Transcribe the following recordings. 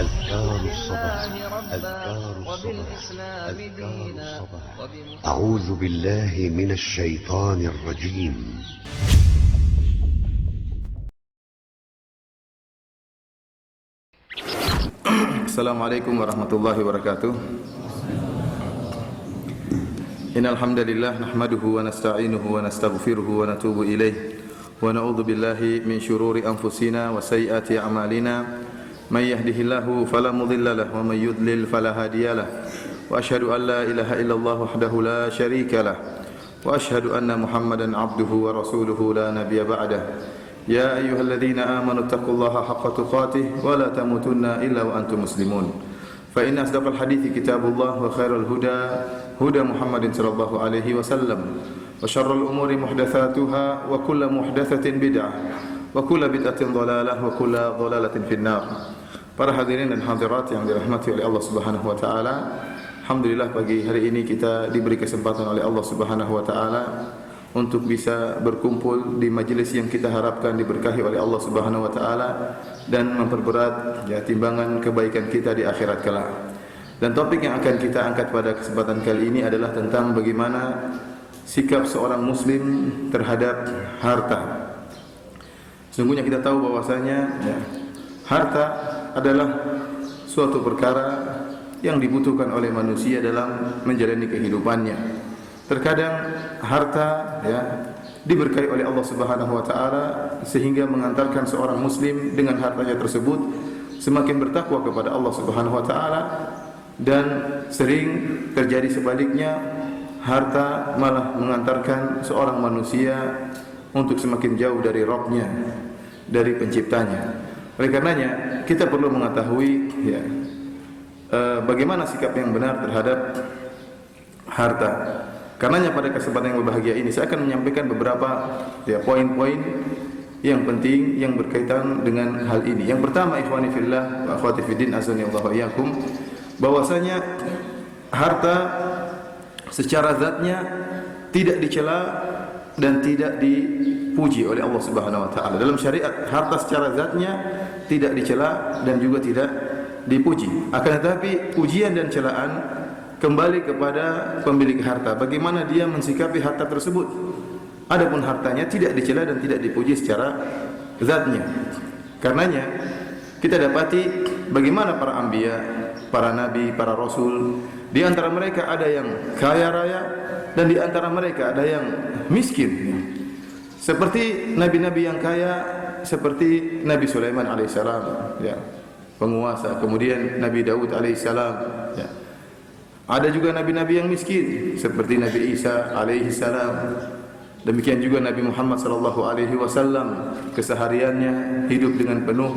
أذكار الصباح أذكار الصباح أذكار الصباح أعوذ بالله من الشيطان الرجيم. Assalamualaikum warahmatullahi wabarakatuh. Innal hamdalillah nahmaduhu wa nasta'inuhu wa nastaghfiruhu wa natubu ilayh wa na'udzu billahi min shururi anfusina wa sayyiati a'malina may yahdihillahu fala mudilla lahu wa may yudlil fala hadiyalah wa asyhadu an la ilaha illallah wahdahu la syarika lah wa asyhadu anna Muhammadan 'abduhu wa rasuluhu la nabiyya ba'dah. Ya ayyuhalladzina amanu taqullaha haqqa tuqatih wa la tamutunna illa wa antum muslimun. Fa inna asdaqal hadithi kitabullah wa khairal huda huda Muhammadin sallallahu alaihi wasallam wa syarrul umuri muhdatsatuha wa kullu muhdatsatin bid'ah wa kullu bid'atin dhalalah wa kullu dhalalatin finnar. Para hadirin dan hadirat yang dirahmati oleh Allah Subhanahu wa taala, alhamdulillah pagi hari ini kita diberi kesempatan oleh Allah Subhanahu wa taala untuk bisa berkumpul di majelis yang kita harapkan diberkahi oleh Allah Subhanahu wa taala dan memperberat timbangan kebaikan kita di akhirat kelak. Dan topik yang akan kita angkat pada kesempatan kali ini adalah tentang bagaimana sikap seorang muslim terhadap harta. Sesungguhnya kita tahu bahwasanya harta adalah suatu perkara yang dibutuhkan oleh manusia dalam menjalani kehidupannya. Terkadang harta diberkahi oleh Allah Subhanahu wa taala sehingga mengantarkan seorang muslim dengan hartanya tersebut semakin bertakwa kepada Allah Subhanahu wa taala, dan sering terjadi sebaliknya, harta malah mengantarkan seorang manusia untuk semakin jauh dari Rabb-Nya, dari penciptanya. Oleh karenanya kita perlu mengetahui bagaimana sikap yang benar terhadap harta. Karenanya pada kesempatan yang berbahagia ini saya akan menyampaikan beberapa poin-poin yang penting yang berkaitan dengan hal ini. Yang pertama, ikhwani fillah wa akhwati fiddin azanillahu wa iyyakum, bahwasanya harta secara zatnya tidak dicela dan tidak dipuji oleh Allah Subhanahu wa taala. Dalam syariat, harta secara zatnya tidak dicela dan juga tidak dipuji. Akan tetapi pujian dan celaan kembali kepada pemilik harta, bagaimana dia mensikapi harta tersebut. Adapun hartanya tidak dicela dan tidak dipuji secara zatnya. Karenanya kita dapati bagaimana para anbiya, para nabi, para rasul, di antara mereka ada yang kaya raya dan di antara mereka ada yang miskin. Seperti nabi-nabi yang kaya, seperti Nabi Sulaiman alaihissalam, penguasa. Kemudian Nabi Daud alaihissalam. Ada juga nabi-nabi yang miskin seperti Nabi Isa alaihi salam. Demikian juga Nabi Muhammad sallallahu alaihi wasallam, kesehariannya hidup dengan penuh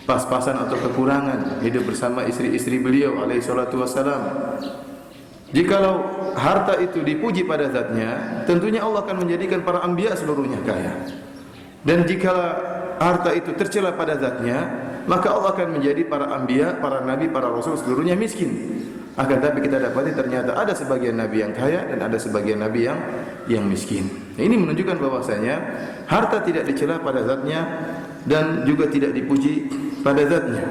pas-pasan atau kekurangan, hidup bersama istri-istri beliau alaihi salatu wasallam. Jikalau harta itu dipuji pada zatnya, tentunya Allah akan menjadikan para anbiya seluruhnya kaya. Dan jika harta itu tercela pada zatnya, maka Allah akan menjadi para anbiya, para nabi, para rasul seluruhnya miskin. Akan tapi kita dapati ternyata ada sebagian nabi yang kaya dan ada sebagian nabi yang miskin. Ini menunjukkan bahwasanya harta tidak dicela pada zatnya dan juga tidak dipuji pada zatnya.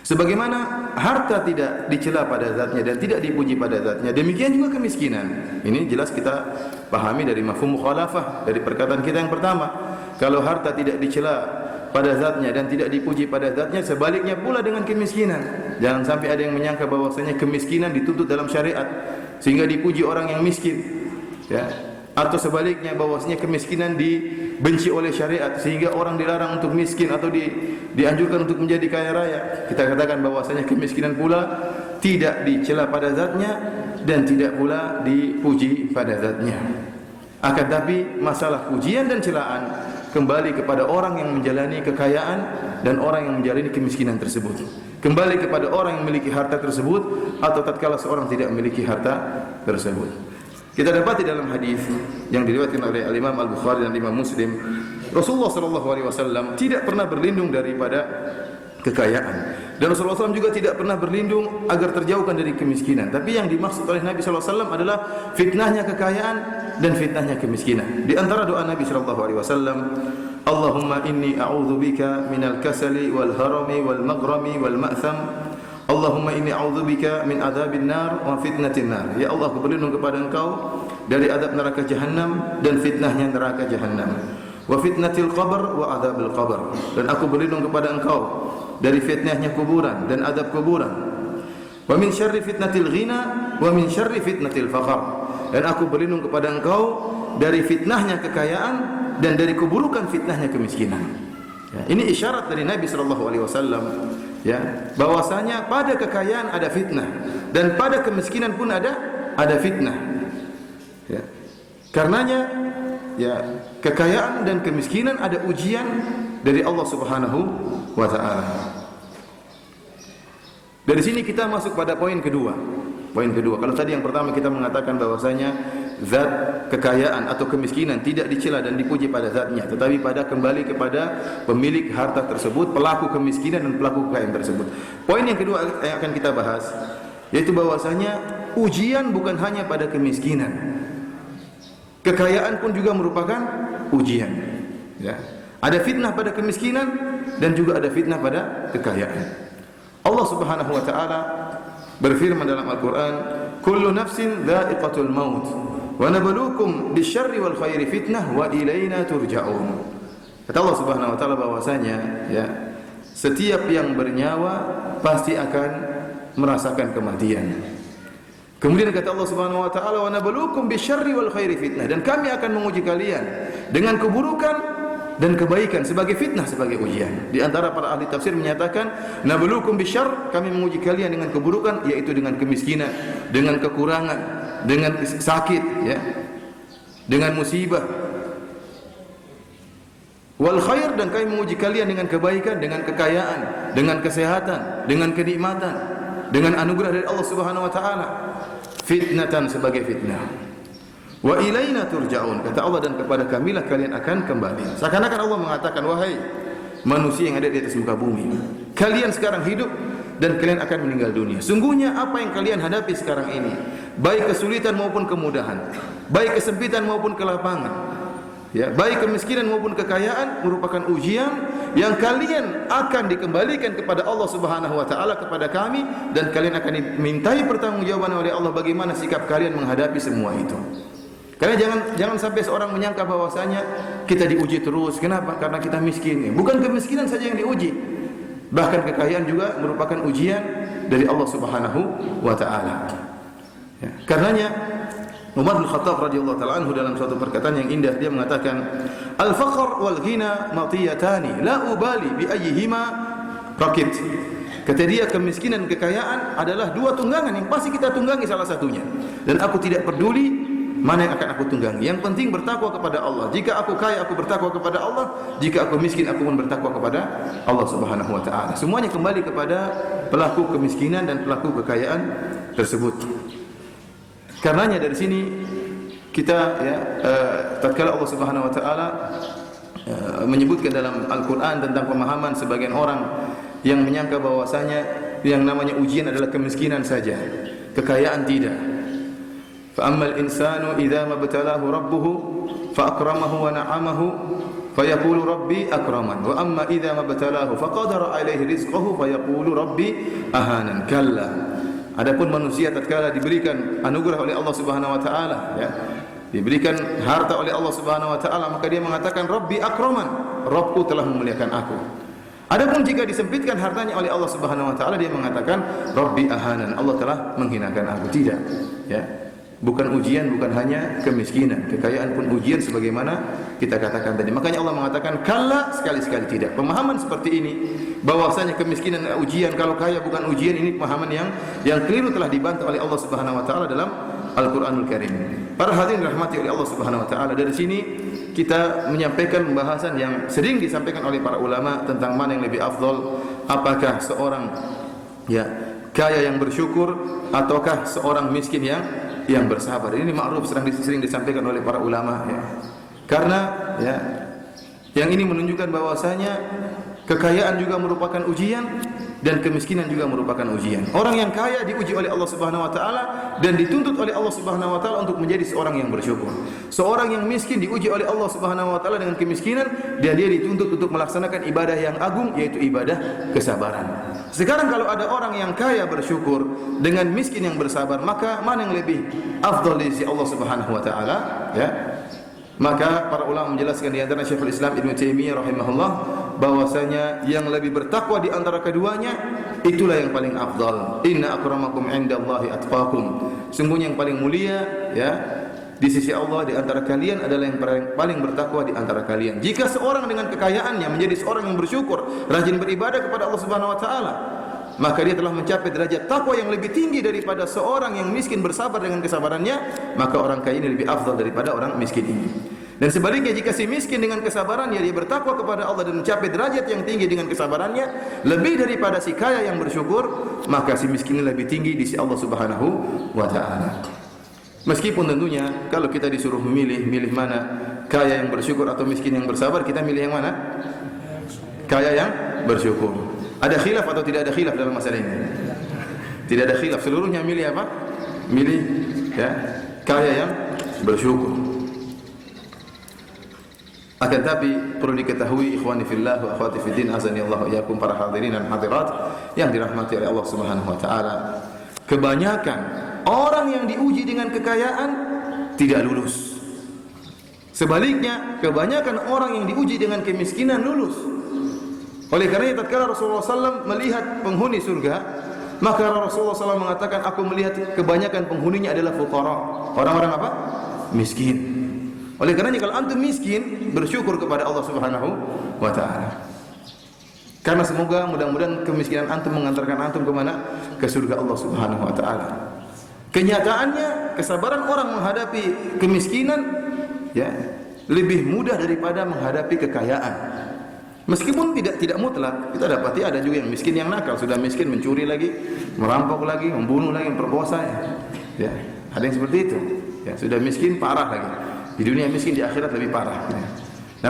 Sebagaimana harta tidak dicela pada zatnya dan tidak dipuji pada zatnya, demikian juga kemiskinan. Ini jelas kita pahami dari mafhum mukhalafah, dari perkataan kita yang pertama. Kalau harta tidak dicela pada zatnya dan tidak dipuji pada zatnya, sebaliknya pula dengan kemiskinan. Jangan sampai ada yang menyangka bahwasanya kemiskinan dituntut dalam syariat sehingga dipuji orang yang miskin, atau sebaliknya bahwasanya kemiskinan dibenci oleh syariat sehingga orang dilarang untuk miskin atau dianjurkan untuk menjadi kaya raya. Kita katakan bahwasanya kemiskinan pula tidak dicela pada zatnya dan tidak pula dipuji pada zatnya. Akan tapi masalah pujian dan celaan kembali kepada orang yang menjalani kekayaan dan orang yang menjalani kemiskinan tersebut. Kembali kepada orang yang memiliki harta tersebut atau tatkala seorang tidak memiliki harta tersebut. Kita dapati dalam hadis yang diriwayatkan oleh Imam Al-Bukhari dan Imam Muslim, Rasulullah sallallahu alaihi wasallam tidak pernah berlindung daripada kekayaan. Dan Rasulullah SAW juga tidak pernah berlindung agar terjauhkan dari kemiskinan. Tapi yang dimaksud oleh Nabi SAW adalah fitnahnya kekayaan dan fitnahnya kemiskinan. Di antara doa Nabi SAW, Allahumma inni a'udzubika minal kasali wal harami wal maghrami wal ma'tham. Allahumma inni a'udzubika min adzabin nar wa fitnatin nar. Ya Allah, aku berlindung kepada Engkau dari azab neraka Jahannam dan fitnahnya neraka Jahannam. Wa fitnatil qabr wa adzabil qabr. Dan aku berlindung kepada Engkau dari fitnahnya kuburan dan azab kuburan. Wa min syarri fitnatil ghina wa min syarri fitnatil faqr. Dan aku berlindung kepada Engkau dari fitnahnya kekayaan dan dari keburukan fitnahnya kemiskinan. Ya, ini isyarat dari Nabi sallallahu alaihi wasallam, ya, bahwasanya pada kekayaan ada fitnah dan pada kemiskinan pun ada fitnah. Ya. Karenanya, ya, kekayaan dan kemiskinan ada ujian dari Allah Subhanahu wa taala. Dari sini kita masuk pada poin kedua. Poin kedua, kalau tadi yang pertama kita mengatakan bahwasanya zat kekayaan atau kemiskinan tidak dicela dan dipuji pada zatnya, tetapi pada kembali kepada pemilik harta tersebut, pelaku kemiskinan dan pelaku kekayaan tersebut. Poin yang kedua yang akan kita bahas, yaitu bahwasanya ujian bukan hanya pada kemiskinan, kekayaan pun juga merupakan ujian. Ya. Ada fitnah pada kemiskinan dan juga ada fitnah pada kekayaan. Allah Subhanahu wa taala berfirman dalam Al-Quran, kullu nafsin dha'iqatul maut wa nabluukum bisyarri wal khairi fitnah wa ilaina turja'un. Kata Allah Subhanahu wa taala bahwasanya, ya, setiap yang bernyawa pasti akan merasakan kematian. Kemudian kata Allah Subhanahu wa taala, wa nabluukum bisyarri wal khairi fitnah, dan kami akan menguji kalian dengan keburukan dan kebaikan sebagai fitnah, sebagai ujian. Di antara para ahli tafsir menyatakan nabluukum bisyarr, kami menguji kalian dengan keburukan, yaitu dengan kemiskinan, dengan kekurangan, dengan sakit, ya, dengan musibah. Wal khair, dan kami menguji kalian dengan kebaikan, dengan kekayaan, dengan kesehatan, dengan kenikmatan, dengan anugerah dari Allah Subhanahu wa taala. Fitnatan, sebagai fitnah. Wa ilaina turja'un, kata Allah, dan kepada kamilah kalian akan kembali. Seakan-akan Allah mengatakan, wahai manusia yang ada di atas muka bumi, kalian sekarang hidup dan kalian akan meninggal dunia. Sungguhnya apa yang kalian hadapi sekarang ini, baik kesulitan maupun kemudahan, baik kesempitan maupun kelapangan, ya, baik kemiskinan maupun kekayaan, merupakan ujian yang kalian akan dikembalikan kepada Allah Subhanahu wa taala, kepada kami, dan kalian akan dimintai pertanggungjawaban oleh Allah bagaimana sikap kalian menghadapi semua itu. Karena jangan sampai seorang menyangka bahwasanya kita diuji terus. Kenapa? Karena kita miskin. Bukan kemiskinan saja yang diuji, bahkan kekayaan juga merupakan ujian dari Allah Subhanahu wa taala. Ya. Karenanya Umar bin Khattab radhiyallahu taala anhu dalam suatu perkataan yang indah, dia mengatakan, al-faqr wal ghina matiyatani la ubali bi ayyihima raqit. Kata dia, kemiskinan dan kekayaan adalah dua tunggangan yang pasti kita tunggangi salah satunya, dan aku tidak peduli mana yang akan aku tunggangi. Yang penting bertakwa kepada Allah. Jika aku kaya, aku bertakwa kepada Allah. Jika aku miskin, aku pun bertakwa kepada Allah Subhanahu wa taala. Semuanya kembali kepada pelaku kemiskinan dan pelaku kekayaan tersebut. Karenanya dari sini kita, ya, tatkala Allah Subhanahu wa taala menyebutkan dalam Al-Qur'an tentang pemahaman sebagian orang yang menyangka bahwasanya yang namanya ujian adalah kemiskinan saja, kekayaan tidak. فأما الإنسان إذا ما ابتلاه ربه فأكرمه ونعمه فيقول ربي أكرمن وأما إذا ما ابتلاه فقدر عليه رزقه فيقول ربي أهانن. كلا. Adapun manusia tatkala diberikan anugerah oleh Allah Subhanahu wa taala, ya, diberikan harta oleh Allah Subhanahu wa taala, maka dia mengatakan Rabbi akraman, Rabbku telah memuliakan aku. Adapun jika disempitkan hartanya oleh Allah Subhanahu wa taala, dia mengatakan Rabbi ahanan, Allah telah menghinakan aku. Tidak, ya. Bukan ujian, bukan hanya kemiskinan, kekayaan pun ujian sebagaimana kita katakan tadi. Makanya Allah mengatakan kalla, sekali-sekali tidak. Pemahaman seperti ini bahwasanya kemiskinan ujian, kalau kaya bukan ujian, ini pemahaman yang keliru, telah dibantah oleh Allah Subhanahu wa taala dalam Al-Qur'anul Karim. Para hadirin rahmati oleh Allah Subhanahu wa taala, dari sini kita menyampaikan pembahasan yang sering disampaikan oleh para ulama tentang mana yang lebih afdal, apakah seorang, ya, kaya yang bersyukur ataukah seorang miskin yang bersabar. Ini ma'ruf, sering disampaikan oleh para ulama, ya. Karena, ya, yang ini menunjukkan bahwasanya kekayaan juga merupakan ujian dan kemiskinan juga merupakan ujian. Orang yang kaya diuji oleh Allah Subhanahu wa taala dan dituntut oleh Allah Subhanahu wa taala untuk menjadi seorang yang bersyukur. Seorang yang miskin diuji oleh Allah Subhanahu wa taala dengan kemiskinan dan dia dituntut untuk melaksanakan ibadah yang agung, yaitu ibadah kesabaran. Sekarang kalau ada orang yang kaya bersyukur dengan miskin yang bersabar, maka mana yang lebih afdal di sisi Allah Subhanahu wa taala, ya? Maka para ulama menjelaskan di antara Syekhul Islam Ibnu Taimiyah rahimahullah bahwasanya yang lebih bertakwa di antara keduanya itulah yang paling afdal. Inna akramakum indallahi atqakum. Sungguhnya yang paling mulia, ya, di sisi Allah di antara kalian adalah yang paling bertakwa di antara kalian. Jika seorang dengan kekayaannya menjadi seorang yang bersyukur, rajin beribadah kepada Allah Subhanahu wa taala, maka dia telah mencapai derajat takwa yang lebih tinggi daripada seorang yang miskin bersabar dengan kesabarannya. Maka orang kaya ini lebih afdal daripada orang miskin ini. Dan sebaliknya, jika si miskin dengan kesabarannya dia bertakwa kepada Allah dan mencapai derajat yang tinggi dengan kesabarannya lebih daripada si kaya yang bersyukur, maka si miskin ini lebih tinggi di sisi Allah Subhanahu wa taala. Meskipun tentunya kalau kita disuruh milih mana, kaya yang bersyukur atau miskin yang bersabar, kita milih yang mana? Kaya yang bersyukur. Ada khilaf atau tidak ada khilaf dalam masalah ini? Tidak ada khilaf, seluruhnya milih apa? Milih, ya, kaya yang bersyukur. Akan tapi perlu diketahui ikhwani fillah wa akhwati fiddin azanillahu iyyakum, para hadirin dan hadirat yang dirahmati oleh Allah Subhanahu wa taala, kebanyakan orang yang diuji dengan kekayaan tidak lulus. Sebaliknya, kebanyakan orang yang diuji dengan kemiskinan lulus. Oleh karena itu, tatkala Rasulullah SAW melihat penghuni surga, maka Rasulullah SAW mengatakan, aku melihat kebanyakan penghuninya adalah fuqara, orang-orang apa? Miskin. Oleh karenanya kalau antum miskin, bersyukur kepada Allah Subhanahu wa taala. Karena semoga mudah-mudahan kemiskinan antum mengantarkan antum ke mana? Ke surga Allah Subhanahu wa taala. Kenyataannya, kesabaran orang menghadapi kemiskinan, ya, lebih mudah daripada menghadapi kekayaan. Meskipun tidak mutlak, kita dapati ada juga yang miskin yang nakal, sudah miskin mencuri lagi, merampok lagi, membunuh lagi, memperkosa, ya. Ada yang seperti itu. Ya, sudah miskin parah lagi. Di dunia miskin, di akhirat lebih parah. Ya.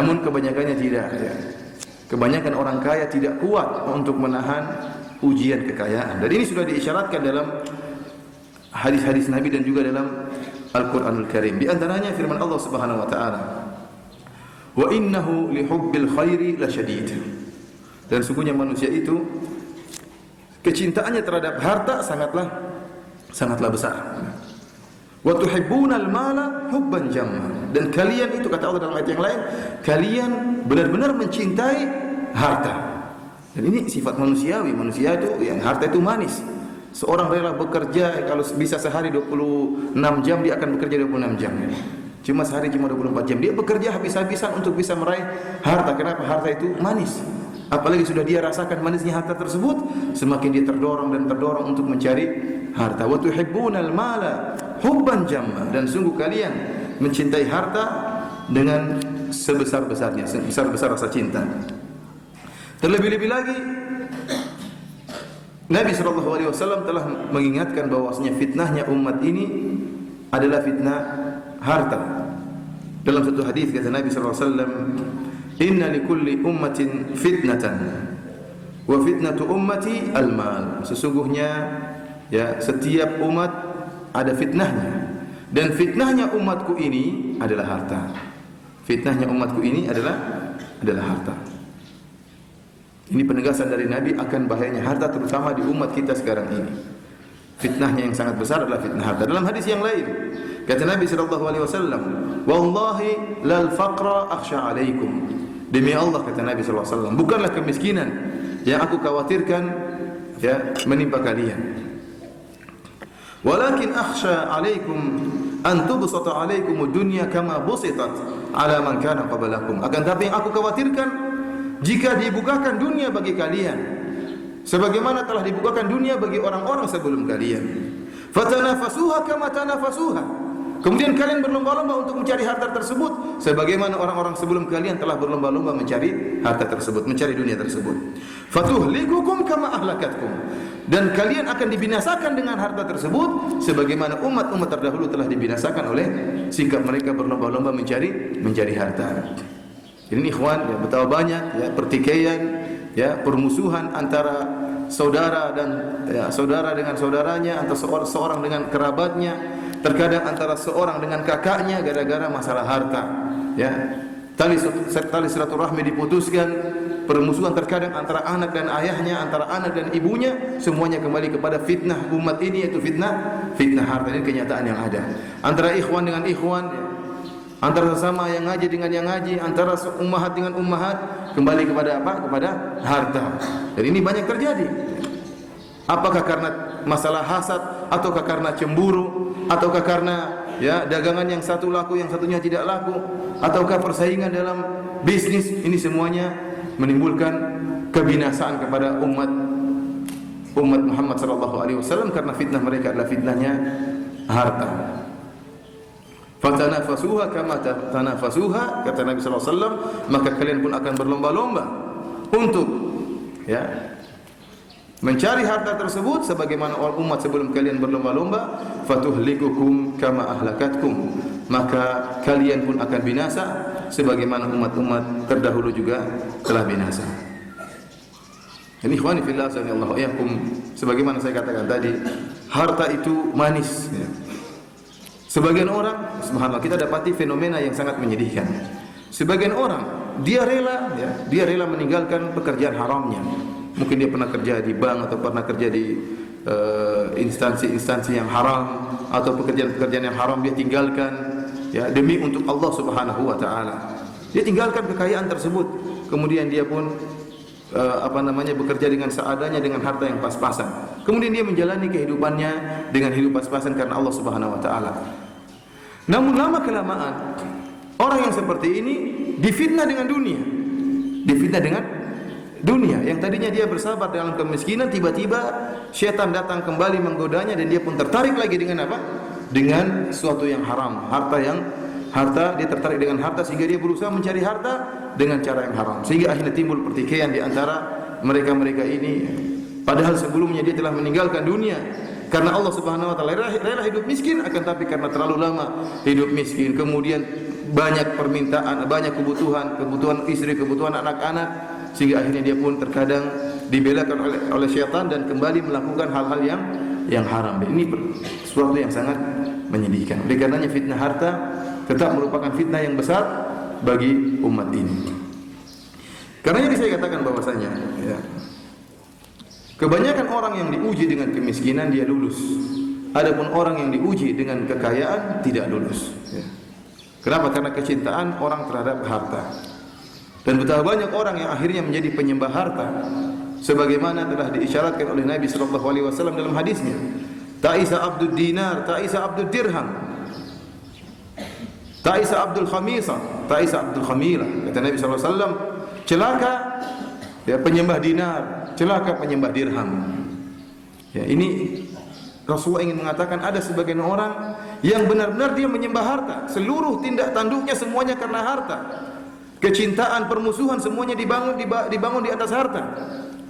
Namun kebanyakannya tidak. Ya. Kebanyakan orang kaya tidak kuat untuk menahan ujian kekayaan. Dan ini sudah diisyaratkan dalam hadis-hadis Nabi dan juga dalam Al-Quranul Karim. Di antaranya firman Allah Subhanahu wa taala, "Wa innahu lihubbil khairi lasyadid." Dan sungguhnya manusia itu kecintaannya terhadap harta sangatlah besar. Wa tuhibbunal mala hubban jamma. Dan kalian itu, kata Allah dalam ayat yang lain, kalian benar-benar mencintai harta. Dan ini sifat manusiawi. Manusia itu yang harta itu manis. Seorang rela bekerja, kalau bisa sehari 26 jam dia akan bekerja 26 jam. Cuma sehari cuma 24 jam. Dia bekerja habis-habisan untuk bisa meraih harta. Kenapa? Harta itu manis. Apalagi sudah dia rasakan manisnya harta tersebut, semakin dia terdorong untuk mencari harta. Wa tuhibbunal mala hubban jamma. Dan sungguh kalian mencintai harta dengan sebesar-besarnya, sebesar-besar rasa cinta. Terlebih-lebih lagi, Nabi SAW telah mengingatkan bahwasanya fitnahnya umat ini adalah fitnah harta. Dalam satu hadis kata Nabi SAW, "Inna likulli ummatin fitnatan, wa fitnatu ummati al-mal." Sesungguhnya, ya, setiap umat ada fitnahnya, dan fitnahnya umatku ini adalah harta. Fitnahnya umatku ini adalah harta. Ini penegasan dari Nabi akan bahayanya harta, terutama di umat kita sekarang ini. Fitnahnya yang sangat besar adalah fitnah harta. Dalam hadis yang lain, kata Nabi SAW, "Wallahi lal faqra akhsha alaikum." Demi Allah, kata Nabi SAW, bukanlah kemiskinan yang aku khawatirkan, ya, menimpa kalian. Walakin akhsha alaikum an tubsata alaikum dunya kama busitat ala man kana qablakum. Akan tapi yang aku khawatirkan, jika dibukakan dunia bagi kalian sebagaimana telah dibukakan dunia bagi orang-orang sebelum kalian. Fatanafasuha kama tanafasuha. Kemudian kalian berlomba-lomba untuk mencari harta tersebut sebagaimana orang-orang sebelum kalian telah berlomba-lomba mencari harta tersebut, mencari dunia tersebut. Fatuhlikukum kama ahlakatkum. Dan kalian akan dibinasakan dengan harta tersebut sebagaimana umat-umat terdahulu telah dibinasakan oleh sikap mereka berlomba-lomba mencari harta. Ini ikhwan, ya, betapa banyak, ya, pertikaian, ya, permusuhan antara saudara dan saudara dengan saudaranya, antara seorang dengan kerabatnya, terkadang antara seorang dengan kakaknya gara-gara masalah harta, ya. Tali silaturahmi diputuskan, permusuhan terkadang antara anak dan ayahnya, antara anak dan ibunya, semuanya kembali kepada fitnah umat ini, yaitu fitnah harta. Ini kenyataan yang ada. Antara ikhwan dengan ikhwan, antara sesama yang ngaji dengan yang ngaji, antara ummahat dengan ummahat, kembali kepada apa? Kepada harta. Dan ini banyak terjadi. Apakah karena masalah hasad, ataukah karena cemburu, ataukah karena dagangan yang satu laku, yang satunya tidak laku, ataukah persaingan dalam bisnis? Ini semuanya menimbulkan kebinasaan kepada umat Muhammad sallallahu alaihi wasallam, karena fitnah mereka adalah fitnahnya harta. Fatanafasuha kama tanafasuha, kata Nabi sallallahu alaihi wasallam, maka kalian pun akan berlomba-lomba untuk mencari harta tersebut sebagaimana umat sebelum kalian berlomba-lomba. Fatuhlikukum kama ahlakatkum, maka kalian pun akan binasa sebagaimana umat-umat terdahulu juga telah binasa. Ini ikhwani fillah sallallahu alaihi wasallam, sebagaimana saya katakan tadi, harta itu manis, ya. Sebagian orang, subhanallah, kita dapati fenomena yang sangat menyedihkan. Sebagian orang dia rela meninggalkan pekerjaan haramnya. Mungkin dia pernah kerja di bank atau pernah kerja di instansi-instansi yang haram, atau pekerjaan-pekerjaan yang haram dia tinggalkan, ya, demi untuk Allah Subhanahu wa taala. Dia tinggalkan kekayaan tersebut, kemudian dia pun bekerja dengan seadanya, dengan harta yang pas-pasan. Kemudian dia menjalani kehidupannya dengan hidup pas-pasan karena Allah Subhanahu wa taala. Namun lama kelamaan orang yang seperti ini difitnah dengan dunia. Difitnah dengan dunia. Yang tadinya dia bersabar dalam kemiskinan, tiba-tiba syaitan datang kembali menggodanya dan dia pun tertarik lagi dengan apa? Dengan sesuatu yang haram. Harta, dia tertarik dengan harta sehingga dia berusaha mencari harta dengan cara yang haram. Sehingga akhirnya timbul pertikaian di antara mereka-mereka ini. Padahal sebelumnya dia telah meninggalkan dunia karena Allah Subhanahu wa taala, rela hidup miskin, akan tapi karena terlalu lama hidup miskin, kemudian banyak permintaan, banyak kebutuhan istri, kebutuhan anak-anak, sehingga akhirnya dia pun terkadang dibelakan oleh syaitan dan kembali melakukan hal-hal yang haram. Dan ini sesuatu yang sangat menyedihkan. Oleh karenanya fitnah harta tetap merupakan fitnah yang besar bagi umat ini. Karena ini saya katakan bahwasanya, ya, kebanyakan orang yang diuji dengan kemiskinan dia lulus. Adapun orang yang diuji dengan kekayaan tidak lulus. Ya. Kenapa? Karena kecintaan orang terhadap harta. Dan betapa banyak orang yang akhirnya menjadi penyembah harta, sebagaimana telah diisyaratkan oleh Nabi sallallahu alaihi wasallam dalam hadisnya. Ta'isa abdud dinar, ta'isa abdud dirham, ta'isa abdul khamisah, ta'isa abdul khamila. Kata Nabi sallallahu alaihi wasallam, celaka ya penyembah dinar, celaka penyembah dirham. Ya, ini Rasulullah ingin mengatakan ada sebagian orang yang benar-benar dia menyembah harta, seluruh tindak tanduknya semuanya karena harta. Kecintaan, permusuhan semuanya dibangun di atas harta.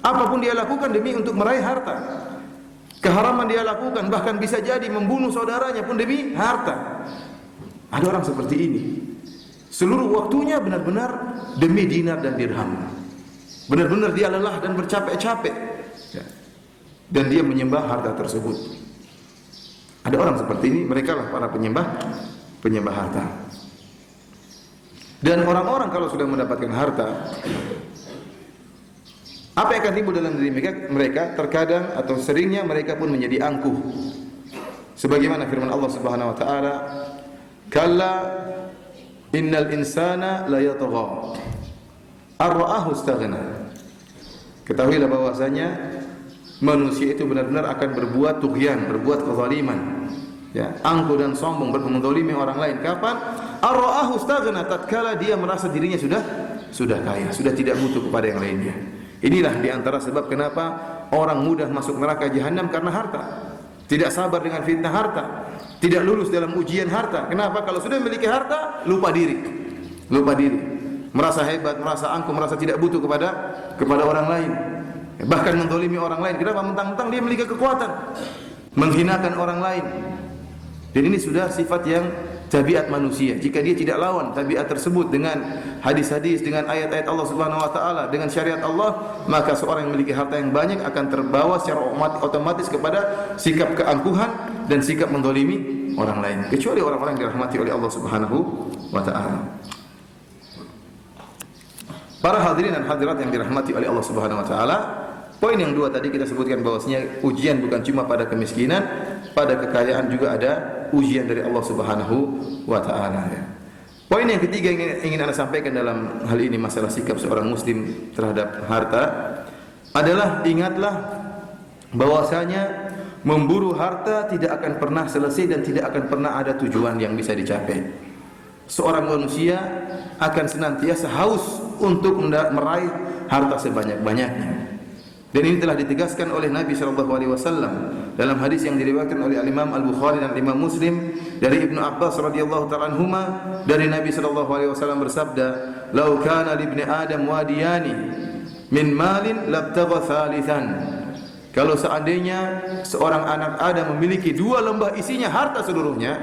Apapun dia lakukan demi untuk meraih harta. Keharaman dia lakukan, bahkan bisa jadi membunuh saudaranya pun demi harta. Ada orang seperti ini. Seluruh waktunya benar-benar demi dinar dan dirham. Benar-benar dia lelah dan bercapek-capek, ya. Dan dia menyembah harta tersebut. Ada orang seperti ini, mereka lah para penyembah harta. Dan orang-orang kalau sudah mendapatkan harta, apa yang akan timbul dalam diri mereka? Terkadang atau seringnya mereka pun menjadi angkuh. Sebagaimana firman Allah Subhanahu wa taala, "Kalla innal insana la yatagha ar-ra'ahu istaghna." Ketahuilah bahwasanya manusia itu benar-benar akan berbuat tughyan, berbuat kezaliman, ya, angkuh dan sombong, menzalimi orang lain. Kapan? Ar-ra'ahu istaghna, tatkala dia merasa dirinya sudah kaya, sudah tidak butuh kepada yang lainnya. Inilah di antara sebab kenapa orang mudah masuk neraka jahanam, karena harta. Tidak sabar dengan fitnah harta, tidak lulus dalam ujian harta. Kenapa? Kalau sudah memiliki harta, lupa diri. Merasa hebat, merasa angkuh, merasa tidak butuh kepada orang lain. Bahkan menzalimi orang lain. Kenapa? Mentang-mentang dia memiliki kekuatan, menghinakan orang lain. Dan ini sudah sifat yang tabiat manusia. Jika dia tidak lawan tabiat tersebut dengan hadis-hadis, dengan ayat-ayat Allah Subhanahu wa taala, dengan syariat Allah, maka seorang yang memiliki harta yang banyak akan terbawa secara otomatis kepada sikap keangkuhan dan sikap mendolimi orang lain, kecuali orang-orang yang dirahmati oleh Allah Subhanahu wa taala. Para hadirin dan hadirat yang dirahmati oleh Allah Subhanahu wa taala, poin yang dua tadi kita sebutkan bahwasanya ujian bukan cuma pada kemiskinan, pada kekayaan juga ada ujian dari Allah Subhanahu wa taala, ya. Poin yang ketiga yang ingin Anda sampaikan dalam hal ini masalah sikap seorang muslim terhadap harta adalah, ingatlah bahwasanya memburu harta tidak akan pernah selesai dan tidak akan pernah ada tujuan yang bisa dicapai. Seorang manusia akan senantiasa haus untuk meraih harta sebanyak-banyaknya. Dan ini telah ditegaskan oleh Nabi SAW dalam hadis yang diriwayatkan oleh Imam Al-Bukhari dan Imam Muslim dari Ibnu Abbas radhiyallahu ta'ala anhuma, dari Nabi SAW bersabda, "Lau kana li ibni Adam wadiyani min malin labtagha thalithan." Kalau seandainya seorang anak Adam memiliki dua lembah isinya harta seluruhnya,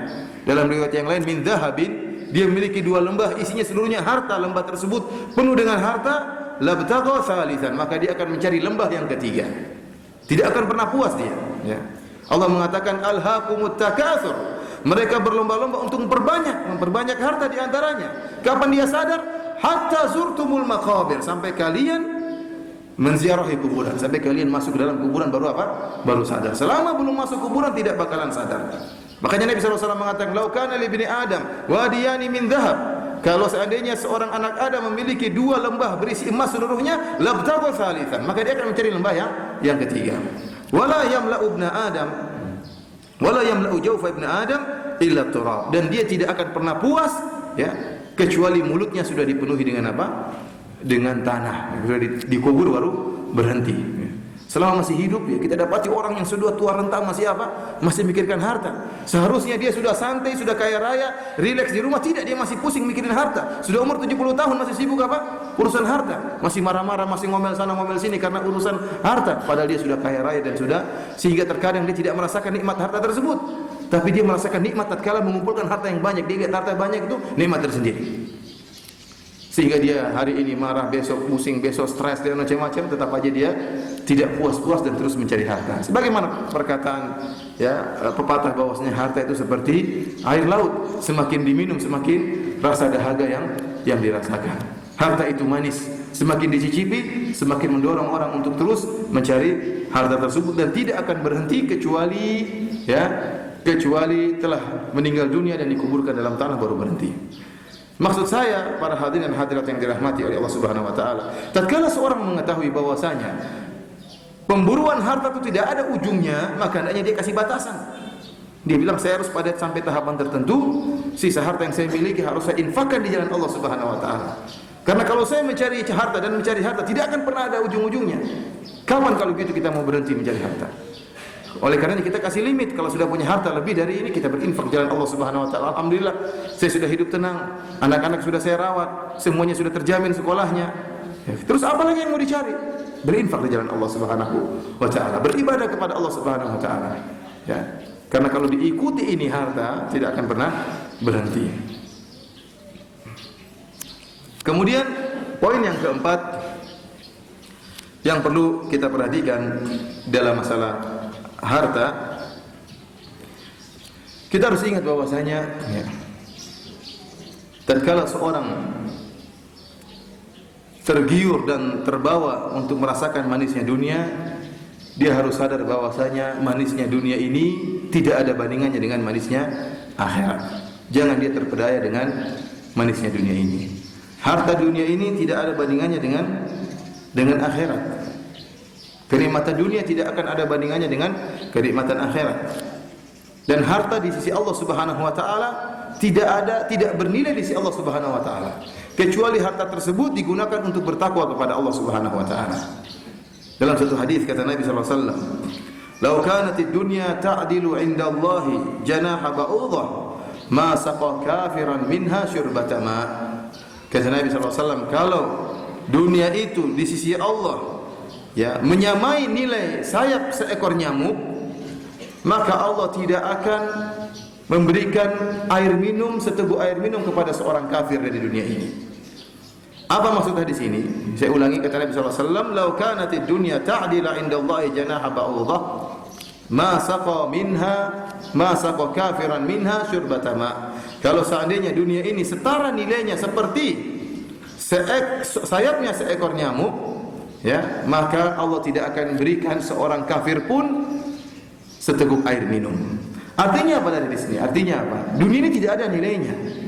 dalam riwayat yang lain min dhahabin, dia memiliki dua lembah isinya seluruhnya harta, lembah tersebut penuh dengan harta, labtagha thalithan, maka dia akan mencari lembah yang ketiga. Tidak akan pernah puas dia, ya. Allah mengatakan alhaqumut takatsur. Mereka berlomba-lomba untuk memperbanyak harta di antaranya. Kapan dia sadar? Hatta zurtumul maqabir, sampai kalian menziarahi kuburan, sampai kalian masuk ke dalam kuburan baru apa? Baru sadar. Selama belum masuk kuburan tidak bakalan sadar. Makanya Nabi SAW mengatakan, "Lau kana li ibni Adam wadiyani min dhahab." Kalau seandainya seorang anak Adam memiliki dua lembah berisi emas seluruhnya, labtagha thalithan, maka dia akan mencari lembah yang ketiga. Wala yamla'u ibna Adam, wala yamla'u jawfa ibna Adam illa turab, dan dia tidak akan pernah puas, ya, kecuali mulutnya sudah dipenuhi dengan apa? Dengan tanah. Sudah dikubur baru berhenti. Selama masih hidup, ya, kita dapati orang yang sudah tua renta masih apa? Masih mikirkan harta. Seharusnya dia sudah santai, sudah kaya raya, rileks di rumah, tidak, dia masih pusing mikirin harta. Sudah umur 70 tahun masih sibuk apa? Urusan harta. Masih marah-marah, masih ngomel sana ngomel sini karena urusan harta. Padahal dia sudah kaya raya dan sudah, sehingga terkadang dia tidak merasakan nikmat harta tersebut. Tapi dia merasakan nikmat tatkala mengumpulkan harta yang banyak. Dia lihat harta banyak itu nikmat tersendiri. Sehingga dia hari ini marah, besok pusing, besok stres dan macam-macam, tetap aja dia tidak puas-puas dan terus mencari harta. Sebagaimana perkataan, ya, pepatah bahwasanya harta itu seperti air laut, semakin diminum semakin rasa dahaga yang dirasakan. Harta itu manis, semakin dicicipi semakin mendorong orang untuk terus mencari harta tersebut dan tidak akan berhenti kecuali telah meninggal dunia dan dikuburkan dalam tanah baru berhenti. Maksud saya, para hadirin dan hadirat yang dirahmati oleh Allah Subhanahu wa taala, tatkala seorang mengetahui bahwasanya pemburuan harta itu tidak ada ujungnya, maka hendaknya dia kasih batasan. Dia bilang, saya harus pada sampai tahapan tertentu, sisa harta yang saya miliki harus saya infakkan di jalan Allah Subhanahu wa taala. Karena kalau saya mencari harta dan mencari harta tidak akan pernah ada ujung-ujungnya. Kapan kalau gitu kita mau berhenti mencari harta? Oleh karenanya kita kasih limit. Kalau sudah punya harta lebih dari ini, kita berinfak jalan Allah Subhanahu wa taala. Alhamdulillah, saya sudah hidup tenang, anak-anak sudah saya rawat, semuanya sudah terjamin sekolahnya. Terus apa lagi yang mau dicari? Berinfak di jalan Allah Subhanahu wa taala, beribadah kepada Allah Subhanahu wa taala. Ya. Karena kalau diikuti ini harta tidak akan pernah berhenti. Kemudian poin yang keempat yang perlu kita perhatikan dalam masalah harta, kita harus ingat bahwasanya, ya, tatkala seorang tergiur dan terbawa untuk merasakan manisnya dunia, dia harus sadar bahwasanya manisnya dunia ini tidak ada bandingannya dengan manisnya akhirat. Jangan dia terpedaya dengan manisnya dunia ini. Harta dunia ini tidak ada bandingannya dengan akhirat. Kenikmatan dunia tidak akan ada bandingannya dengan kenikmatan akhirat. Dan harta di sisi Allah Subhanahu wa taala tidak bernilai di sisi Allah Subhanahu wa taala, kecuali harta tersebut digunakan untuk bertakwa kepada Allah Subhanahu wa taala. Dalam satu hadis kata Nabi sallallahu alaihi wasallam, "Lau kanatid dunya ta'dilu 'inda Allahi janaha ba'udah, ma saqa kafiran minha syurbata ma." Kata Nabi sallallahu alaihi wasallam, kalau dunia itu di sisi Allah, ya, menyamai nilai sayap seekor nyamuk, maka Allah tidak akan memberikan air minum, seteguk air minum kepada seorang kafir dari dunia ini. Apa maksud hadis ini? Saya ulangi, kata Nabi sallallahu alaihi wasallam, "Lau kanatid dunya ta'dila 'inda Allahi janaha ba'udah, ma saqa kafiran minha syurbata ma." Kalau seandainya dunia ini setara nilainya seperti sayapnya seekor nyamuk, ya, maka Allah tidak akan berikan seorang kafir pun seteguk air minum. Artinya apa dari sini? Artinya apa? Dunia ini tidak ada nilainya.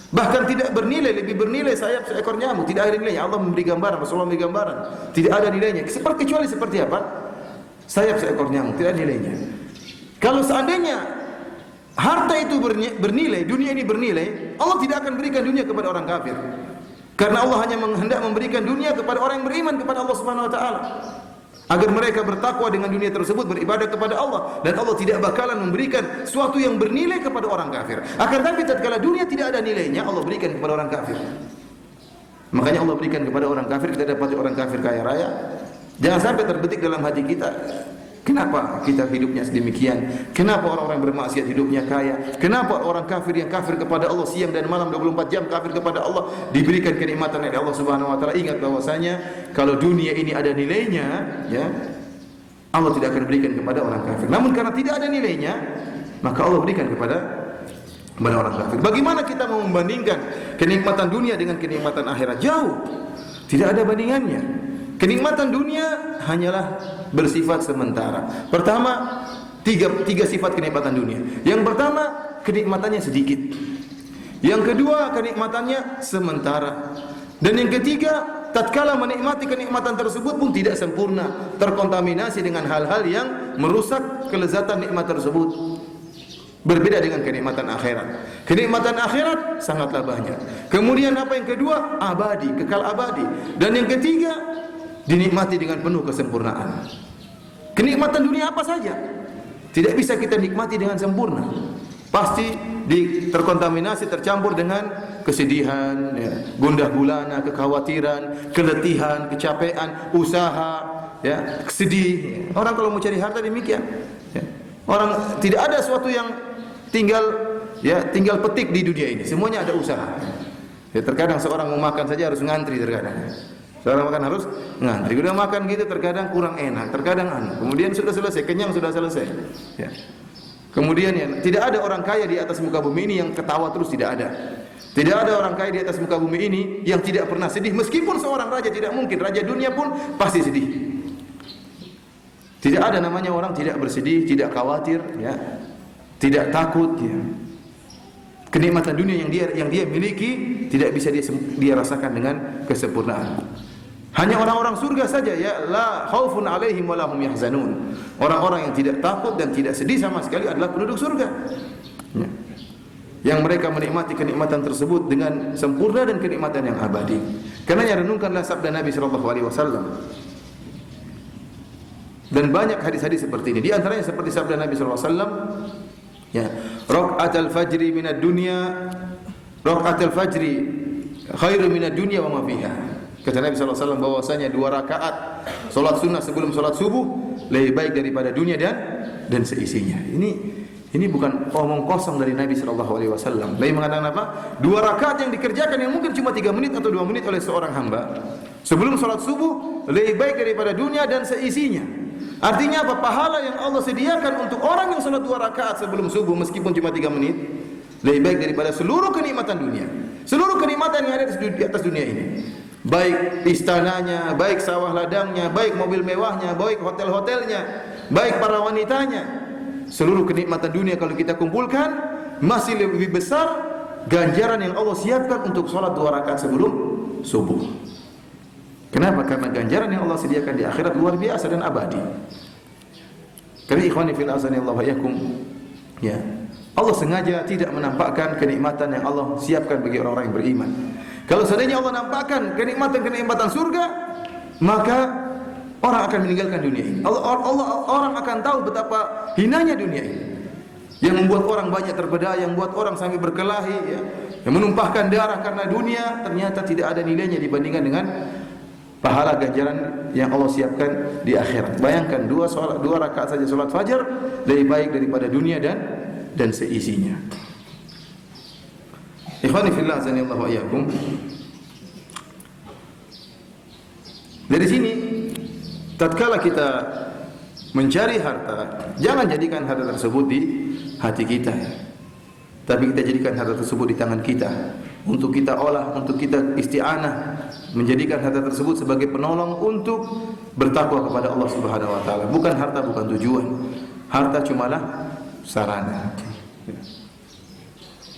Bahkan tidak bernilai, lebih bernilai sayap seekor nyamuk, tidak ada nilainya. Allah memberi gambaran, Rasulullah memberi gambaran, tidak ada nilainya. Kecuali seperti apa? Sayap seekor nyamuk, tidak ada nilainya. Kalau seandainya harta itu bernilai, dunia ini bernilai, Allah tidak akan berikan dunia kepada orang kafir. Karena Allah hanya hendak memberikan dunia kepada orang yang beriman kepada Allah Subhanahu wa taala, agar mereka bertakwa dengan dunia tersebut, beribadah kepada Allah, dan Allah tidak bakalan memberikan sesuatu yang bernilai kepada orang kafir. Akan tapi tatkala dunia tidak ada nilainya, Allah berikan kepada orang kafir. Makanya Allah berikan kepada orang kafir, kita dapat orang kafir kaya raya. Jangan sampai terbetik dalam hati kita, kenapa kita hidupnya sedemikian? Kenapa orang-orang bermaksiat hidupnya kaya? Kenapa orang kafir yang kafir kepada Allah siang dan malam 24 jam kafir kepada Allah diberikan kenikmatan oleh Allah Subhanahu wa taala? Ingat bahwasanya kalau dunia ini ada nilainya, ya, Allah tidak akan berikan kepada orang kafir. Namun karena tidak ada nilainya, maka Allah berikan kepada orang kafir. Bagaimana kita mau membandingkan kenikmatan dunia dengan kenikmatan akhirat? Jauh. Tidak ada bandingannya. Kenikmatan dunia hanyalah bersifat sementara. Pertama, tiga sifat kenikmatan dunia. Yang pertama, kenikmatannya sedikit. Yang kedua, kenikmatannya sementara. Dan yang ketiga, tatkala menikmati kenikmatan tersebut pun tidak sempurna, terkontaminasi dengan hal-hal yang merusak kelezatan nikmat tersebut. Berbeda dengan kenikmatan akhirat. Kenikmatan akhirat sangatlah banyak. Kemudian apa yang kedua? Abadi, kekal abadi. Dan yang ketiga, dinikmati dengan penuh kesempurnaan. Kenikmatan dunia apa saja tidak bisa kita nikmati dengan sempurna. Pasti terkontaminasi, tercampur dengan kesedihan, ya, gundah gulana, kekhawatiran, keletihan, kecapean, usaha, ya, sedih. Orang kalau mau cari harta demikian. Ya. Orang tidak ada sesuatu yang tinggal petik di dunia ini. Semuanya ada usaha. Ya, terkadang seorang mau makan saja harus ngantri terkadang. Seorang makan harus ngantri. Udah makan gitu terkadang kurang enak, terkadang kemudian sudah selesai, kenyang sudah selesai. Ya. Kemudian ya, tidak ada orang kaya di atas muka bumi ini yang ketawa terus, tidak ada. Tidak ada orang kaya di atas muka bumi ini yang tidak pernah sedih. Meskipun seorang raja, tidak mungkin raja dunia pun pasti sedih. Tidak ada namanya orang tidak bersedih, tidak khawatir, ya, tidak takut. Ya. Kenikmatan dunia yang dia miliki tidak bisa dia rasakan dengan kesempurnaan. Hanya orang-orang surga saja, ya, la khaufun alaihim wa lahum yahzanun. Orang-orang yang tidak takut dan tidak sedih sama sekali adalah penduduk surga. Ya. Yang mereka menikmati kenikmatan tersebut dengan sempurna dan kenikmatan yang abadi. Karenanya renungkanlah sabda Nabi sallallahu alaihi wasallam. Dan banyak hadis-hadis seperti ini. Di antaranya seperti sabda Nabi sallallahu alaihi wasallam, ya, raq'atul fajri minad dunya, raq'atul fajri khairu minad dunya wa ma fiha. Kata Nabi sallallahu alaihi wasallam bahwasanya 2 rakaat salat sunnah sebelum salat subuh lebih baik daripada dunia dan seisinya. Ini bukan omong kosong dari Nabi sallallahu alaihi wasallam. Nabi mengatakan apa? 2 rakaat yang dikerjakan yang mungkin cuma 3 menit atau 2 menit oleh seorang hamba sebelum salat subuh lebih baik daripada dunia dan seisinya. Artinya apa? Pahala yang Allah sediakan untuk orang yang salat 2 rakaat sebelum subuh meskipun cuma 3 menit lebih baik daripada seluruh kenikmatan dunia. Seluruh kenikmatan yang ada di atas dunia ini. Baik istananya, baik sawah ladangnya, baik mobil mewahnya, baik hotel-hotelnya, baik para wanitanya. Seluruh kenikmatan dunia kalau kita kumpulkan masih lebih besar ganjaran yang Allah siapkan untuk salat 2 rakaat sebelum subuh. Kenapa? Karena ganjaran yang Allah sediakan di akhirat luar biasa dan abadi. Karena ikhwani fil azani Allah wa yakum, ya, Allah sengaja tidak menampakkan kenikmatan yang Allah siapkan bagi orang-orang yang beriman. Kalau seandainya Allah nampakkan kenikmatan surga, maka orang akan meninggalkan dunia ini. Orang akan tahu betapa hinanya dunia ini. Yang membuat orang banyak terbedah, yang membuat orang sampai berkelahi, ya, yang menumpahkan darah karena dunia, ternyata tidak ada nilainya dibandingkan dengan pahala ganjaran yang Allah siapkan di akhirat. Bayangkan 2 rakaat saja salat fajar lebih baik daripada dunia dan seisinya. Ikhwani fillah, azanillahu wa iyyakum. Dari sini, tatkala kita mencari harta, jangan jadikan harta tersebut di hati kita, tapi kita jadikan harta tersebut di tangan kita, untuk kita olah, untuk kita isti'anah, menjadikan harta tersebut sebagai penolong untuk bertakwa kepada Allah Subhanahu wa taala. Bukan harta, bukan tujuan. Harta cumalah sarana.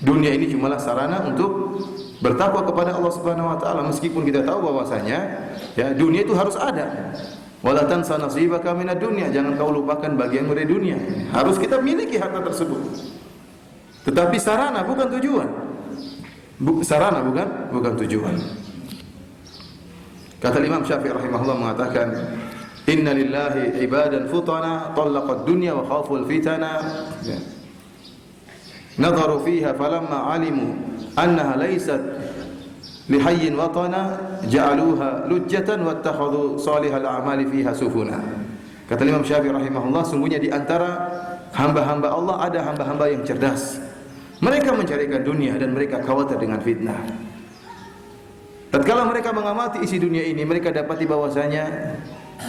Dunia ini cumalah sarana untuk bertakwa kepada Allah Subhanahu wa taala, meskipun kita tahu bahwasanya ya dunia itu harus ada. Wala tansa nasibaka minad dunya, jangan kau lupakan bagian dari dunia. Harus kita miliki harta tersebut. Tetapi sarana bukan tujuan. Sarana bukan tujuan. Kata Imam Syafi'i rahimahullah mengatakan, "Inna lillahi ibadan futana talaqad dunya wa khaful fitana." Nadharu fiha falamma alimu annaha laysat lihayyin watana ja'aluha lujjatan wattakhadhu salihal a'mali fiha sufuna. Kata Imam Syafi'i rahimahullah, sungguhnya di antara hamba-hamba Allah ada hamba-hamba yang cerdas. Mereka mencarikan dunia dan mereka khawatir dengan fitnah. Tatkala mereka mengamati isi dunia ini, mereka dapati bahwasanya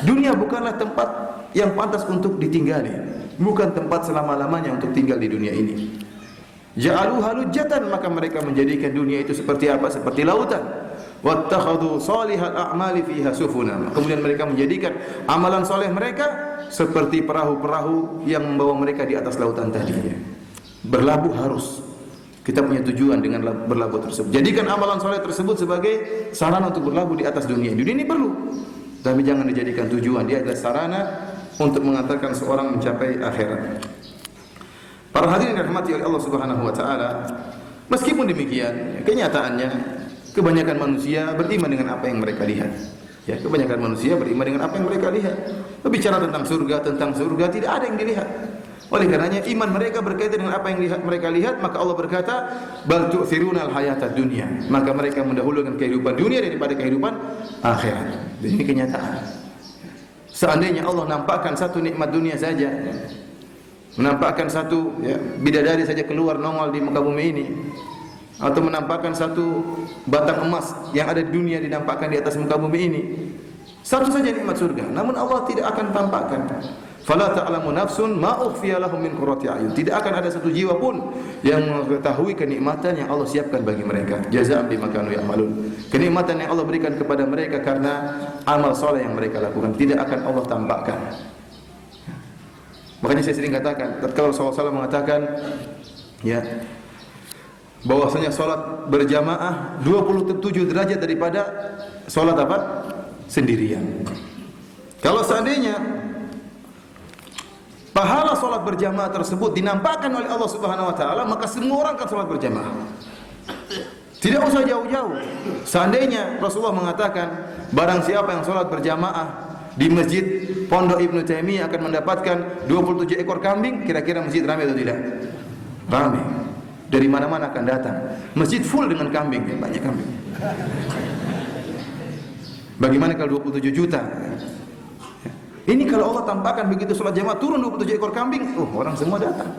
dunia bukanlah tempat yang pantas untuk ditinggali, bukan tempat selama-lamanya untuk tinggal di dunia ini. Ja'aluha lujjatan, maka mereka menjadikan dunia itu seperti apa? Seperti lautan. Wattakhadhu salihal a'mali fiha sufuna. Kemudian mereka menjadikan amalan soleh mereka seperti perahu-perahu yang membawa mereka di atas lautan tadi. Berlabuh harus. Kita punya tujuan dengan berlabuh tersebut. Jadikan amalan soleh tersebut sebagai sarana untuk berlabuh di atas dunia. Dunia ini perlu, tapi jangan dijadikan tujuan. Dia adalah sarana untuk mengantarkan seorang mencapai akhirat. Para hadirin yang dirahmati oleh Allah Subhanahu wa taala, meskipun demikian, kenyataannya kebanyakan manusia beriman dengan apa yang mereka lihat. Ya, kebanyakan manusia beriman dengan apa yang mereka lihat. Berbicara tentang surga tidak ada yang dilihat. Oleh karenanya iman mereka berkaitan dengan apa yang mereka lihat, maka Allah berkata, "Bal tu'thirunal hayatad dunya." Maka mereka mendahulukan kehidupan dunia daripada kehidupan akhirat. Dan ini kenyataan. Seandainya Allah nampakkan satu nikmat dunia saja, menampakkan satu bidadari saja keluar nongol di muka bumi ini, atau menampakkan satu batang emas yang ada di dunia dinampakkan di atas muka bumi ini, satu saja nikmat surga, namun Allah tidak akan tampakkan. Fala ta'lamu nafsun ma ukhfiya lahum min qurrati a'yun. Tidak akan ada satu jiwa pun yang mengetahui kenikmatan yang Allah siapkan bagi mereka. Jazaa'an bima kanu ya'malun. Kenikmatan yang Allah berikan kepada mereka karena amal soleh yang mereka lakukan, tidak akan Allah tampakkan. Makanya saya sering katakan, tatkala Rasulullah SAW mengatakan bahwasanya salat berjamaah 27 derajat daripada salat apa? Sendirian. Kalau seandainya pahala salat berjamaah tersebut dinampakkan oleh Allah Subhanahu wa taala, maka semua orang akan salat berjamaah. Tidak usah jauh-jauh. Seandainya Rasulullah mengatakan barang siapa yang salat berjamaah di masjid Pondok Ibnu Taimiyah akan mendapatkan 27 ekor kambing, kira-kira masjid ramai atau tidak? Ramai. Dari mana-mana akan datang. Masjid full dengan kambing, banyak kambing. Bagaimana kalau 27 juta? Ini kalau Allah tampakkan begitu salat jamaah turun 27 ekor kambing, orang semua datang.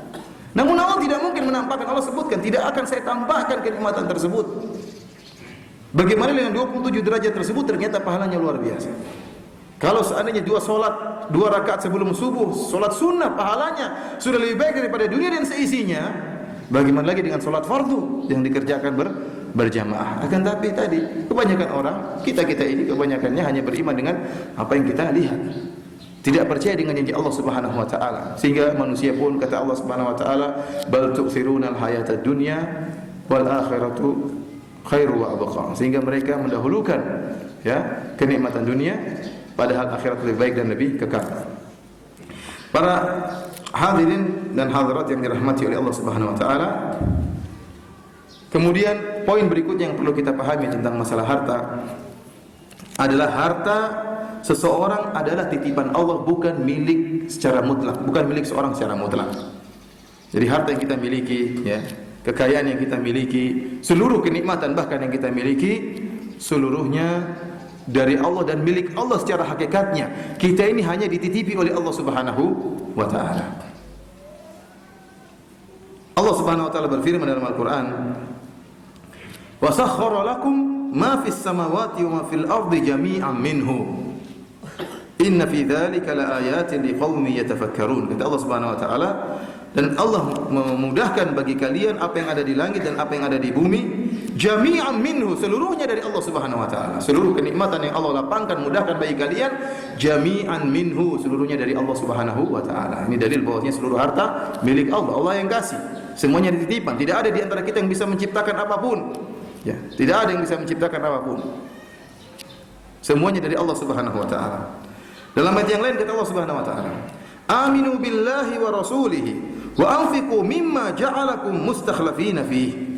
Namun Allah tidak mungkin menampakkan. Allah sebutkan, tidak akan saya tambahkan kenikmatan tersebut. Bagaimana dengan 27 derajat tersebut? Ternyata pahalanya luar biasa. Kalau seandainya dua rakaat sebelum subuh, salat sunnah, pahalanya sudah lebih baik daripada dunia dan seisinya. Bagaimana lagi dengan salat fardu yang dikerjakan berjamaah? Akan tapi tadi kebanyakan orang, kita ini kebanyakannya hanya beriman dengan apa yang kita lihat. Tidak percaya dengan janji Allah Subhanahu wa taala. Sehingga manusia pun kata Allah Subhanahu wa taala, "Bal tu'thirunal hayatad dunya wal akhiratu khairu wa abqa." Sehingga mereka mendahulukan kenikmatan dunia padahal akhirat lebih baik dan lebih kekal. Para hadirin dan hadirat yang dirahmati oleh Allah Subhanahu wa taala, kemudian poin berikutnya yang perlu kita pahami tentang masalah harta adalah harta seseorang adalah titipan Allah, bukan milik secara mutlak, bukan milik seorang secara mutlak. Jadi harta yang kita miliki, kekayaan yang kita miliki, seluruh kenikmatan bahkan yang kita miliki, seluruhnya dari Allah dan milik Allah secara hakikatnya. Kita ini hanya dititipi oleh Allah Subhanahu wa taala. Allah Subhanahu wa taala berfirman dalam Al-Qur'an, "Wa sakhkhara lakum ma fis samawati wa ma fil ardi jami'an minhu. Inna fi dzalika laayatin liqaumin yatafakkarun." Kata Allah Subhanahu wa taala, dan Allah memudahkan bagi kalian apa yang ada di langit dan apa yang ada di bumi, jami'an minhu, seluruhnya dari Allah Subhanahu wa taala. Seluruh kenikmatan yang Allah lapangkan, mudahkan bagi kalian, jami'an minhu, seluruhnya dari Allah Subhanahu wa taala. Ini dalil bahwasanya seluruh harta milik Allah. Allah yang kasih. Semuanya dititipkan. Tidak ada di antara kita yang bisa menciptakan apapun. Ya, tidak ada yang bisa menciptakan apapun. Semuanya dari Allah Subhanahu wa taala. Dalam ayat yang lain kata Allah Subhanahu wa taala, "Aminu billahi wa rasulihi wa anfiqu mimma ja'alakum mustakhlifina fihi."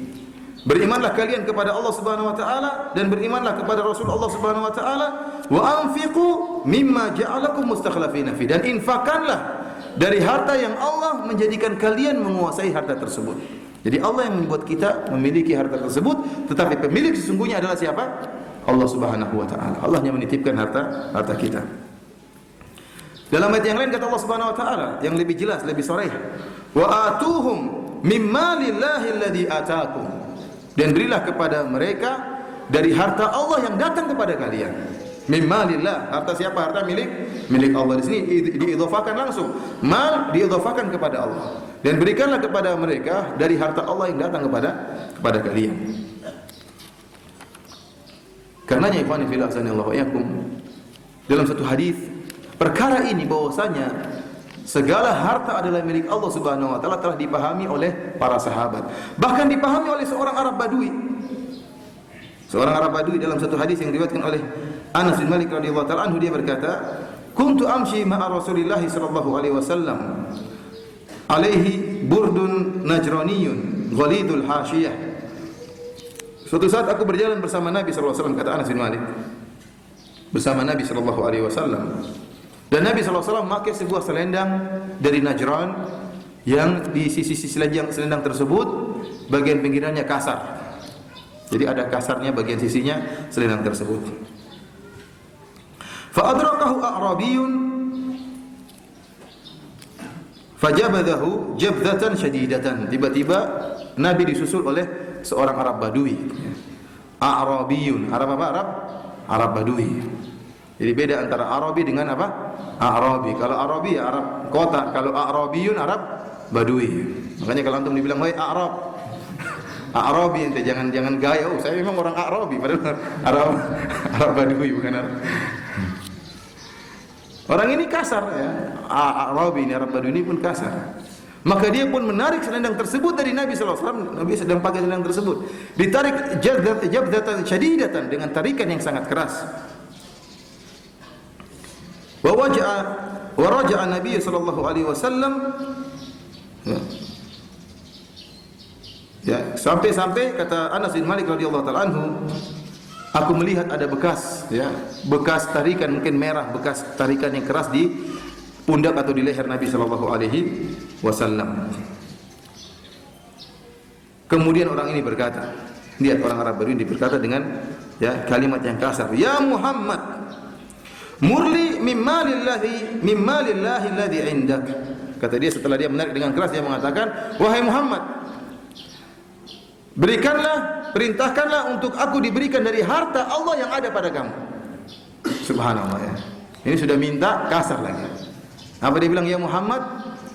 Berimanlah kalian kepada Allah Subhanahu wa taala dan berimanlah kepada Rasul Allah Subhanahu wa taala, wa anfiqu mimma ja'alakum mustakhlifina fihi, dan infakkanlah dari harta yang Allah menjadikan kalian menguasai harta tersebut. Jadi Allah yang membuat kita memiliki harta tersebut, tetapi pemilik sesungguhnya adalah siapa? Allah Subhanahu wa taala. Allah yang menitipkan harta kita. Dalam ayat yang lain kata Allah Subhanahu wa taala yang lebih jelas, lebih sharih, "Wa atuhum mimma lillahi alladhi ataakum." Dan berilah kepada mereka dari harta Allah yang datang kepada kalian. Mimma lillah, harta siapa? Harta milik Allah. Di sini diidhafakan langsung. Mal diidhafakan kepada Allah. Dan berikanlah kepada mereka dari harta Allah yang datang kepada kalian. Karenanya ikhwani fillah sanallahu wa iyyakum, dalam satu hadis perkara ini bahwasanya segala harta adalah milik Allah Subhanahu wa taala telah dipahami oleh para sahabat. Bahkan dipahami oleh seorang Arab Badui. Seorang Arab Badui dalam satu hadis yang diriwayatkan oleh Anas bin Malik radhiyallahu taala anhu, dia berkata, "Kuntu amshi ma'a Rasulillah sallallahu alaihi wasallam alaihi burdun najraniyun ghalidul hasyiyah." Suatu saat aku berjalan bersama Nabi sallallahu alaihi wasallam, kata Anas bin Malik, bersama Nabi sallallahu alaihi wasallam. Dan Nabi sallallahu alaihi wasallam memakai sebuah selendang dari Najran yang di sisi-sisi selendang tersebut bagian pinggirannya kasar. Jadi ada kasarnya bagian sisinya selendang tersebut. Fa adrakahu a'rabiyyun fajabadahu jabdatan syadidatan. Tiba-tiba Nabi disusul oleh seorang Arab Badui. A'rabiyyun, Arab apa? Arab Badui. Jadi beda antara Arabi dengan apa? Arabi. Kalau Arabi ya Arab kota, kalau A'rabiyyun Arab Badui. Makanya kalau antum dibilang, "Wahai Arab," Arabi, ente jangan gaya. Oh, saya memang orang Arabi, padahal Arab Badui bukan Arab. Orang ini kasar ya. Arabi ini, Arab Badui ini pun kasar. Maka dia pun menarik selendang tersebut dari Nabi sallallahu alaihi wasallam. Nabi sedang pakai selendang tersebut. Ditarik jabdatan syadidatan, dengan tarikan yang sangat keras. Wa raja'a Nabi sallallahu alaihi wasallam. Ya, sampai-sampai kata Anas bin Malik radhiyallahu taala anhu, aku melihat ada bekas bekas tarikan, mungkin merah, bekas tarikan yang keras di pundak atau di leher Nabi sallallahu alaihi wasallam. Kemudian orang ini berkata, lihat orang Arab Badui berkata dengan kalimat yang kasar, "Ya Muhammad, murli mimma lillahi alladhi 'indak." Kata dia setelah dia menarik dengan keras, dia mengatakan, "Wahai Muhammad, perintahkanlah untuk aku diberikan dari harta Allah yang ada pada kamu." Subhanallah ya. Ini sudah minta kasar lagi. Apa dia bilang? "Ya Muhammad,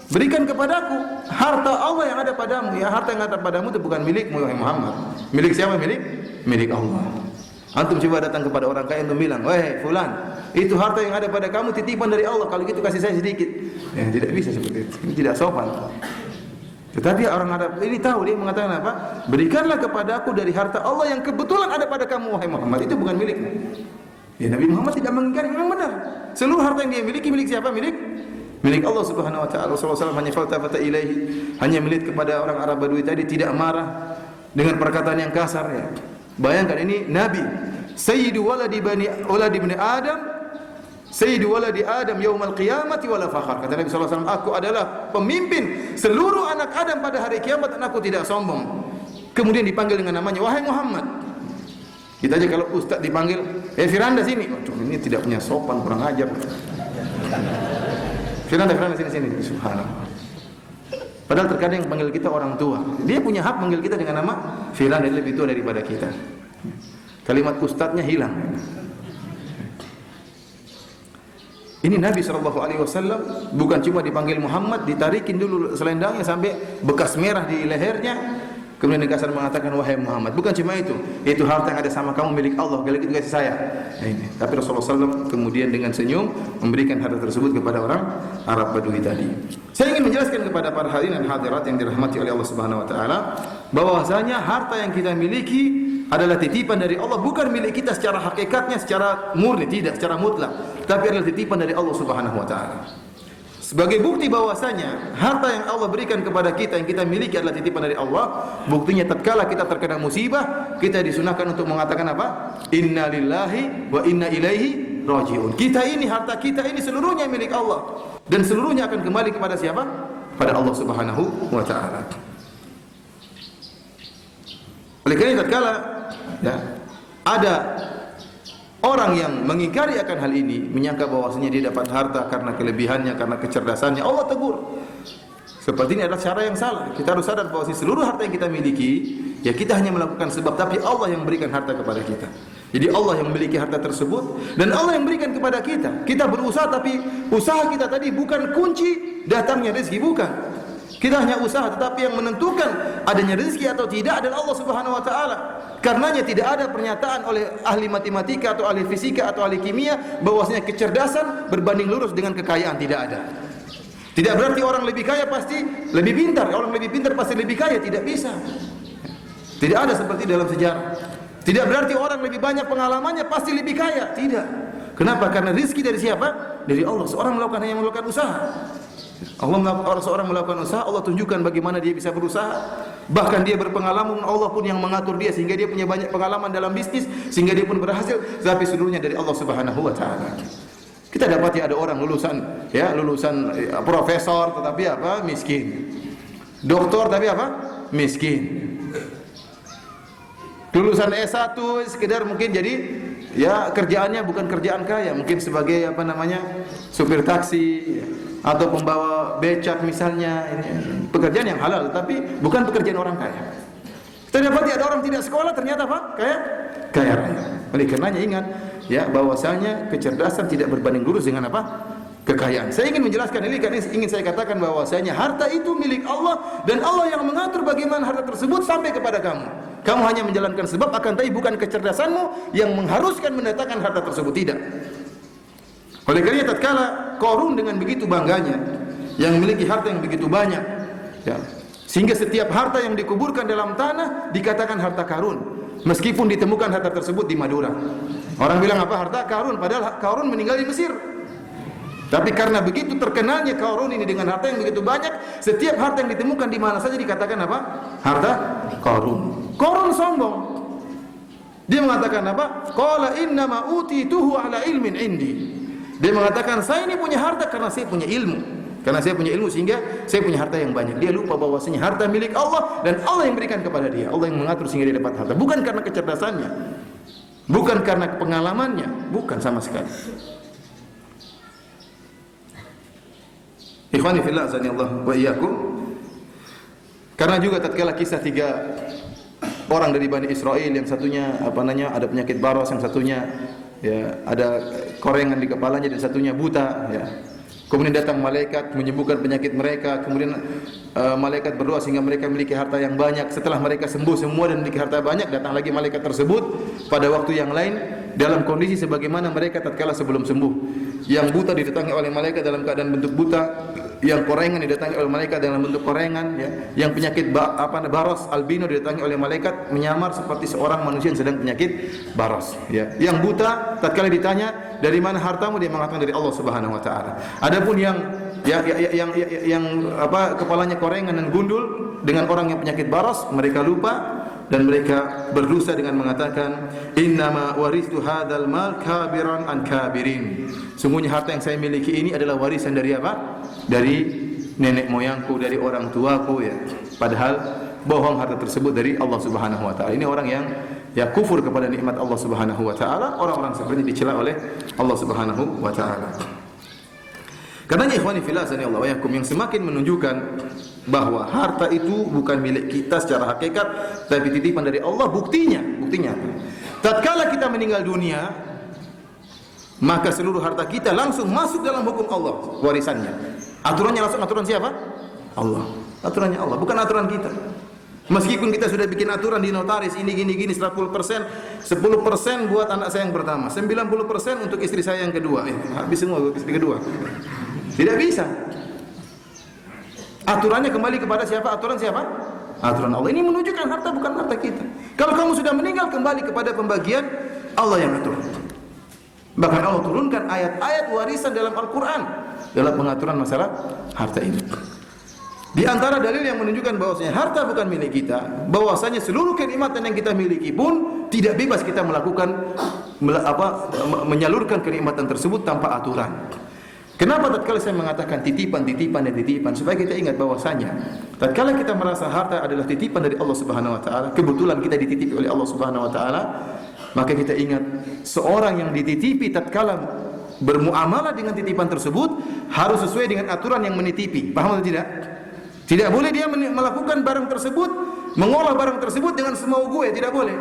berikan kepadaku harta Allah yang ada padamu." Ya, harta yang ada padamu itu bukan milikmu wahai Muhammad. Milik siapa? Milik Allah. Antum coba datang kepada orang kaya, antum bilang, "Wahai fulan, itu harta yang ada pada kamu titipan dari Allah. Kalau gitu kasih saya sedikit." Ya, tidak bisa seperti itu. Ini tidak sopan. Tetapi orang Arab ini tahu, dia mengatakan apa? "Berikanlah kepadaku dari harta Allah yang kebetulan ada pada kamu wahai Muhammad. Itu bukan milikmu." Ya, Nabi Muhammad tidak mengingkari, memang benar. Seluruh harta yang dia miliki milik siapa? Milik Allah Subhanahu wa taala. Rasulullah SAW hanya faltafata ilaihi, hanya melihat kepada orang Arab Badui tadi, tidak marah dengan perkataan yang kasar ya. Bayangkan ini Nabi, sayyidu waladi ibni Adam, sayyidu waladi Adam yaumal qiyamati wala fakhar. Kata Nabi sallallahu alaihi wasallam, aku adalah pemimpin seluruh anak Adam pada hari kiamat dan aku tidak sombong. Kemudian dipanggil dengan namanya, "Wahai Muhammad." Kita aja kalau ustaz dipanggil, Firanda sini. Waduh, ini tidak punya sopan, kurang ajar. Firanda sini. Subhanallah. Padahal terkadang yang panggil kita orang tua. Dia punya hak manggil kita dengan nama Filan, dia lebih tua daripada kita. Kalimat ustadznya hilang. Ini Nabi SAW bukan cuma dipanggil Muhammad, ditarikin dulu selendangnya sampai bekas merah di lehernya, kemudian dikasar mengatakan wahai Muhammad. Bukan cuma itu harta yang ada sama kamu milik Allah, kalau itu kasih saya. Nah, ini. Tapi Rasulullah SAW kemudian dengan senyum memberikan harta tersebut kepada orang Arab Badui tadi. Saya ingin menjelaskan kepada para hadirin dan hadirat yang dirahmati oleh Allah Subhanahu Wa Taala, bahwasanya harta yang kita miliki adalah titipan dari Allah, bukan milik kita secara hakikatnya, secara murni, tidak secara mutlak, tapi adalah titipan dari Allah Subhanahu Wa Taala. Sebagai bukti bahwasanya harta yang Allah berikan kepada kita, yang kita miliki adalah titipan dari Allah, buktinya tatkala kita terkena musibah, kita disunahkan untuk mengatakan apa? Inna lillahi wa inna ilaihi raji'un. Kita ini, harta kita ini seluruhnya milik Allah, dan seluruhnya akan kembali kepada siapa? Pada Allah Subhanahu wa Ta'ala. Oleh karena tatkala ada orang yang mengingkari akan hal ini, menyangka bahwasanya dia dapat harta karena kelebihannya, karena kecerdasannya, Allah tegur. Seperti ini adalah cara yang salah. Kita harus sadar bahwa seluruh harta yang kita miliki, ya kita hanya melakukan sebab, tapi Allah yang memberikan harta kepada kita. Jadi Allah yang memiliki harta tersebut, dan Allah yang berikan kepada kita. Kita berusaha, tapi usaha kita tadi bukan kunci datangnya rezeki, bukan. Kita hanya usaha, tetapi yang menentukan adanya rezeki atau tidak adalah Allah Subhanahu Wa Taala. Karenanya tidak ada pernyataan oleh ahli matematika atau ahli fisika atau ahli kimia bahwasanya kecerdasan berbanding lurus dengan kekayaan, tidak ada. Tidak berarti orang lebih kaya pasti lebih pintar, orang lebih pintar pasti lebih kaya, tidak bisa. Tidak ada seperti dalam sejarah. Tidak berarti orang lebih banyak pengalamannya pasti lebih kaya, tidak. Kenapa? Karena rezeki dari siapa? Dari Allah. Seorang hanya melakukan usaha. Seorang melakukan usaha, Allah tunjukkan bagaimana dia bisa berusaha. Bahkan dia berpengalaman, Allah pun yang mengatur dia sehingga dia punya banyak pengalaman dalam bisnis, sehingga dia pun berhasil. Tapi seluruhnya dari Allah Subhanahu Wa Taala. Kita dapati ada orang lulusan profesor tetapi apa? Miskin. Doktor tapi apa? Miskin. Lulusan S1 sekedar mungkin jadi kerjaannya bukan kerjaan kaya, mungkin sebagai supir taksi atau pembawa becak misalnya, ini pekerjaan yang halal tapi bukan pekerjaan orang kaya. Kita dapati ada orang tidak sekolah ternyata apa? Kaya raya. Oleh karenanya ingat bahwasanya kecerdasan tidak berbanding lurus dengan apa? Kekayaan. Saya ingin menjelaskan ini karena ingin saya katakan bahwasanya harta itu milik Allah, dan Allah yang mengatur bagaimana harta tersebut sampai kepada kamu. Kamu hanya menjalankan sebab, akan tapi bukan kecerdasanmu yang mengharuskan mendatangkan harta tersebut, tidak. Oleh karena tatkala Qarun dengan begitu bangganya yang memiliki harta yang begitu banyak, sehingga setiap harta yang dikuburkan dalam tanah dikatakan harta Qarun, meskipun ditemukan harta tersebut di Madura. Orang bilang apa? Harta Qarun, padahal Qarun meninggal di Mesir. Tapi karena begitu terkenalnya Qarun ini dengan harta yang begitu banyak, setiap harta yang ditemukan di mana saja dikatakan apa? Harta Qarun. Qarun sombong. Dia mengatakan apa? Qala innama utituhu ala ilmin indi. Dia mengatakan saya ini punya harta karena saya punya ilmu. Karena saya punya ilmu sehingga saya punya harta yang banyak. Dia lupa bahwasanya harta milik Allah dan Allah yang berikan kepada dia. Allah yang mengatur sehingga dia dapat harta. Bukan karena kecerdasannya, bukan karena pengalamannya, bukan sama sekali. Ikhwani fillah azanillahu wa iyyakum. Karena juga tatkala kisah 3 orang dari Bani Israel, yang satunya ada penyakit baros, yang satunya ada korengan di kepalanya, dan satunya buta, Kemudian datang malaikat menyembuhkan penyakit mereka. Kemudian malaikat berdoa sehingga mereka memiliki harta yang banyak. Setelah mereka sembuh semua dan memiliki harta banyak, datang lagi malaikat tersebut pada waktu yang lain dalam kondisi sebagaimana mereka tatkala sebelum sembuh. Yang buta didatangi oleh malaikat dalam keadaan bentuk buta, yang korengan didatangi oleh malaikat dalam bentuk korengan, yang penyakit baros albino didatangi oleh malaikat menyamar seperti seorang manusia yang sedang penyakit baros. Yang buta tatkala ditanya dari mana hartamu, dia mengatakan dari Allah Subhanahu Wa Taala. Adapun yang kepalanya korengan dan gundul dengan orang yang penyakit baros, mereka lupa dan mereka berdosa dengan mengatakan innama waristu hadzal mal kabiran an kabirin. Sungguhnya harta yang saya miliki ini adalah warisan dari apa? Dari nenek moyangku, dari orang tuaku, Padahal bohong harta tersebut dari Allah Subhanahu Wa Taala. Ini orang yang kufur kepada nikmat Allah Subhanahu Wa Taala. Orang-orang seperti ini dicela oleh Allah Subhanahu Wa Taala. Karenanya ikhwani fillah azanillahu wa iyyakum, yang semakin menunjukkan bahwa harta itu bukan milik kita secara hakikat, tapi titipan dari Allah. Buktinya apa? Tatkala kita meninggal dunia, maka seluruh harta kita langsung masuk dalam hukum Allah, warisannya. Aturannya langsung aturan siapa? Allah. Aturannya Allah, bukan aturan kita. Meskipun kita sudah bikin aturan di notaris ini gini 10%, 10% buat anak saya yang pertama, 90% untuk istri saya yang kedua. Habis semua untuk istri kedua. Tidak bisa. Aturannya kembali kepada siapa? Aturan siapa? Aturan Allah. Ini menunjukkan harta bukan harta kita. Kalau kamu sudah meninggal, kembali kepada pembagian Allah yang atur. Bahkan Allah turunkan ayat-ayat warisan dalam Al-Quran dalam pengaturan masalah harta ini. Di antara dalil yang menunjukkan bahwasanya harta bukan milik kita, bahwasanya seluruh kenikmatan yang kita miliki pun tidak bebas kita melakukan menyalurkan kenikmatan tersebut tanpa aturan. Kenapa tatkala saya mengatakan titipan dan titipan, supaya kita ingat bahwasanya tatkala kita merasa harta adalah titipan dari Allah Subhanahu wa taala, kebetulan kita dititipi oleh Allah Subhanahu wa taala, maka kita ingat seorang yang dititipi tatkala bermuamalah dengan titipan tersebut harus sesuai dengan aturan yang menitipi. Paham atau tidak? Tidak boleh dia melakukan barang tersebut, mengolah barang tersebut dengan semau gue, tidak boleh.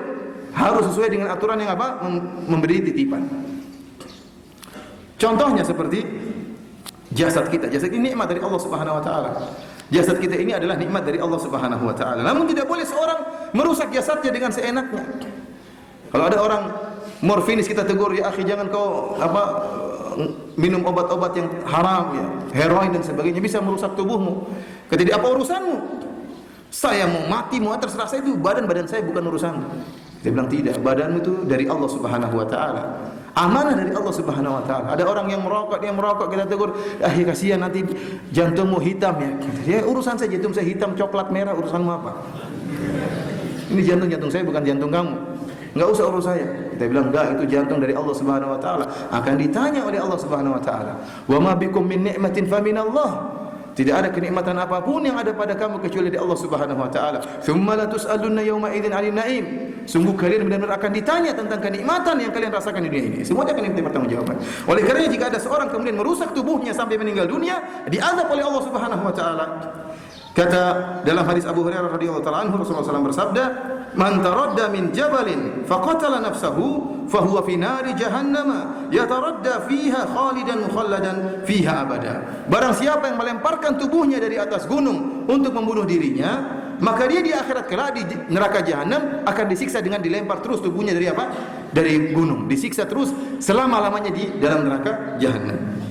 Harus sesuai dengan aturan yang apa? Memberi titipan. Contohnya seperti jasad kita. Jasad ini nikmat dari Allah Subhanahu wa taala. Jasad kita ini adalah nikmat dari Allah Subhanahu wa taala. Namun tidak boleh seorang merusak jasadnya dengan seenaknya. Kalau ada orang morfinis, kita tegur, ya akhi, jangan kau minum obat-obat yang haram, ya, heroin dan sebagainya, bisa merusak tubuhmu. Kata, apa urusanmu? Saya mau mati, mau terserah saya, itu badan saya bukan urusanmu. Dia bilang tidak, badanmu itu dari Allah Subhanahu wa taala. Amanah dari Allah Subhanahu wa taala. Ada orang yang merokok, kita tegur, kasihan nanti jantungmu hitam ya. Ya urusan saya, jantung saya hitam, coklat, merah, urusanmu apa? Ini jantung saya bukan jantung kamu. Enggak usah urus saya. Kita bilang enggak, itu jantung dari Allah Subhanahu wa taala. Akan ditanya oleh Allah Subhanahu wa taala. Wa ma bikum min ni'matin fa minallah. Tidak ada kenikmatan apapun yang ada pada kamu kecuali dari Allah Subhanahu wa taala. Tsumma la tus'alunna yawma idzin 'anil na'im. Sungguh kalian benar-benar akan ditanya tentang kenikmatan yang kalian rasakan di dunia ini. Semuanya akan diminta pertanggungjawaban. Oleh karena jika ada seorang kemudian merusak tubuhnya sampai meninggal dunia, diazab oleh Allah Subhanahu wa taala. Kata dalam hadis Abu Hurairah radhiyallahu taala anhu, Rasulullah SAW bersabda, "Man taradda min jabalin faqatala nafsahu fahuwa fi nari jahannam yataradda fiha khalidan mukhalladan fiha abada." Barang siapa yang melemparkan tubuhnya dari atas gunung untuk membunuh dirinya, maka dia di akhirat kelak di neraka jahanam akan disiksa dengan dilempar terus tubuhnya dari apa? Dari gunung, disiksa terus selama-lamanya di dalam neraka jahanam.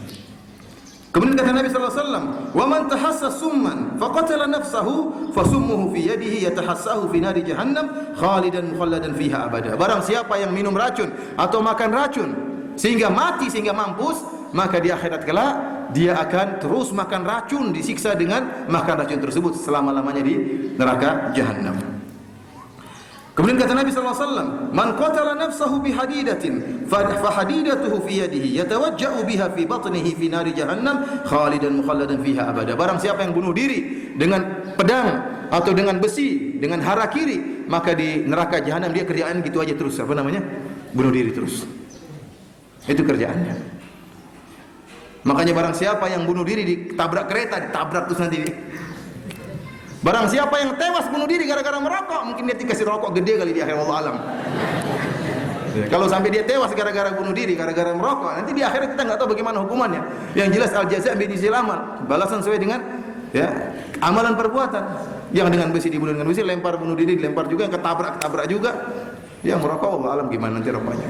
Kemudian kata Nabi sallallahu alaihi wasallam, "Wa man tahassa summan faqatala nafsahu fasummuhu fi yadihi yatahassahu fi nari jahannam khalidan mukhalladan fiha abada." Barang siapa yang minum racun atau makan racun sehingga mati, sehingga mampus, maka di akhirat kelak dia akan terus makan racun, disiksa dengan makan racun tersebut selama-lamanya di neraka jahanam. Kemudian kata Nabi sallallahu alaihi wasallam, "Man qatala nafsahu bihadidatin fa hadidatuhu fi yadihi yatawajja'u biha fi batnihi fi nari jahannam khalidan mukhalladan fiha abada." Barang siapa yang bunuh diri dengan pedang atau dengan besi, dengan hara kiri, maka di neraka jahanam dia kerjaan gitu aja terus, apa namanya? Bunuh diri terus. Itu kerjaannya. Makanya barang siapa yang bunuh diri ditabrak kereta, ditabrak terus nanti. Barang siapa yang tewas bunuh diri gara-gara merokok, mungkin dia dikasih rokok gede kali di akhir, wallahu alam. Kalau sampai dia tewas gara-gara bunuh diri, gara-gara merokok, nanti di akhirat kita nggak tahu bagaimana hukumannya. Yang jelas al jaza' bi jinsil amal, balasan sesuai dengan ya amalan perbuatan. Yang dengan besi dibunuh dengan besi, lempar bunuh diri dilempar juga, yang ketabrak juga. Yang merokok, wallahu alam gimana nanti rokoknya.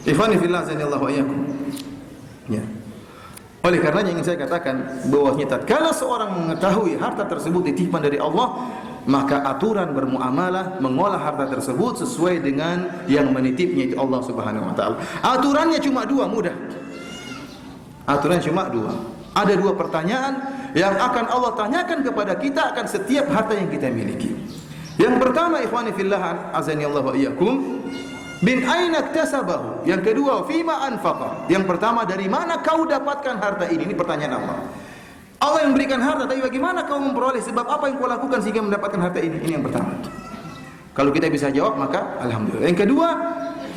Ikhwani fillah, azanillahu wa iyyakum. Ya. Oleh karenanya ingin saya katakan bahwasanya tatkala seorang mengetahui harta tersebut titipan dari Allah, maka aturan bermuamalah mengolah harta tersebut sesuai dengan yang menitipnya itu Allah Subhanahu wa taala. Aturannya cuma dua, mudah. Aturan cuma dua. Ada dua pertanyaan yang akan Allah tanyakan kepada kita akan setiap harta yang kita miliki. Yang pertama, ikhwani fillah, azanillahu wa iyyakum, bin aina iktasabahu. Yang kedua, fima anfaqa. Yang pertama, dari mana kau dapatkan harta ini? Ini pertanyaan Allah. Allah yang berikan harta, tapi bagaimana kau memperoleh, sebab apa yang kau lakukan sehingga mendapatkan harta ini? Ini yang pertama. Kalau kita bisa jawab, maka alhamdulillah. Yang kedua,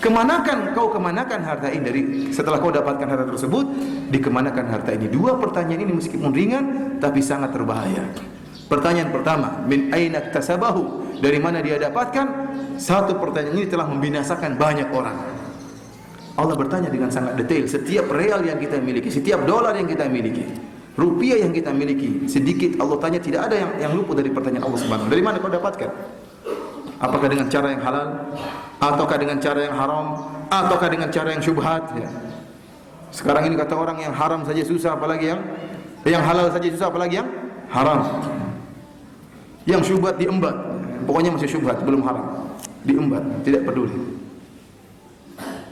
kemanakan harta ini dari setelah kau dapatkan harta tersebut, dikemanakan harta ini? Dua pertanyaan ini meskipun ringan tapi sangat berbahaya. Pertanyaan pertama, min aina iktasabahu? Dari mana dia dapatkan? Satu pertanyaan ini telah membinasakan banyak orang. Allah bertanya dengan sangat detail. Setiap real yang kita miliki, setiap dolar yang kita miliki, rupiah yang kita miliki, sedikit Allah tanya, tidak ada yang luput dari pertanyaan Allah Subhanahu. Dari mana kau dapatkan? Apakah dengan cara yang halal, ataukah dengan cara yang haram, ataukah dengan cara yang syubhat? Ya. Sekarang ini kata orang yang haram saja susah, apalagi yang halal saja susah, apalagi yang haram. Yang syubhat diembat, pokoknya masih syubhat, belum haram, diembat, tidak peduli.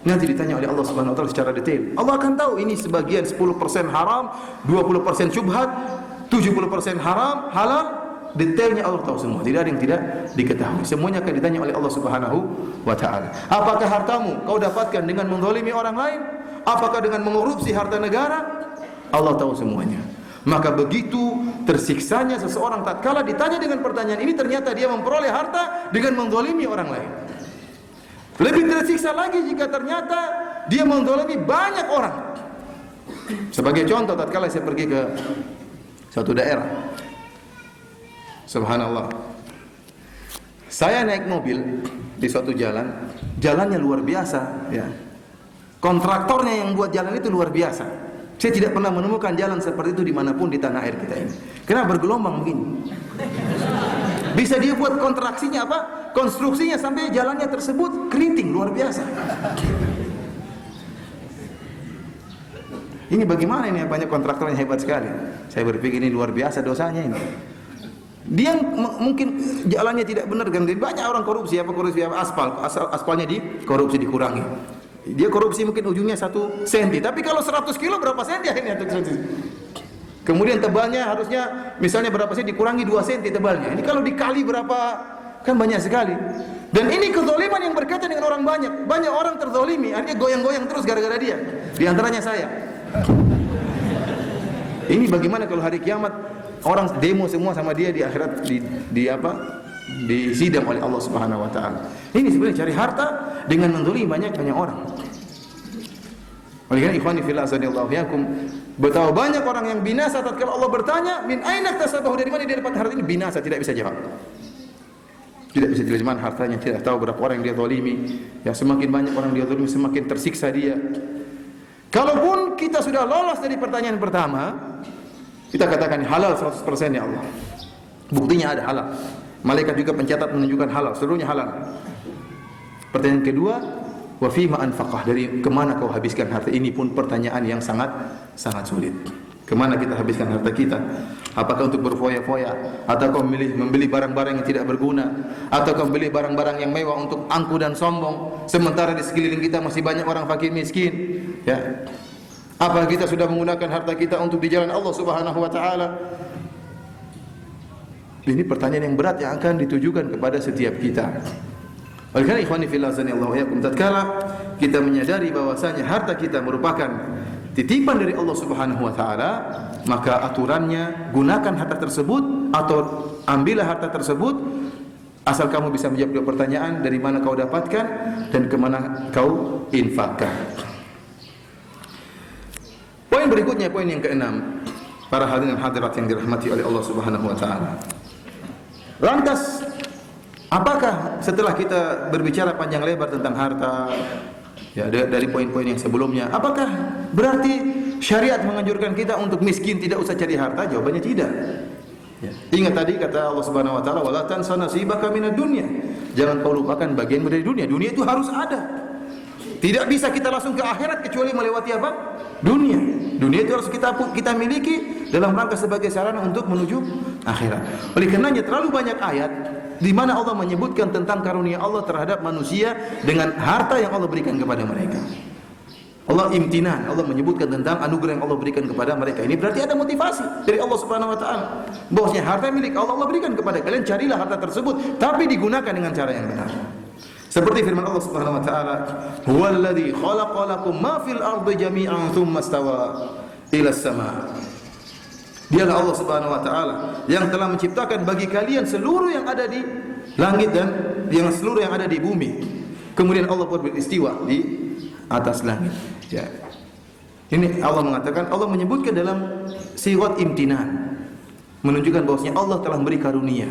Nanti ditanya oleh Allah Subhanahu wa taala secara detail. Allah akan tahu ini sebagian 10% haram, 20% syubhat, 70% haram, halal. Detailnya Allah tahu semua. Tidak ada yang tidak diketahui. Semuanya akan ditanya oleh Allah Subhanahu wa taala. Apakah hartamu kau dapatkan dengan menzalimi orang lain? Apakah dengan mengkorupsi harta negara? Allah tahu semuanya. Maka begitu tersiksanya seseorang tatkala ditanya dengan pertanyaan ini, ternyata dia memperoleh harta dengan menzalimi orang lain. Lebih tersiksa lagi jika ternyata dia menzalimi banyak orang. Sebagai contoh, tatkala saya pergi ke suatu daerah, subhanallah, saya naik mobil di suatu jalan, jalannya luar biasa, ya. Kontraktornya yang buat jalan itu luar biasa. Saya tidak pernah menemukan jalan seperti itu dimanapun di tanah air kita ini. Karena bergelombang begini. Bisa dia buat konstruksinya apa? Konstruksinya sampai jalannya tersebut keriting, luar biasa. Ini bagaimana ini, banyak kontraktor yang hebat sekali. Saya berpikir ini luar biasa dosanya ini. Dia mungkin jalannya tidak benar kan, banyak orang korupsi apa aspalnya dikorupsi, dikurangi. Dia korupsi mungkin ujungnya 1 senti, tapi kalau 100 kilo berapa senti akhirnya? Kemudian tebalnya harusnya misalnya berapa senti, dikurangi 2 senti tebalnya. Ini kalau dikali berapa, kan banyak sekali. Dan ini kezaliman yang berkaitan dengan orang banyak. Banyak orang terzalimi, artinya goyang-goyang terus gara-gara dia. Di antaranya saya. Ini bagaimana kalau hari kiamat orang demo semua sama dia di akhirat, di sidang oleh Allah Subhanahu wa taala. Ini sebenarnya cari harta dengan menzalimi banyak orang. Oleh karena ikhwani fillah azanillahu yakum, betapa banyak orang yang binasa tatkala Allah bertanya, min aina iktasabahu, dari mana dia dapat harta ini? Binasa, tidak bisa jawab. Tidak bisa jelas mana hartanya, tidak tahu berapa orang yang dia zalimi. Ya, semakin banyak orang dia zalimi, semakin tersiksa dia. Kalaupun kita sudah lolos dari pertanyaan pertama, kita katakan halal 100% ya Allah. Buktinya ada halal. Malaikat juga pencatat menunjukkan halal, seluruhnya halal. Pertanyaan kedua, wa fima anfaqah, dari kemana kau habiskan harta? Ini pun pertanyaan yang sangat sulit. Kemana kita habiskan harta kita? Apakah untuk berfoya-foya, atau kau membeli barang-barang yang tidak berguna, atau kau membeli barang-barang yang mewah untuk angku dan sombong, sementara di sekeliling kita masih banyak orang fakir miskin, ya? Apa kita sudah menggunakan harta kita untuk di jalan Allah Subhanahu wa taala? Ini pertanyaan yang berat yang akan ditujukan kepada setiap kita. Oleh karena ikhwani fillah azanillahu yakum, tatkala kita menyadari bahwasanya harta kita merupakan titipan dari Allah Subhanahu wa taala, maka aturannya gunakan harta tersebut atau ambillah harta tersebut asal kamu bisa menjawab dua pertanyaan, dari mana kau dapatkan dan kemana kau infakkan. Poin berikutnya, poin yang keenam, para hadirin hadirat yang dirahmati oleh Allah Subhanahu wa taala. Lantas, apakah setelah kita berbicara panjang lebar tentang harta, ya, dari poin-poin yang sebelumnya, apakah berarti syariat menganjurkan kita untuk miskin, tidak usah cari harta? Jawabannya tidak. Ya. Ingat tadi kata Allah Subhanahu wa taala, wala tansa nasibaka minad dunya. Jangan kau lupakan bagianmu dari dunia. Dunia itu harus ada. Tidak bisa kita langsung ke akhirat kecuali melewati apa? Dunia. Dunia itu harus kita miliki dalam rangka sebagai sarana untuk menuju akhirat. Oleh karenanya terlalu banyak ayat di mana Allah menyebutkan tentang karunia Allah terhadap manusia dengan harta yang Allah berikan kepada mereka. Allah imtinan, Allah menyebutkan tentang anugerah yang Allah berikan kepada mereka. Ini berarti ada motivasi dari Allah Subhanahu wa taala. Bahwasanya harta milik Allah, Allah berikan kepada kalian, carilah harta tersebut tapi digunakan dengan cara yang benar. Seperti firman Allah Subhanahu wa taala, "Huwallazi khalaqa lakum ma fil ardi jami'an tsumma istawa ila as-sama'." Dialah Allah Subhanahu wa taala yang telah menciptakan bagi kalian seluruh yang ada di langit dan yang seluruh yang ada di bumi. Kemudian Allah pun beristiwa di atas langit. Ya. Ini Allah mengatakan, Allah menyebutkan dalam sirat imtinan, menunjukkan bahwasanya Allah telah memberi karunia.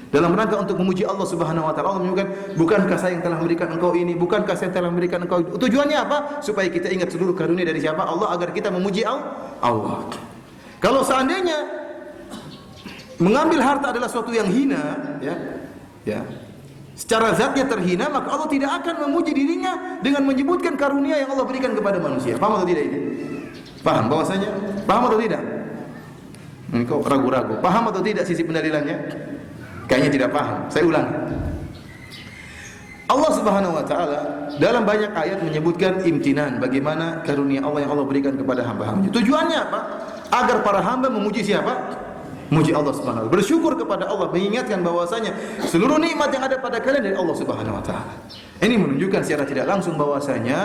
Dalam rangka untuk memuji Allah Subhanahu wa taala, Allah menyebutkan, bukankah saya yang telah memberikan engkau ini, bukankah saya yang telah memberikan engkau. Tujuannya apa? Supaya kita ingat seluruh karunia dari siapa? Allah, agar kita memuji Allah. Kalau seandainya mengambil harta adalah suatu yang hina, ya, secara zatnya terhina, maka Allah tidak akan memuji dirinya dengan menyebutkan karunia yang Allah berikan kepada manusia. Paham atau tidak ini? Paham bahwasanya? Paham atau tidak? Engkau ragu-ragu. Paham atau tidak sisi pendalilannya? Kayaknya tidak paham. Saya ulang. Allah Subhanahu wa taala dalam banyak ayat menyebutkan imtinan, bagaimana karunia Allah yang Allah berikan kepada hamba-hambanya. Tujuannya apa? Agar para hamba memuji siapa? Muji Allah Subhanahu wa taala, bersyukur kepada Allah, mengingatkan bahwasanya seluruh nikmat yang ada pada kalian dari Allah Subhanahu wa taala. Ini menunjukkan secara tidak langsung bahwasanya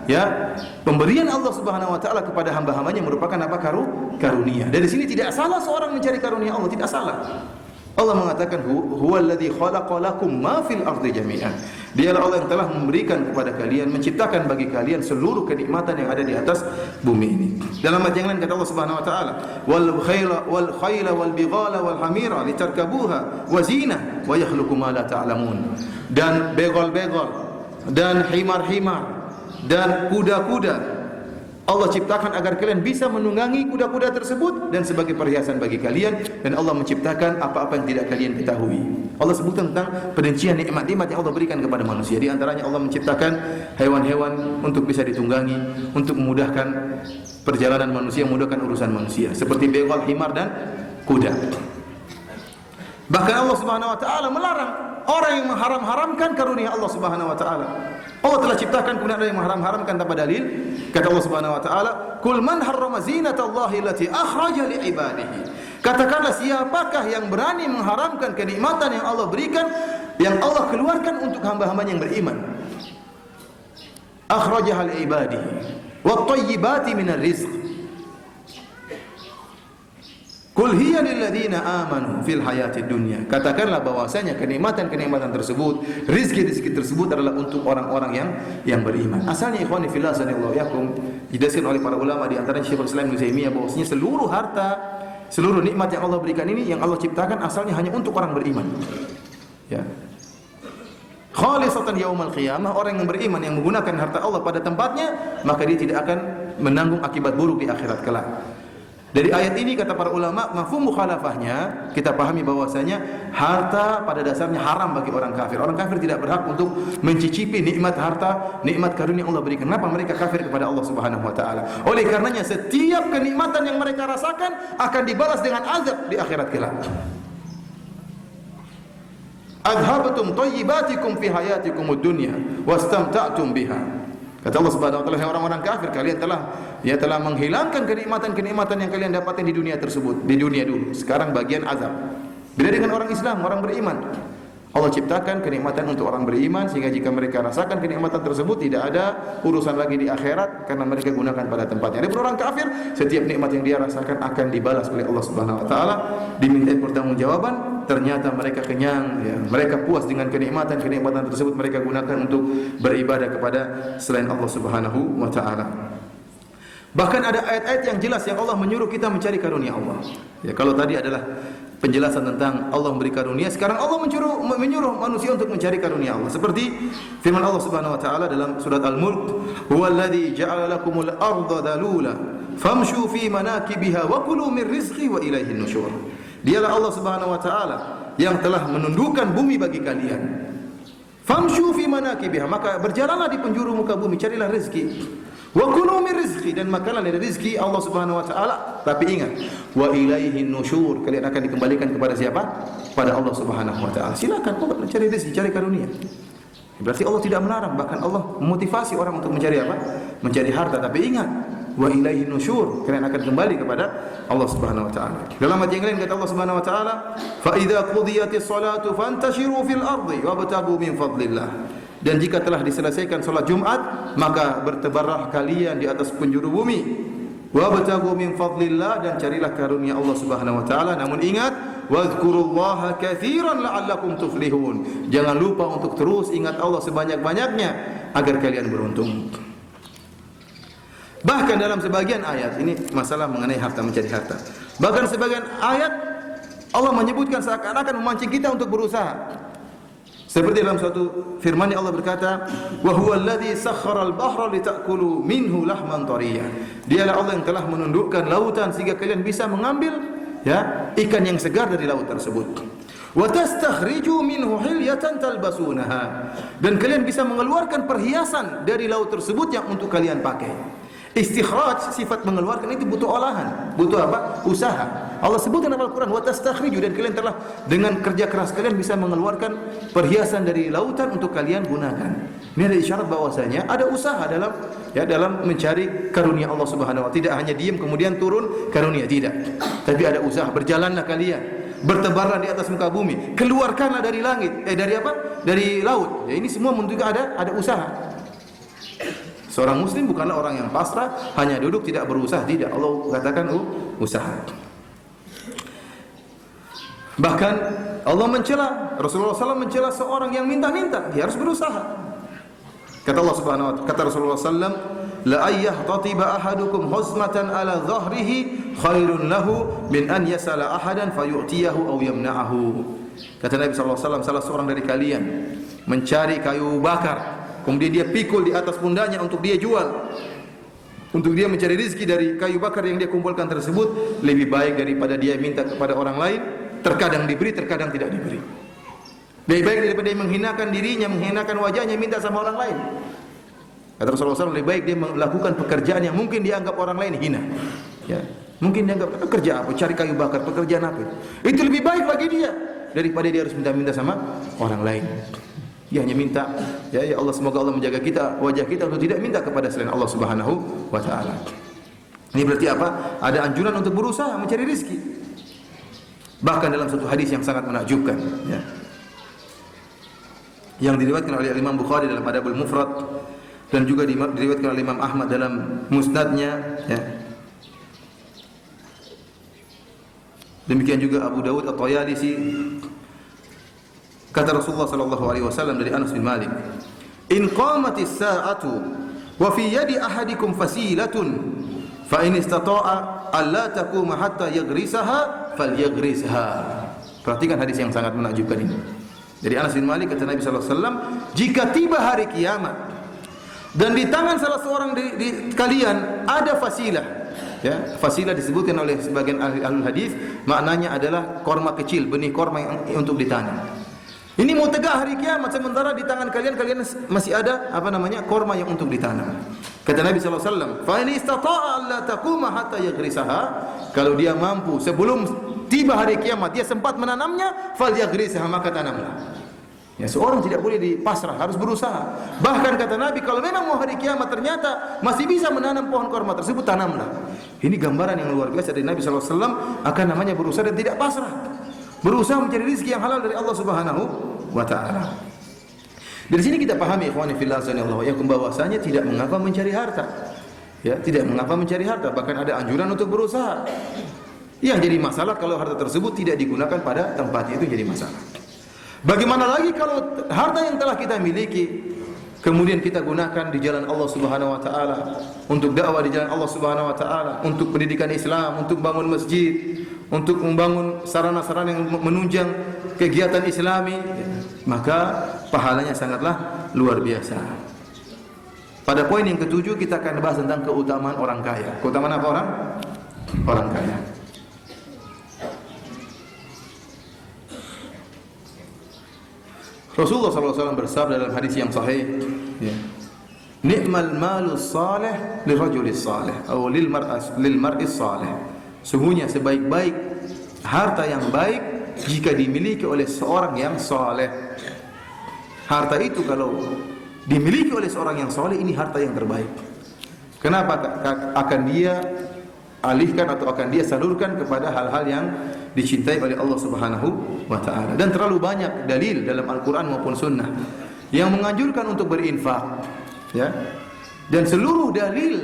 ya, pemberian Allah Subhanahu wa taala kepada hamba-hambanya merupakan apa? Karunia. Dari sini tidak salah seorang mencari karunia Allah, tidak salah. Allah mengatakan huwallazi khalaqa lakum ma fil ardi jami'an. Dialah Allah yang telah memberikan kepada kalian, menciptakan bagi kalian seluruh kenikmatan yang ada di atas bumi ini. Dalam ayat yang lain kata Allah Subhanahu wa taala, wal khayla wal bighala wal hamira litarkabuha wa zina wa yakhluqu ma la ta'lamun. Dan begol-begol dan himar-himar dan kuda-kuda Allah ciptakan agar kalian bisa menunggangi kuda-kuda tersebut dan sebagai perhiasan bagi kalian, dan Allah menciptakan apa-apa yang tidak kalian ketahui. Allah sebutkan tentang perincian nikmat-nikmat yang Allah berikan kepada manusia. Di antaranya Allah menciptakan hewan-hewan untuk bisa ditunggangi, untuk memudahkan perjalanan manusia, memudahkan urusan manusia, seperti begol, himar dan kuda. Bahkan Allah Subhanahu wa taala melarang orang yang mengharam-haramkan karunia Allah Subhanahu wa taala. Allah telah ciptakan, kemudian ada yang mengharam-haramkan tanpa dalil. Kata Allah Subhanahu wa taala, "Qul man harrama zinatallahi allati akhraja li ibadihi." Katakanlah, siapakah yang berani mengharamkan kenikmatan yang Allah berikan, yang Allah keluarkan untuk hamba-hambanya yang beriman. Akhrajaha li ibadihi wat thayyibati minar rizq. Qul hiya lil ladzina amanu fil hayatid dunya. Katakanlah bahwasanya kenikmatan-kenikmatan tersebut, rezeki-rezeki tersebut adalah untuk orang-orang yang beriman. Asalnya ikhwani fillah sanallahu yakum, dijelaskan oleh para ulama di antaranya Syekhul Islam Ibnu Taimiyah bahwasanya seluruh harta, seluruh nikmat yang Allah berikan ini, yang Allah ciptakan asalnya hanya untuk orang beriman. Ya. Khalisatan yaumal qiyamah, orang yang beriman yang menggunakan harta Allah pada tempatnya, maka dia tidak akan menanggung akibat buruk di akhirat kelak. Dari ayat ini kata para ulama, mafhum mukhalafahnya kita pahami bahwasanya harta pada dasarnya haram bagi orang kafir. Orang kafir tidak berhak untuk mencicipi nikmat harta, nikmat karunia Allah berikan. Kenapa mereka kafir kepada Allah Subhanahu wa taala? Oleh karenanya setiap kenikmatan yang mereka rasakan akan dibalas dengan azab di akhirat kelak. Adhabtum thayyibatikum fi hayatikumud dunya wastamta'tum biha. Kata Allah Subhanahu wa taala, orang-orang kafir, kalian telah menghilangkan kenikmatan-kenikmatan yang kalian dapatkan di dunia tersebut, di dunia dulu. Sekarang bagian azab. Beda dengan orang Islam, orang beriman. Allah ciptakan kenikmatan untuk orang beriman, sehingga jika mereka rasakan kenikmatan tersebut tidak ada urusan lagi di akhirat karena mereka gunakan pada tempatnya. Adapun orang kafir, setiap nikmat yang dia rasakan akan dibalas oleh Allah Subhanahu wa taala, dimintai pertanggungjawaban, ternyata mereka kenyang, ya. Mereka puas dengan kenikmatan tersebut, mereka gunakan untuk beribadah kepada selain Allah Subhanahu wa taala. Bahkan ada ayat-ayat yang jelas yang Allah menyuruh kita mencari karunia Allah. Ya, kalau tadi adalah penjelasan tentang Allah memberi karunia, sekarang Allah menyuruh manusia untuk mencari karunia Allah. Seperti firman Allah Subhanahu wa taala dalam surat Al-Mulk, "Huwallazi ja'ala lakumul arda dalula famshu fi manakibiha wa kulu min rizqi wa ilaihin nusyur." Dialah Allah Subhanahu wa taala yang telah menundukkan bumi bagi kalian. Famshu fi manakibiha, maka berjalanlah di penjuru muka bumi, carilah rezeki. Wa kulu min rizqi, dan makanlah dari rezeki Allah Subhanahu wa taala. Tapi ingat, wa ilaihin nusyur, kalian akan dikembalikan kepada siapa? Pada Allah Subhanahu wa taala. Silakan cari rezeki, cari karunia. Berarti Allah tidak melarang, bahkan Allah memotivasi orang untuk mencari apa? Mencari harta. Tapi ingat, wa ilaihin nusyur, kalian akan kembali kepada Allah Subhanahu wa taala. Dalam ayat yang lain kata Allah Subhanahu wa taala, fa idza qudiyatis salatu fantashiru fil ardi wabtagu min fadlillah. Dan jika telah diselesaikan salat Jumat, maka bertebarlah kalian di atas penjuru bumi. Wabtagu min fadlillah, dan carilah karunia Allah Subhanahu wa taala. Namun ingat, wadhkurullaha katsiran la'allakum tuflihun. Jangan lupa untuk terus ingat Allah sebanyak-banyaknya agar kalian beruntung. Bahkan dalam sebagian ayat, ini masalah mengenai harta, mencari harta. Bahkan sebagian ayat Allah menyebutkan seakan-akan memancing kita untuk berusaha. Seperti dalam suatu firman Allah berkata, "Wa huwal ladzi sakhkhara al-bahra litakulu minhu lahman tariyya." Dialah Allah yang telah menundukkan lautan sehingga kalian bisa mengambil ikan yang segar dari laut tersebut. Wa tastakhriju minhu hilyatan talbasunaha. Dan kalian bisa mengeluarkan perhiasan dari laut tersebut yang untuk kalian pakai. Istikhraj, sifat mengeluarkan itu butuh olahan, butuh apa? Usaha. Allah sebutkan dalam Al-Quran, wa tastakhriju, dan kalian telah dengan kerja keras kalian bisa mengeluarkan perhiasan dari lautan untuk kalian gunakan. Ini ada isyarat bahwasanya ada usaha dalam mencari karunia Allah Subhanahu wa taala. Tidak hanya diam kemudian turun karunia, tidak. Tapi ada usaha. Berjalanlah kalian, bertebarlah di atas muka bumi, keluarkanlah dari langit, dari laut. Ya, ini semua menunjukkan ada usaha. Seorang muslim bukanlah orang yang pasrah, hanya duduk tidak berusaha, tidak. Allah katakan usaha. Bahkan Allah mencela, Rasulullah SAW mencela seorang yang minta-minta, dia harus berusaha. Kata Allah Subhanahu wa taala, kata Rasulullah SAW, la ayyatatiba ahadukum huzmatan ala dhahrihi khairun lahu min an yasala ahadan fayu'tiyahu aw yamna'ahu. Kata Nabi SAW, salah seorang dari kalian mencari kayu bakar, kemudian dia pikul di atas pundaknya untuk dia jual, untuk dia mencari rezeki dari kayu bakar yang dia kumpulkan tersebut, lebih baik daripada dia minta kepada orang lain, terkadang diberi, terkadang tidak diberi. Lebih baik daripada dia menghinakan dirinya, menghinakan wajahnya, minta sama orang lain. Kata Rasulullah SAW, lebih baik dia melakukan pekerjaan yang mungkin dianggap orang lain hina. Ya, mungkin dianggap kerja apa, cari kayu bakar, pekerjaan apa? Itu lebih baik bagi dia daripada dia harus minta-minta sama orang lain. Dia hanya minta, ya Allah, semoga Allah menjaga kita, wajah kita untuk tidak minta kepada selain Allah Subhanahu wa taala. Ini berarti apa? Ada anjuran untuk berusaha mencari rezeki. Bahkan dalam satu hadis yang sangat menakjubkan, ya, yang diriwayatkan oleh Imam Bukhari dalam Adabul Mufrad dan juga diriwayatkan oleh Imam Ahmad dalam Musnadnya, ya. Demikian juga Abu Dawud At-Tayalisi. Kata Rasulullah sallallahu alaihi wasallam dari Anas bin Malik, "In qamatis sa'atu wa fi yadi ahadikum fasilatun fa in istata'a alla taquma hatta yaghrisaha falyaghrisha." Perhatikan hadis yang sangat menakjubkan ini. Dari Anas bin Malik, kata Nabi sallallahu alaihi wasallam, jika tiba hari kiamat dan di tangan salah seorang di kalian ada fasilah, ya, fasilah disebutkan oleh sebagian ahli hadis, maknanya adalah korma kecil, benih korma yang untuk ditanam. Ini mau tegak hari kiamat, sementara di tangan kalian masih ada korma yang untuk ditanam. Kata Nabi sallallahu alaihi wasallam, "Fa in istata'a alla taquma hatta yaghrisaha." Kalau dia mampu sebelum tiba hari kiamat dia sempat menanamnya, falyaghrisaha, maka tanamlah. Ya, seorang tidak boleh dipasrah, harus berusaha. Bahkan kata Nabi, kalau memang mau hari kiamat ternyata masih bisa menanam pohon korma tersebut, tanamlah. Ini gambaran yang luar biasa dari Nabi sallallahu alaihi wasallam akan namanya berusaha dan tidak pasrah. Berusaha mencari rezeki yang halal dari Allah Subhanahu wa taala. Dari sini kita pahami, ikhwani fillah sanallahu ya, bahwasanya tidak mengapa mencari harta. Ya, tidak mengapa mencari harta, bahkan ada anjuran untuk berusaha. Yang jadi masalah kalau harta tersebut tidak digunakan pada tempat itu, jadi masalah. Bagaimana lagi kalau harta yang telah kita miliki kemudian kita gunakan di jalan Allah Subhanahu wa taala, untuk dakwah di jalan Allah Subhanahu wa taala, untuk pendidikan Islam, untuk bangun masjid, untuk membangun sarana-sarana yang menunjang kegiatan Islami, maka pahalanya sangatlah luar biasa. Pada poin yang ketujuh kita akan bahas tentang keutamaan orang kaya. Keutamaan apa orang kaya? Rasulullah SAW bersabda dalam hadis yang sahih, ya, "Ni'mal malus salih lirajulis salih atau lil mar'is salih." Sungguhnya sebaik-baik harta yang baik jika dimiliki oleh seorang yang saleh. Harta itu kalau dimiliki oleh seorang yang saleh, ini harta yang terbaik. Kenapa? Akan dia alihkan atau akan dia salurkan kepada hal-hal yang dicintai oleh Allah Subhanahu wa taala. Dan terlalu banyak dalil dalam Al-Qur'an maupun sunnah yang menganjurkan untuk berinfak, ya. Dan seluruh dalil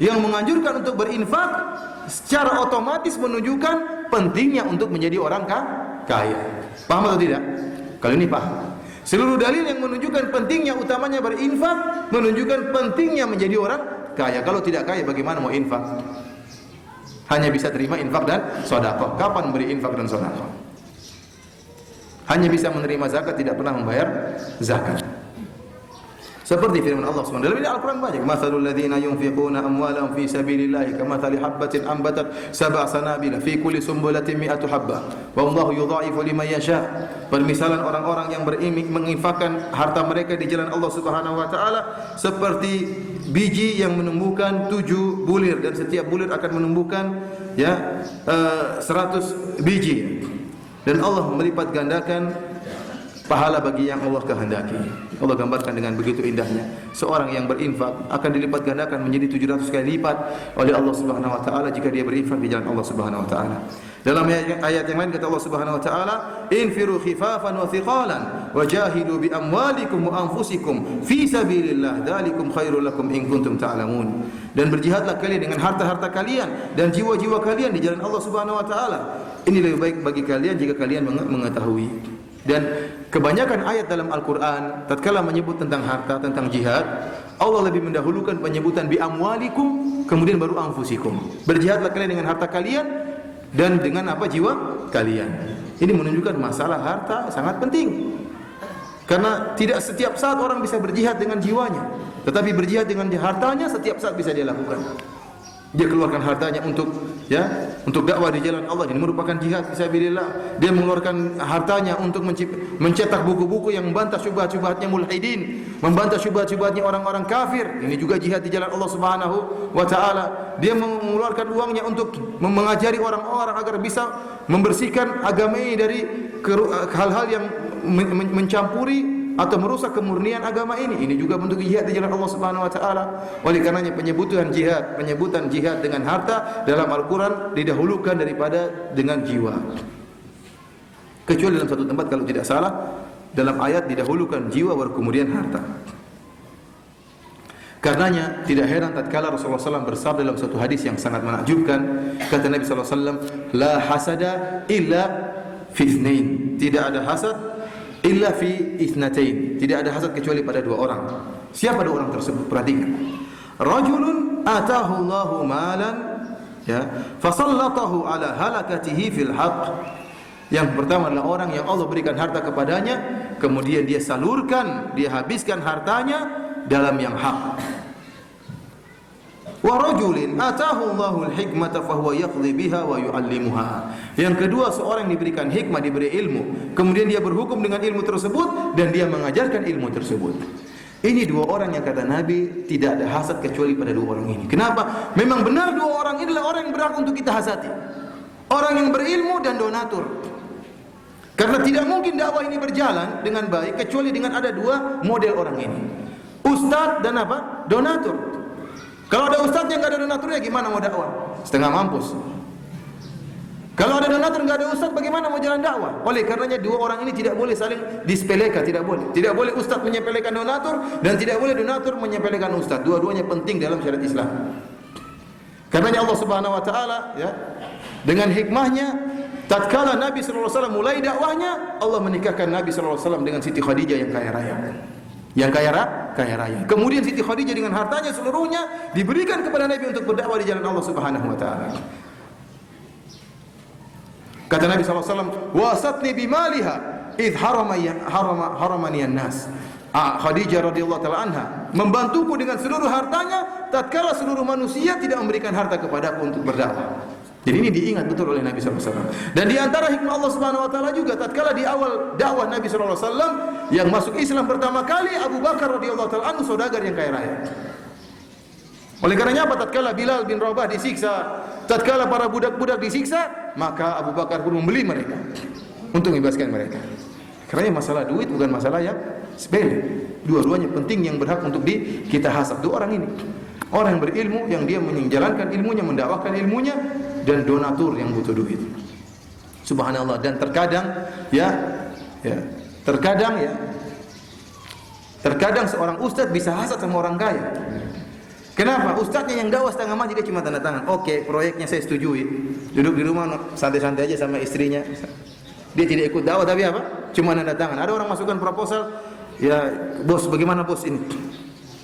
yang menganjurkan untuk berinfak secara otomatis menunjukkan pentingnya untuk menjadi orang kaya. Paham atau tidak? Kalau ini paham. Seluruh dalil yang menunjukkan pentingnya, utamanya berinfak, menunjukkan pentingnya menjadi orang kaya. Kalau tidak kaya bagaimana mau infak? Hanya bisa terima infak dan sedekah. Kapan beri infak dan sedekah? Hanya bisa menerima zakat, tidak pernah membayar zakat. Seperti firman Allah SWT dalam Al-Quran banyak. Mathalul ladzina yunfiquna amwalahum fi sabilillahi kamathali habbatin ambatat sab'a sanabila fi kulli sumbulatin mi'atu habbah wallahu yudha'ifu liman yasha'. Permisalan orang-orang yang menginfakkan harta mereka di jalan Allah Subhanahu wa taala seperti biji yang menumbuhkan 7 bulir, dan setiap bulir akan menumbuhkan 100 biji. Dan Allah melipat gandakan pahala bagi yang Allah kehendaki. Allah gambarkan dengan begitu indahnya. Seorang yang berinfak akan dilipat gandakan menjadi 700 kali lipat oleh Allah Subhanahu wa taala jika dia berinfak di jalan Allah Subhanahu wa taala. Dalam ayat yang lain kata Allah Subhanahu wa taala, "Infiru khifafan wa thiqalan wajahidu bi amwalikum wa anfusikum fi sabilillah dzalikum khairul lakum in kuntum ta'lamun." Dan berjihadlah kalian dengan harta-harta kalian dan jiwa-jiwa kalian di jalan Allah Subhanahu wa taala. Ini lebih baik bagi kalian jika kalian mengetahui. Dan kebanyakan ayat dalam Al-Quran tatkala menyebut tentang harta, tentang jihad, Allah lebih mendahulukan penyebutan bi amwalikum, kemudian baru anfusikum. Berjihadlah kalian dengan harta kalian dan dengan jiwa kalian. Ini menunjukkan masalah harta sangat penting. Karena tidak setiap saat orang bisa berjihad dengan jiwanya, tetapi berjihad dengan hartanya setiap saat bisa dia lakukan. Dia keluarkan hartanya untuk dakwah di jalan Allah. Ini merupakan jihad fisabilillah. Dia mengeluarkan hartanya untuk mencetak buku-buku yang membantah syubhat-syubhatnya mulhidin, membantah syubhat-syubhatnya orang-orang kafir. Ini juga jihad di jalan Allah Subhanahu wa taala. Dia mengeluarkan uangnya untuk mengajari orang-orang agar bisa membersihkan agama ini dari hal-hal yang mencampuri atau merusak kemurnian agama ini. Ini juga bentuk jihad di jalan Allah Subhanahu wa taala. Oleh karenanya penyebutan jihad dengan harta dalam Al-Qur'an didahulukan daripada dengan jiwa. Kecuali dalam satu tempat kalau tidak salah, dalam ayat didahulukan jiwa baru kemudian harta. Karenanya tidak heran tatkala Rasulullah SAW bersabda dalam satu hadis yang sangat menakjubkan, kata Nabi SAW, "La hasada illa fi itsnain." Tidak ada hasad illa fi itsnatain. Tidak ada hasad kecuali pada 2 orang. Siapa 2 orang tersebut? Perhatikan. Rajulun atahu Allahu malan fasallatahu ala halakatihi fil haqq. Yang pertama adalah orang yang Allah berikan harta kepadanya, kemudian dia salurkan, dia habiskan hartanya dalam yang hak. Wa rajulin atahu Allahul hikmata fahuwa yaqdi biha wa yu'allimuha. Yang kedua, seorang yang diberikan hikmah, diberi ilmu, kemudian dia berhukum dengan ilmu tersebut dan dia mengajarkan ilmu tersebut. Ini 2 orang yang kata Nabi tidak ada hasad kecuali pada 2 orang ini. Kenapa? Memang benar 2 orang ini adalah orang yang berhak untuk kita hasati. Orang yang berilmu dan donatur. Karena tidak mungkin dakwah ini berjalan dengan baik kecuali dengan ada 2 model orang ini. Ustadz dan donatur. Kalau ada ustadz yang nggak ada donaturnya, gimana mau dakwah? Setengah mampus. Kalau ada donatur nggak ada ustadz, bagaimana mau jalan dakwah? Oleh karenanya 2 orang ini tidak boleh saling disepelekan, tidak boleh. Tidak boleh ustadz menyepelekan donatur dan tidak boleh donatur menyepelekan ustadz. Dua-duanya penting dalam syariat Islam. Karenanya Allah Subhanahu wa taala dengan hikmahnya tatkala Nabi sallallahu alaihi wasallam mulai dakwahnya, Allah menikahkan Nabi sallallahu alaihi wasallam dengan Siti Khadijah yang kaya raya. Yang kaya raya. Kemudian Siti Khadijah dengan hartanya seluruhnya diberikan kepada Nabi untuk berdakwah di jalan Allah Subhanahu wa taala. Kata Nabi SAW, "Wasatni bimaliha idh haramani an-nas." Khadijah radhiyallahu taala anha membantuku dengan seluruh hartanya tatkala seluruh manusia tidak memberikan harta kepadaku untuk berdakwah. Jadi ini diingat betul oleh Nabi SAW. Dan di antara hikmah Allah Subhanahu wa taala juga tatkala di awal dakwah Nabi SAW yang masuk Islam pertama kali Abu Bakar radhiyallahu taala anhu saudagar yang kaya raya. Oleh karenanya apa? Tatkala Bilal bin Rabah disiksa, tatkala para budak-budak disiksa, maka Abu Bakar pun membeli mereka untuk membebaskan mereka. Karena masalah duit bukan masalah yang sepele. Dua-duanya penting yang berhak untuk kita hasab. 2 orang ini. Orang yang berilmu, yang dia menjalankan ilmunya, mendakwahkan ilmunya, dan donatur yang butuh duit. Subhanallah. Dan terkadang terkadang seorang ustadz bisa hasad sama orang kaya. Kenapa? Ustadznya yang dakwah setengah mati, dia cuma tanda tangan. Oke, proyeknya saya setujui. Duduk di rumah santai-santai aja sama istrinya. Dia tidak ikut dakwah tapi apa? cuma tanda tangan. Ada orang masukkan proposal, ya bos, bagaimana bos ini?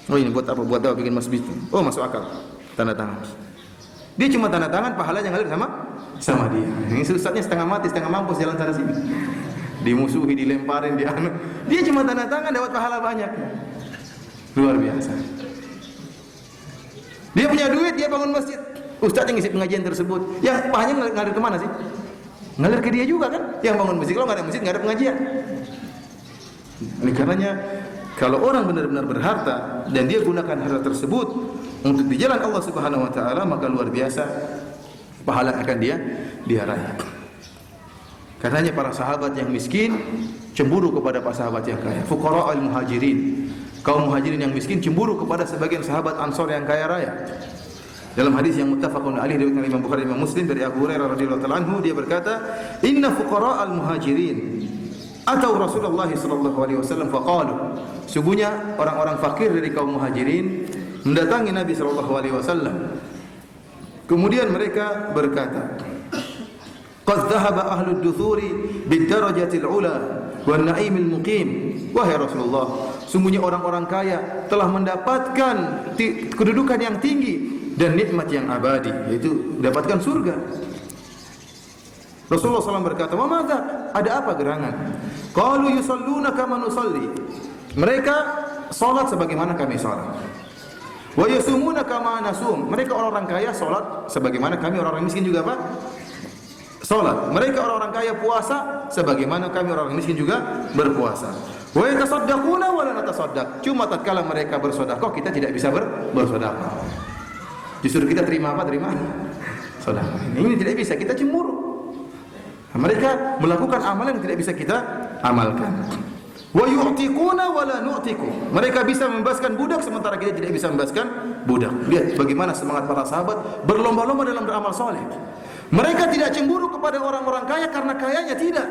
Oh ini buat apa? Buat apa bikin masjid? Oh masuk akal, tanda tangan. Dia cuma tanda tangan, pahalanya ngalir sama dia. Ini ustaznya setengah mati, setengah mampus jalan sana sini. Dimusuhi, dilemparin, dia cuma tanda tangan dapat pahala banyak. Luar biasa. Dia punya duit, dia bangun masjid. Ustaz yang ngisi pengajian tersebut, yang pahalanya ngalir kemana sih? Ngalir ke dia juga kan? Yang bangun masjid. Kalau nggak ada masjid, nggak ada pengajian. Oleh karenanya, kalau orang benar-benar berharta dan dia gunakan harta tersebut untuk di jalan Allah Subhanahu Wa Taala, maka luar biasa pahala akan dia raih. Karenanya para sahabat yang miskin cemburu kepada para sahabat yang kaya. Fuqara al-muhajirin, kaum muhajirin yang miskin cemburu kepada sebagian sahabat Ansor yang kaya raya. Dalam hadis yang muttafaqun alaih diriwayatkan oleh Imam Bukhari dan Imam Muslim dari Abu Hurairah radhiyallahu ta'ala anhu, dia berkata, "Inna fuqara al-muhajirin atau Rasulullah sallallahu alaihi wasallam faqalu." Sungguhnya orang-orang fakir dari kaum muhajirin mendatangi Nabi sallallahu alaihi wasallam. Kemudian mereka berkata, "Qad dhahaba ahlud duthuri bid darajatil ula wan na'imil muqim." Wahai Rasulullah, sungguhnya orang-orang kaya telah mendapatkan kedudukan yang tinggi dan nikmat yang abadi, yaitu mendapatkan surga. Rasulullah SAW berkata, "Wa madza? Ada apa gerangan?" Qalu yusalluna kama nusalli. Mereka salat sebagaimana kami salat. Wa yasumuna kama nasum. Mereka orang-orang kaya salat sebagaimana kami orang-orang miskin juga apa? Salat. Mereka orang-orang kaya puasa sebagaimana kami orang-orang miskin juga berpuasa. Wa yatasaddaquna wa la natasaddaq. Cuma tatkala mereka bersedekah, kita tidak bisa bersedekah. Justru kita terima apa? Terima sedekah. Ini tidak bisa, kita cemburu. Mereka melakukan amalan yang tidak bisa kita amalkan. Wa yu'tiquna wa la nu'tiqu. Mereka bisa membebaskan budak sementara kita tidak bisa membebaskan budak. Lihat bagaimana semangat para sahabat berlomba-lomba dalam beramal saleh. Mereka tidak cemburu kepada orang-orang kaya karena kayanya, tidak.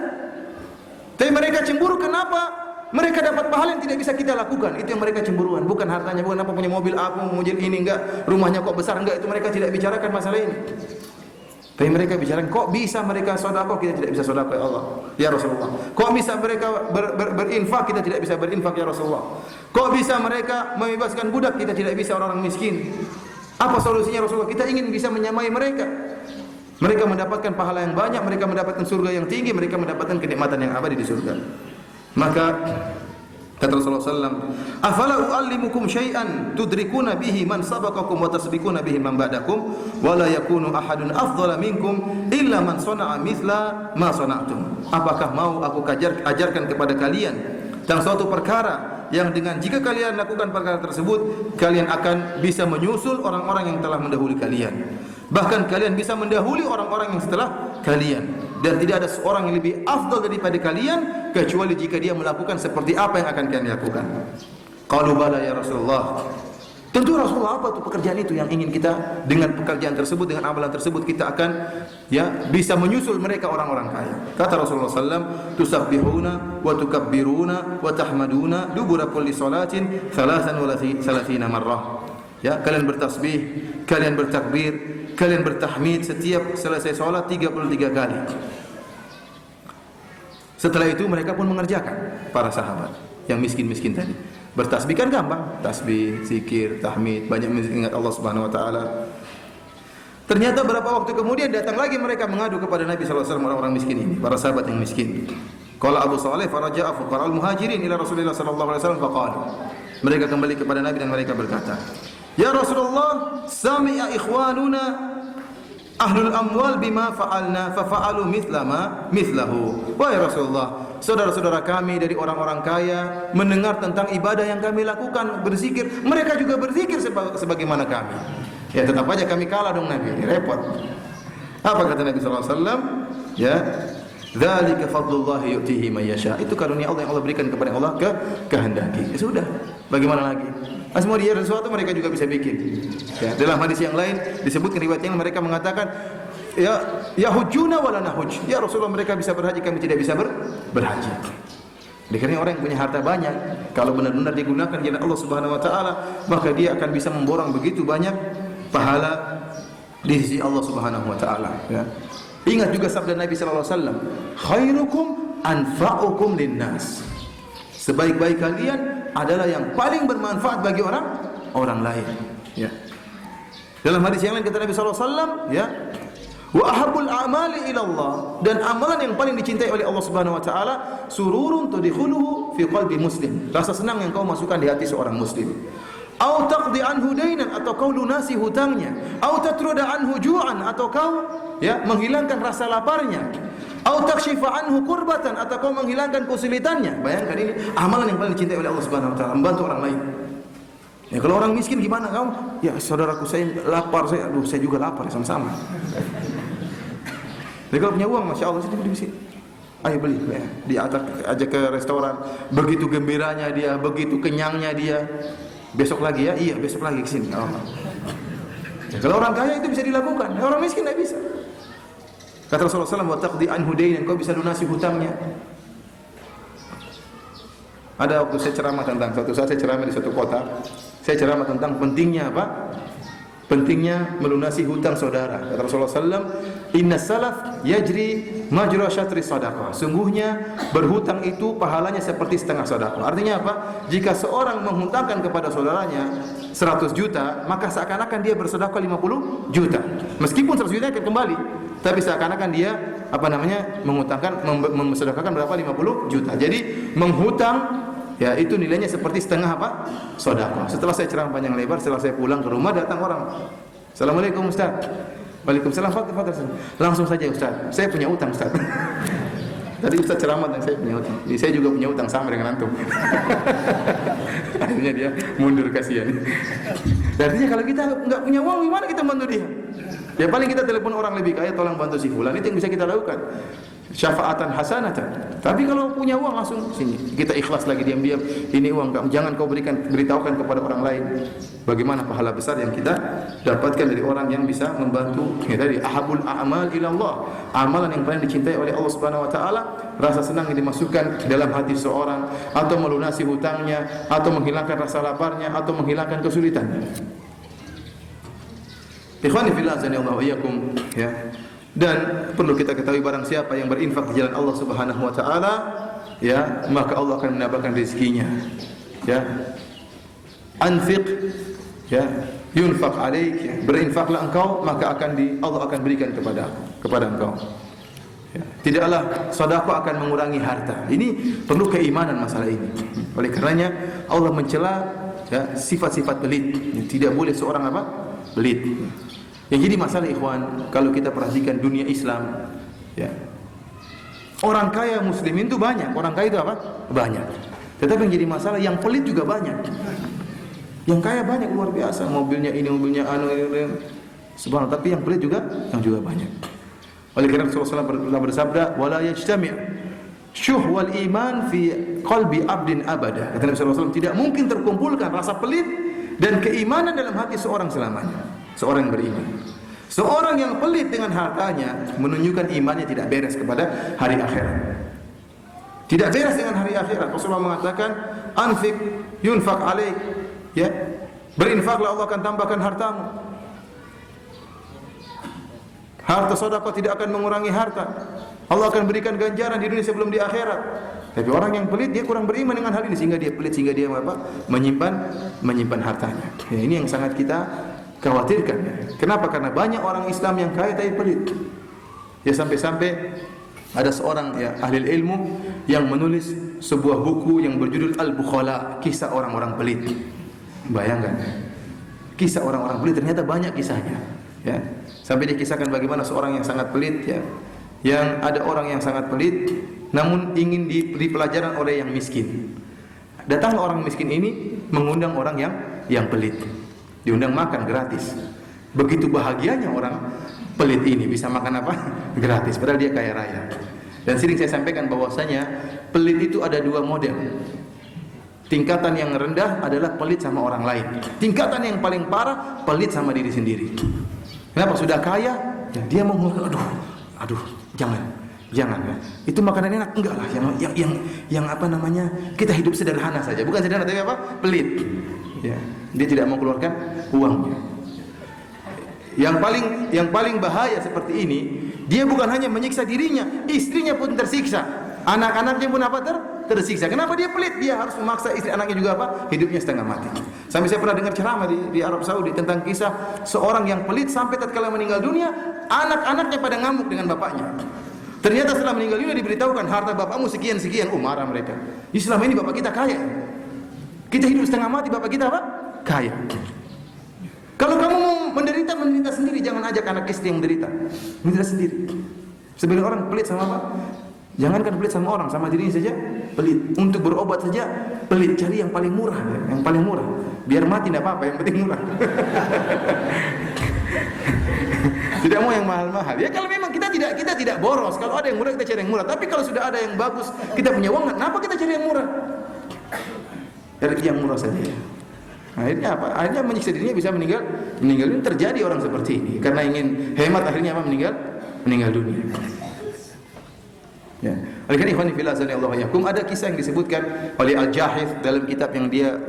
Tapi mereka cemburu kenapa? Mereka dapat pahala yang tidak bisa kita lakukan. Itu yang mereka cemburuan, bukan hartanya, bukan apa punya mobil apa, mobil ini enggak, rumahnya kok besar enggak, itu mereka tidak bicarakan masalah ini. Tapi mereka bicara, kok bisa mereka sedekah, kita tidak bisa sedekah ya Allah, ya Rasulullah. Kok bisa mereka berinfak, kita tidak bisa berinfak ya Rasulullah. Kok bisa mereka membebaskan budak, kita tidak bisa orang-orang miskin. Apa solusinya Rasulullah? Kita ingin bisa menyamai mereka. Mereka mendapatkan pahala yang banyak, mereka mendapatkan surga yang tinggi, mereka mendapatkan kenikmatan yang abadi di surga. Maka kata Rasulullah SAW, "Afala u'allimukum syai'an tudrikuna bihi man sabaqakum wa tasbiquna bihi man ba'dakum wa la yakunu ahadun afdhala minkum illa man sana'a mithla ma sana'tum." Apakah mau aku ajarkan kepada kalian tentang suatu perkara yang dengan jika kalian lakukan perkara tersebut, kalian akan bisa menyusul orang-orang yang telah mendahului kalian. Bahkan kalian bisa mendahului orang-orang yang setelah kalian. Dan tidak ada seorang yang lebih afdal daripada kalian kecuali jika dia melakukan seperti apa yang akan kalian lakukan. Qalu bala ya Rasulullah. Tentu Rasulullah, apa tuh pekerjaan itu yang ingin kita dengan pekerjaan tersebut, dengan amalan tersebut kita akan bisa menyusul mereka orang-orang kaya. Kata Rasulullah SAW, "Tusabbihuna wa tukabbiruna wa tahmaduna dubura kulli salatin 33 marrah." Kalian bertasbih, kalian bertakbir, kalian bertahmid setiap selesai salat 33 kali. Setelah itu mereka pun mengerjakan, para sahabat yang miskin-miskin tadi. Bertasbih kan gampang, tasbih, zikir, tahmid, banyak mengingat Allah Subhanahu wa taala. Ternyata beberapa waktu kemudian datang lagi mereka mengadu kepada Nabi sallallahu alaihi wasallam, orang-orang miskin ini, para sahabat yang miskin. Qala Abu Saleh, "Faraja'a fuqara al-muhajirin ila Rasulillah sallallahu alaihi wasallam faqalu." Mereka kembali kepada Nabi dan mereka berkata, "Ya Rasulullah, sami'a ikhwanuna ahlul amwal bima fa'alna fafa'alu mithlahu." Wahai Rasulullah, saudara-saudara kami dari orang-orang kaya mendengar tentang ibadah yang kami lakukan, berzikir, mereka juga berzikir sebagaimana kami. Ya tetap aja kami kalah dong Nabi, repot. Apa kata Nabi sallallahu alaihi wasallam? Dzalika fadlullah yu'tihi may yasha. Itu karunia Allah yang Allah berikan kepada Allah kehendaki. Ya sudah, bagaimana lagi? Semua dia sesuatu mereka juga bisa bikin. Dalam hadis yang lain disebutkan riwayatnya mereka mengatakan, ya hujuna wala nahuj. Ya Rasulullah, mereka bisa berhaji, kami tidak bisa berhaji. Karena orang yang punya harta banyak, kalau benar-benar digunakan di jalan Allah Subhanahu wa taala, maka dia akan bisa memborong begitu banyak pahala di sisi Allah Subhanahu wa taala. Ingat juga sabda Nabi sallallahu alaihi wasallam, "Khairukum anfa'ukum linnas. Sebaik-baik kalian adalah yang paling bermanfaat bagi orang lain. Ya. Dalam hadis yang lain kata Nabi sallallahu alaihi wasallam, ya, wa ahabbul a'mali ila Allah, dan amalan yang paling dicintai oleh Allah Subhanahu wa taala, sururun tudkhuluhu fi qalbi muslim, rasa senang yang kau masukkan di hati seorang muslim. Au taqdi anhu dainan, atau kau lunasi hutangnya. Au tatruda anhu ju'an, atau kau ya menghilangkan rasa laparnya. Au takshifa anhu kurbatan, atau kau menghilangkan kesulitannya. Bayangkan, ini amalan yang paling dicintai oleh Allah Subhanahu wa taala, membantu orang lain. Ya, kalau orang miskin gimana kamu? Ya, saudaraku saya lapar, saya juga lapar, sama-sama. Jadi kalau punya uang, masya Allah, sini. Ayo beli, ya. Diajak ke restoran. Begitu gembiranya dia, begitu kenyangnya dia. Besok lagi ya, iya besok lagi kesini. Oh. Ya, kalau orang kaya itu bisa dilakukan, orang miskin tidak bisa. Kata Rasulullah SAW, wa taqdi anhu dainan, kau bisa lunasi hutangnya. Ada waktu saya ceramah tentang, suatu saat saya ceramah di suatu kota, saya ceramah tentang pentingnya apa? Pentingnya melunasi hutang saudara. Kata Rasulullah SAW, inna salaf yajri majra syatri sadaqah. Sungguhnya berhutang itu pahalanya seperti setengah sedekah. Artinya apa? Jika seorang menghutangkan kepada saudaranya 100 juta, maka seakan-akan dia bersedekah 50 juta. Meskipun 100 juta akan kembali, tapi seakan-akan dia menghutangkan, memsedekahkan berapa? 50 juta. Jadi menghutang, ya, itu nilainya seperti setengah apa? Sedekah. Setelah saya ceramah panjang lebar, setelah saya pulang ke rumah, datang orang. Assalamualaikum Ustaz. Waalaikumsalam. Fadhil. Langsung saja Ustaz, saya punya utang Ustaz. Tadi Ustaz ceramah dan saya punya utang. Jadi saya juga punya utang sama dengan antum. Akhirnya dia mundur, kasihan. Artinya kalau kita enggak punya uang, gimana kita bantu dia? Ya paling kita telepon orang lebih kaya, tolong bantu si fulan. Itu yang bisa kita lakukan. Syafaatan hasanatan. Tapi kalau punya uang langsung sini, kita ikhlas lagi diam-diam. Ini uang, jangan kau beritahukan kepada orang lain. Bagaimana pahala besar yang kita dapatkan dari orang yang bisa membantu. Ya, dari ahabul a'mal ila Allah, amalan yang paling dicintai oleh Allah Subhanahu wa taala, rasa senang yang dimasukkan dalam hati seorang, atau melunasi hutangnya, atau menghilangkan rasa laparnya, atau menghilangkan kesulitannya. Ikhwani fillah, azanillahu wa iyyakum, ya. Dan perlu kita ketahui, barang siapa yang berinfak di jalan Allah Subhanahu wa taala, ya, maka Allah akan menambahkan rezekinya. Ya. Anfiq, ya, yunfaq alaik, ya. Berinfaklah engkau, maka Allah akan berikan kepada engkau. Ya. Tidaklah sedekah akan mengurangi harta. Ini perlu keimanan masalah ini. Oleh karenanya Allah mencela, ya, sifat-sifat pelit. Tidak boleh seorang apa? Pelit. Yang jadi masalah, ikhwan, kalau kita perhatikan dunia Islam, ya, orang kaya muslimin itu banyak. Orang kaya itu apa? Banyak. Tetapi yang jadi masalah, yang pelit juga banyak. Yang kaya banyak, luar biasa, mobilnya ini, mobilnya anu, ini. Subhanallah. Tapi yang pelit juga banyak. Oleh karena Rasulullah SAW bersabda, wala yajtami' syuh wal iman fi qalbi abdin abada. Kata Nabi SAW, tidak mungkin terkumpulkan rasa pelit dan keimanan dalam hati seorang selamanya. Seorang yang beriman. Seorang yang pelit dengan hartanya menunjukkan imannya tidak beres kepada hari akhirat. Tidak beres dengan hari akhirat. Rasulullah mengatakan, anfik yunfaq alaik, ya. Berinfaklah, Allah akan tambahkan hartamu. Harta sedekah tidak akan mengurangi harta. Allah akan berikan ganjaran di dunia sebelum di akhirat. Tapi orang yang pelit, dia kurang beriman dengan hal ini, sehingga dia pelit, sehingga dia apa? Menyimpan hartanya. Ya, ini yang sangat kita khawatirkan. Kenapa? Karena banyak orang Islam yang kaya tapi pelit. Ya, sampai-sampai ada seorang, ya, ahli ilmu yang menulis sebuah buku yang berjudul Al-Bukhala, kisah orang-orang pelit. Bayangkan, kisah orang-orang pelit, ternyata banyak kisahnya. Ya, sampai dikisahkan bagaimana seorang yang sangat pelit, ya, yang ada orang yang sangat pelit, namun ingin diberi pelajaran oleh yang miskin. Datang orang miskin ini mengundang orang yang pelit. Diundang makan gratis. Begitu bahagianya orang pelit ini bisa makan apa? Gratis, padahal dia kaya raya. Dan sering saya sampaikan bahwasanya pelit itu ada dua model. Tingkatan yang rendah adalah pelit sama orang lain. Tingkatan yang paling parah, pelit sama diri sendiri. Kenapa? Sudah kaya, ya, dia mau aduh, jangan. Ya. Itu makanan enak, enggak lah. Yang apa namanya? Kita hidup sederhana saja. Bukan sederhana tapi apa? Pelit. Ya, dia tidak mau keluarkan uangnya. Yang paling bahaya seperti ini, dia bukan hanya menyiksa dirinya, istrinya pun tersiksa. Anak-anaknya pun apa? Tersiksa. Kenapa dia pelit? Dia harus memaksa istri anaknya juga apa? Hidupnya setengah mati. Sampai saya pernah dengar ceramah di Arab Saudi tentang kisah seorang yang pelit sampai tatkala meninggal dunia, anak-anaknya pada ngamuk dengan bapaknya. Ternyata setelah meninggal dunia diberitahukan harta bapakmu sekian-sekian. Marah mereka. Selama ini bapak kita kaya. Kita hidup setengah mati, bapak kita apa? Kaya. Kalau kamu mau menderita sendiri, jangan ajak anak istri yang menderita sendiri. Sebagai orang pelit sama apa? Jangankan pelit sama orang, sama dirinya saja pelit. Untuk berobat saja pelit, cari yang paling murah, yang paling murah. Biar mati tidak apa-apa, yang penting murah. Tidak mau yang mahal-mahal. Ya kalau memang kita tidak boros, kalau ada yang murah kita cari yang murah. Tapi kalau sudah ada yang bagus, kita punya uang, kenapa kita cari yang murah? Cari yang murah saja. Akhirnya apa? Akhirnya menyiksa dirinya bisa meninggal. Ini terjadi orang seperti ini karena ingin hemat, akhirnya apa? Meninggal dunia. Ya. Oleh karena ikhwan fillah azanillahu yakum, ada kisah yang disebutkan oleh Al-Jahith dalam kitab yang dia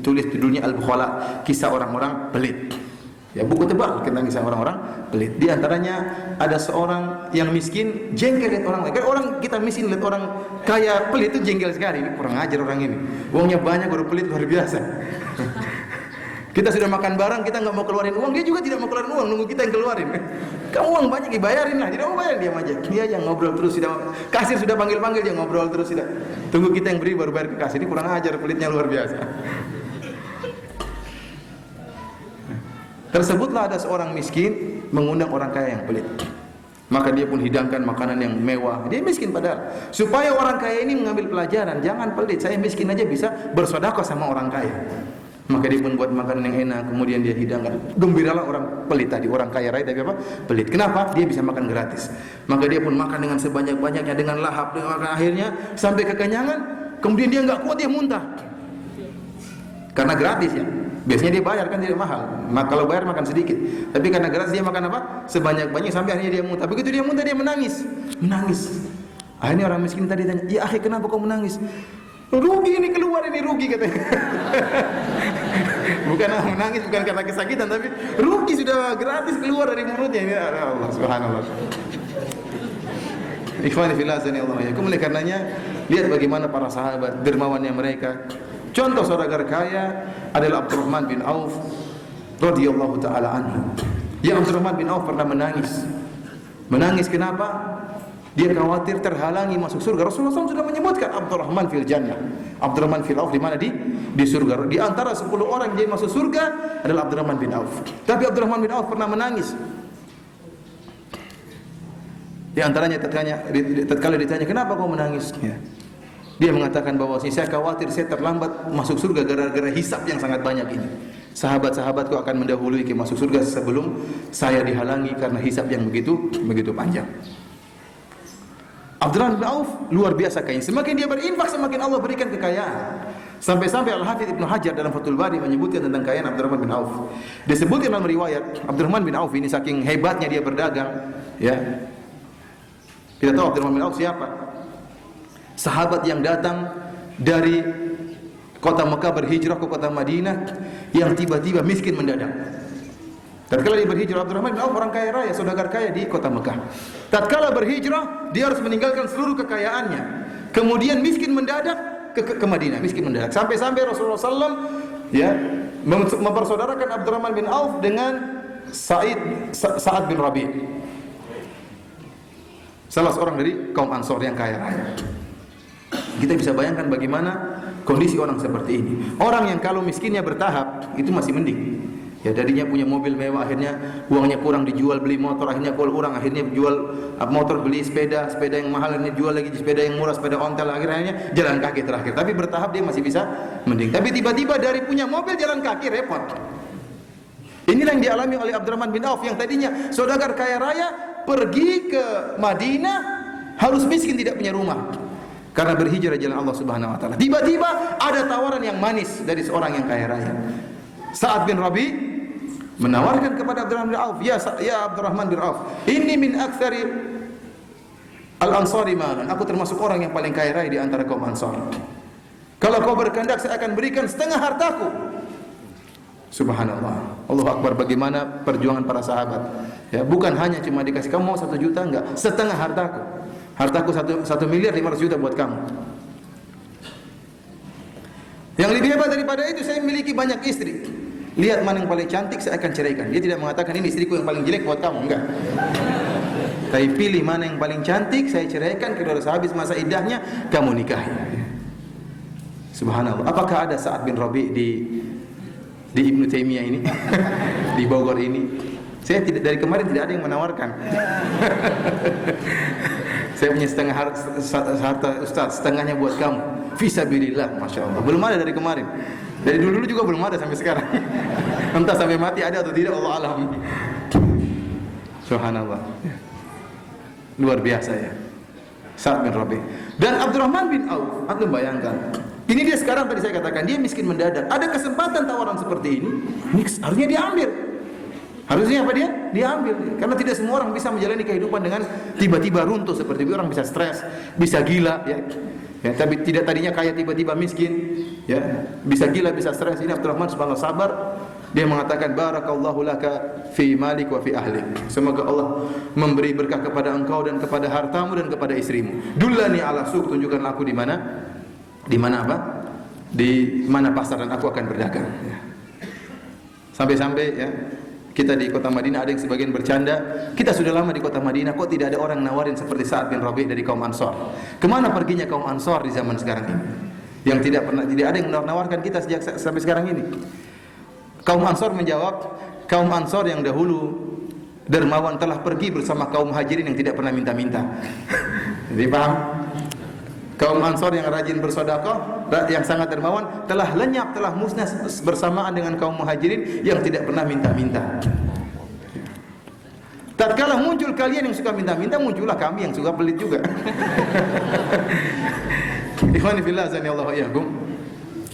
tulis judulnya Al-Bukhala, kisah orang-orang pelit. Ya, buku tebal tentang kisah orang-orang pelit. Di antaranya ada seorang yang miskin jengkel lihat orang lain. Kan orang kita miskin lihat orang kaya pelit itu jengkel sekali. Ini kurang ajar orang ini. Uangnya banyak baru pelit luar biasa. Kita sudah makan barang, kita nggak mau keluarin uang, dia juga tidak mau keluarin uang, nunggu kita yang keluarin. Kamu uang banyak dibayarin lah, tidak mau bayar diam aja. Dia yang ngobrol terus, kasir sudah panggil dia ngobrol terus sudah. Tunggu kita yang beri baru bayar ke kasir. Ini kurang ajar, pelitnya luar biasa. Tersebutlah ada seorang miskin mengundang orang kaya yang pelit. Maka dia pun hidangkan makanan yang mewah. Dia miskin padahal. Supaya orang kaya ini mengambil pelajaran, jangan pelit. Saya miskin aja bisa bersedekah sama orang kaya. Maka dia pun buat makanan yang enak, kemudian dia hidangkan. Gembiralah orang pelit tadi, orang kaya raya tapi apa? Pelit. Kenapa? Dia bisa makan gratis. Maka dia pun makan dengan sebanyak-banyaknya, dengan lahap, dengan akhirnya sampai kekenyangan. Kemudian dia nggak kuat, dia muntah. Karena gratis ya. Biasanya dia bayar kan tidak mahal. Maka kalau bayar makan sedikit. Tapi karena gratis dia makan apa? Sebanyak-banyaknya sampai akhirnya dia muntah. Begitu dia muntah dia menangis. Akhirnya orang miskin tadi tanya, "Ya akhi, kenapa kau menangis?" "Rugi ini, keluar ini rugi," katanya. Bukan menangis bukan karena kesakitan, tapi rugi sudah gratis keluar dari mulutnya. Ini Allah subhanallah. Ikhwani fillah azanillahu yakum. Oleh karenanya lihat bagaimana para sahabat dermawannya mereka. Contoh saudagar kaya adalah Abdurrahman bin Auf radhiyallahu taala anhu. Ya, Abdurrahman bin Auf pernah menangis. Menangis kenapa? Dia khawatir terhalangi masuk surga. Rasulullah SAW sudah menyebutkan Abdurrahman fil jannah. Abdurrahman fil Auf di mana? Di surga. Di antara 10 orang yang masuk surga adalah Abdurrahman bin Auf. Tapi Abdurrahman bin Auf pernah menangis. Di antaranya tatkala ditanya, "Kenapa kau menangis?" Ya. Dia mengatakan bahwa saya khawatir saya terlambat masuk surga gara-gara hisab yang sangat banyak ini. Sahabat-sahabatku akan mendahului ke masuk surga sebelum saya dihalangi karena hisab yang begitu panjang. Abdurrahman bin Auf luar biasa kaya. Semakin dia berinfak, semakin Allah berikan kekayaan. Sampai-sampai Al-Hafidz Ibnu Hajar dalam Fathul Bari menyebutkan tentang kekayaan Abdurrahman bin Auf. Disebutkan dalam riwayat, Abdurrahman bin Auf ini saking hebatnya dia berdagang, ya. Kita tahu Abdurrahman bin Auf siapa? Sahabat yang datang dari kota Mekah berhijrah ke kota Madinah yang tiba-tiba miskin mendadak. Tatkala dia berhijrah, Abdurrahman bin Auf orang kaya raya, saudagar kaya di kota Mekah. Tatkala berhijrah, dia harus meninggalkan seluruh kekayaannya. Kemudian miskin mendadak ke Madinah, miskin mendadak. Sampai-sampai Rasulullah SAW ya mempersaudarakan Abdurrahman bin Auf dengan Sa'ad bin Rabi'. Salah seorang dari kaum Ansor yang kaya raya. Kita bisa bayangkan bagaimana kondisi orang seperti ini. Orang yang kalau miskinnya bertahap itu masih mending. Ya, darinya punya mobil mewah, akhirnya uangnya kurang dijual beli motor, akhirnya kurang, akhirnya jual motor beli sepeda yang mahal, ini jual lagi sepeda yang murah, sepeda ontel, akhirnya jalan kaki terakhir. Tapi bertahap dia masih bisa mending. Tapi tiba-tiba dari punya mobil jalan kaki repot. Inilah yang dialami oleh Abdurrahman bin Auf yang tadinya saudagar kaya raya pergi ke Madinah harus miskin, tidak punya rumah. Karena berhijrah jalan Allah Subhanahu wa taala. Tiba-tiba ada tawaran yang manis dari seorang yang kaya raya. Sa'ad bin Rabi menawarkan kepada Abdurrahman bin Auf, "Ya Abdurrahman bin Auf, ini min aktsari al-ansari malan." Aku termasuk orang yang paling kaya raya di antara kaum Ansar. Kalau kau berkehendak saya akan berikan setengah hartaku. Subhanallah. Allahu Akbar, bagaimana perjuangan para sahabat. Ya, bukan hanya cuma dikasih kamu mau 1 juta, enggak, setengah hartaku. Hartaku 1 miliar 500 juta buat kamu. Yang lebih hebat daripada itu, saya memiliki banyak istri. Lihat mana yang paling cantik, saya akan ceraikan. Dia tidak mengatakan ini istriku yang paling jelek buat kamu, enggak. Tapi pilih mana yang paling cantik, saya ceraikan. Kalau sudah habis masa iddahnya, kamu nikahi. Subhanallah. Apakah ada Sa'ad bin Rabi' di Ibnu Taimiyah ini? Di Bogor ini? Saya dari kemarin tidak ada yang menawarkan. Saya punya setengah harta Ustaz, setengahnya buat kamu. Fisabilillah, Masya Allah. Belum ada dari kemarin. Dari dulu juga belum ada sampai sekarang. Entah sampai mati ada atau tidak, Allah alam. Subhanallah. Luar biasa ya. Sa'ad bin Rabi'. Dan Abdurrahman bin Auf, Anda bayangkan. Ini dia sekarang tadi saya katakan, dia miskin mendadak. Ada kesempatan tawaran seperti ini harusnya diambil. Harusnya apa dia? Diambil. Karena tidak semua orang bisa menjalani kehidupan dengan tiba-tiba runtuh seperti itu. Orang bisa stres, bisa gila, ya. Ya, tapi tidak tadinya kaya tiba-tiba miskin, ya. Bisa gila, bisa stres. Ini Abdurrahman subhanallah sabar. Dia mengatakan barakallahu laka fi malik wa fi ahlik. Semoga Allah memberi berkah kepada engkau dan kepada hartamu dan kepada istrimu. Dullani ala suq, tunjukkan aku di mana? Di mana apa? Di mana pasar dan aku akan berdagang, ya. Sampai-sampai ya kita di kota Madinah ada yang sebagian bercanda, kita sudah lama di kota Madinah, kok tidak ada orang nawarin seperti Sa'ad bin Rabi' dari kaum Ansor. Kemana perginya kaum Ansor di zaman sekarang ini? Yang tidak ada yang menawarkan kita sejak sampai sekarang ini. Kaum Ansor menjawab, kaum Ansor yang dahulu dermawan telah pergi bersama kaum Muhajirin yang tidak pernah minta-minta. Jadi paham? Kaum Ansor yang rajin bersedekah, yang sangat dermawan, telah lenyap, telah musnah bersamaan dengan kaum Muhajirin yang tidak pernah minta-minta. Tatkala muncul kalian yang suka minta-minta, muncullah kami yang suka pelit juga. Ikhwani fillah azanillahu iyyakum.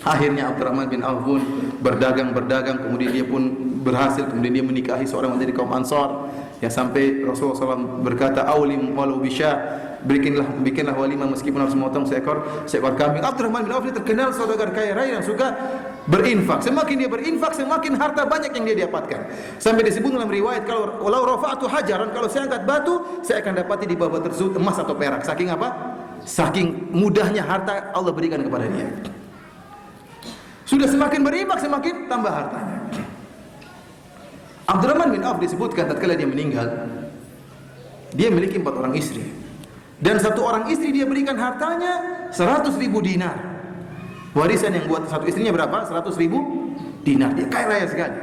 Akhirnya Abdurrahman bin Auf pun berdagang, kemudian dia pun berhasil, kemudian dia menikahi seorang dari kaum Ansor. Ya, sampai Rasulullah SAW berkata, "Aulim walau bisyah," bikinlah walimah meskipun harus memotong seekor kambing. Abdurrahman bin Auf terkenal saudagar kaya raya yang suka berinfak. Semakin dia berinfak, semakin harta banyak yang dia dapatkan. Sampai disebut dalam riwayat, kalau rafa'tu hajaran, kalau saya angkat batu, saya akan dapati di bawah tersebut emas atau perak. Saking apa? Saking mudahnya harta Allah berikan kepada dia. Sudah semakin berinfak, semakin tambah hartanya. Abdurrahman bin Auf disebutkan tatkala dia meninggal, dia memiliki 4 orang istri. Dan 1 orang istri dia berikan hartanya 100.000 dinar. Warisan yang buat satu istrinya berapa? 100.000 dinar. Dia kaya raya sekali.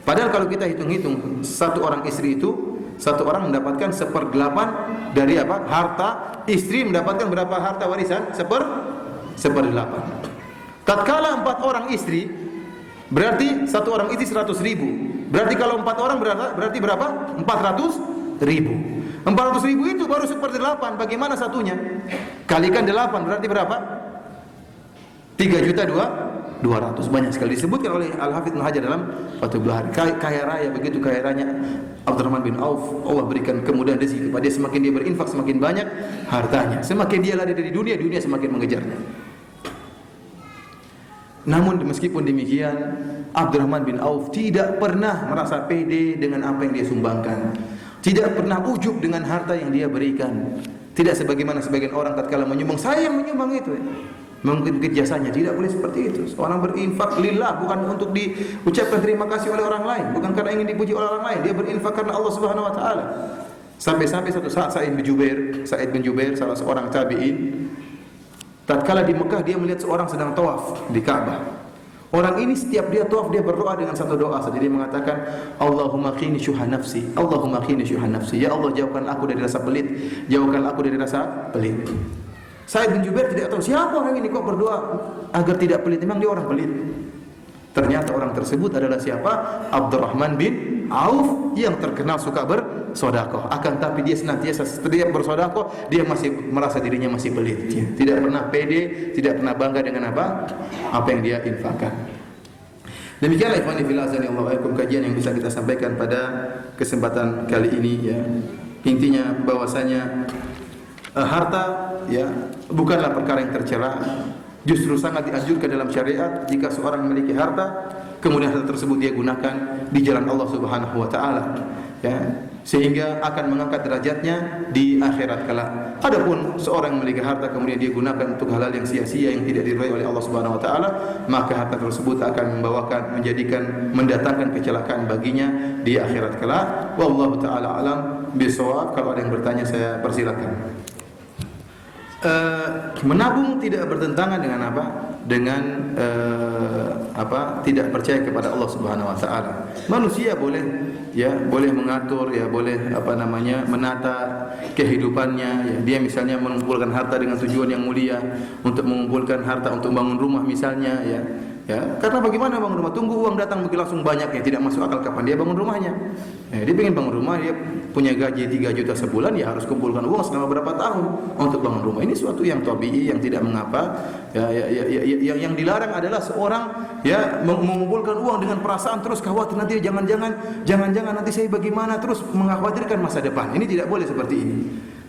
Padahal kalau kita hitung-hitung, 1 orang istri itu, 1 orang mendapatkan 1/8 dari apa? Harta. Istri mendapatkan berapa harta warisan? 1/8. Tatkala 4 orang istri, berarti 1 orang istri 100.000. Berarti kalau 4 orang berarti berapa? 400.000. 400.000 itu baru 1/8. Bagaimana satunya? Kalikan 8 berarti berapa? 3.200.000. Banyak sekali disebutkan oleh Al-Hafidz Ibnu Hajar dalam Fathul Bari. Kaya raya, begitu kaya raya Abdurrahman bin Auf. Allah berikan kemudahan rezeki kepada dia. Semakin dia berinfak, semakin banyak hartanya. Semakin dia lari dari dunia, dunia semakin mengejarnya. Namun meskipun demikian, Abdurrahman bin Auf tidak pernah merasa pede dengan apa yang dia sumbangkan. Tidak pernah ujub dengan harta yang dia berikan. Tidak sebagaimana sebagian orang tatkala menyumbang, saya yang menyumbang itu. Mungkin jasanya, tidak boleh seperti itu. Seorang berinfak lillah, bukan untuk diucapkan terima kasih oleh orang lain, bukan karena ingin dipuji oleh orang lain. Dia berinfak karena Allah Subhanahu wa taala. Sampai-sampai suatu saat Sa'id bin Jubair salah seorang tabi'in, tatkala di Mekah dia melihat seorang sedang tawaf di Ka'bah. Orang ini setiap dia tawaf dia berdoa dengan satu doa saja. Dia mengatakan, Allahumma qini syuha nafsi, Allahumma qini syuha nafsi. Ya Allah, jauhkan aku dari rasa pelit, jauhkan aku dari rasa pelit. Sa'id bin Jubair tidak tahu siapa orang ini kok berdoa agar tidak pelit. Memang dia orang pelit. Ternyata orang tersebut adalah siapa? Abdurrahman bin Auf yang terkenal suka bersedekah. Akan tapi dia senantiasa setiap bersedekah dia masih merasa dirinya masih pelit. Tidak pernah pede, tidak pernah bangga dengan apa yang dia infakkan. Demikianlah ikhwani fillah azanillahu kajian yang bisa kita sampaikan pada kesempatan kali ini ya. Intinya bahwasanya harta ya bukanlah perkara yang tercela. Justru sangat dianjurkan dalam syariat jika seorang memiliki harta, kemudian harta tersebut dia gunakan di jalan Allah Subhanahu wa taala. Ya. sehingga akan mengangkat derajatnya di akhirat kelak. Adapun seorang memiliki harta kemudian dia gunakan untuk hal-hal yang sia-sia yang tidak diridhai oleh Allah Subhanahu wa taala, maka harta tersebut akan mendatangkan kecelakaan baginya di akhirat kelak. Wallahu taala alam bisawab. Kalau ada yang bertanya saya persilakan. Menabung tidak bertentangan dengan apa? Dengan tidak percaya kepada Allah Subhanahu wa taala. Manusia boleh mengatur, boleh menata kehidupannya, dia misalnya mengumpulkan harta dengan tujuan yang mulia, untuk mengumpulkan harta untuk bangun rumah misalnya, karena bagaimana bangun rumah? Tunggu uang datang mungkin langsung banyak, tidak masuk akal kapan dia bangun rumahnya. Dia ingin bangun rumah, dia punya gaji 3 juta sebulan, harus kumpulkan uang selama berapa tahun untuk bangun rumah. Ini suatu yang tabii, yang tidak mengapa. Yang dilarang adalah seorang mengumpulkan uang dengan perasaan terus khawatir nanti jangan nanti saya bagaimana, terus mengkhawatirkan masa depan. Ini tidak boleh seperti ini.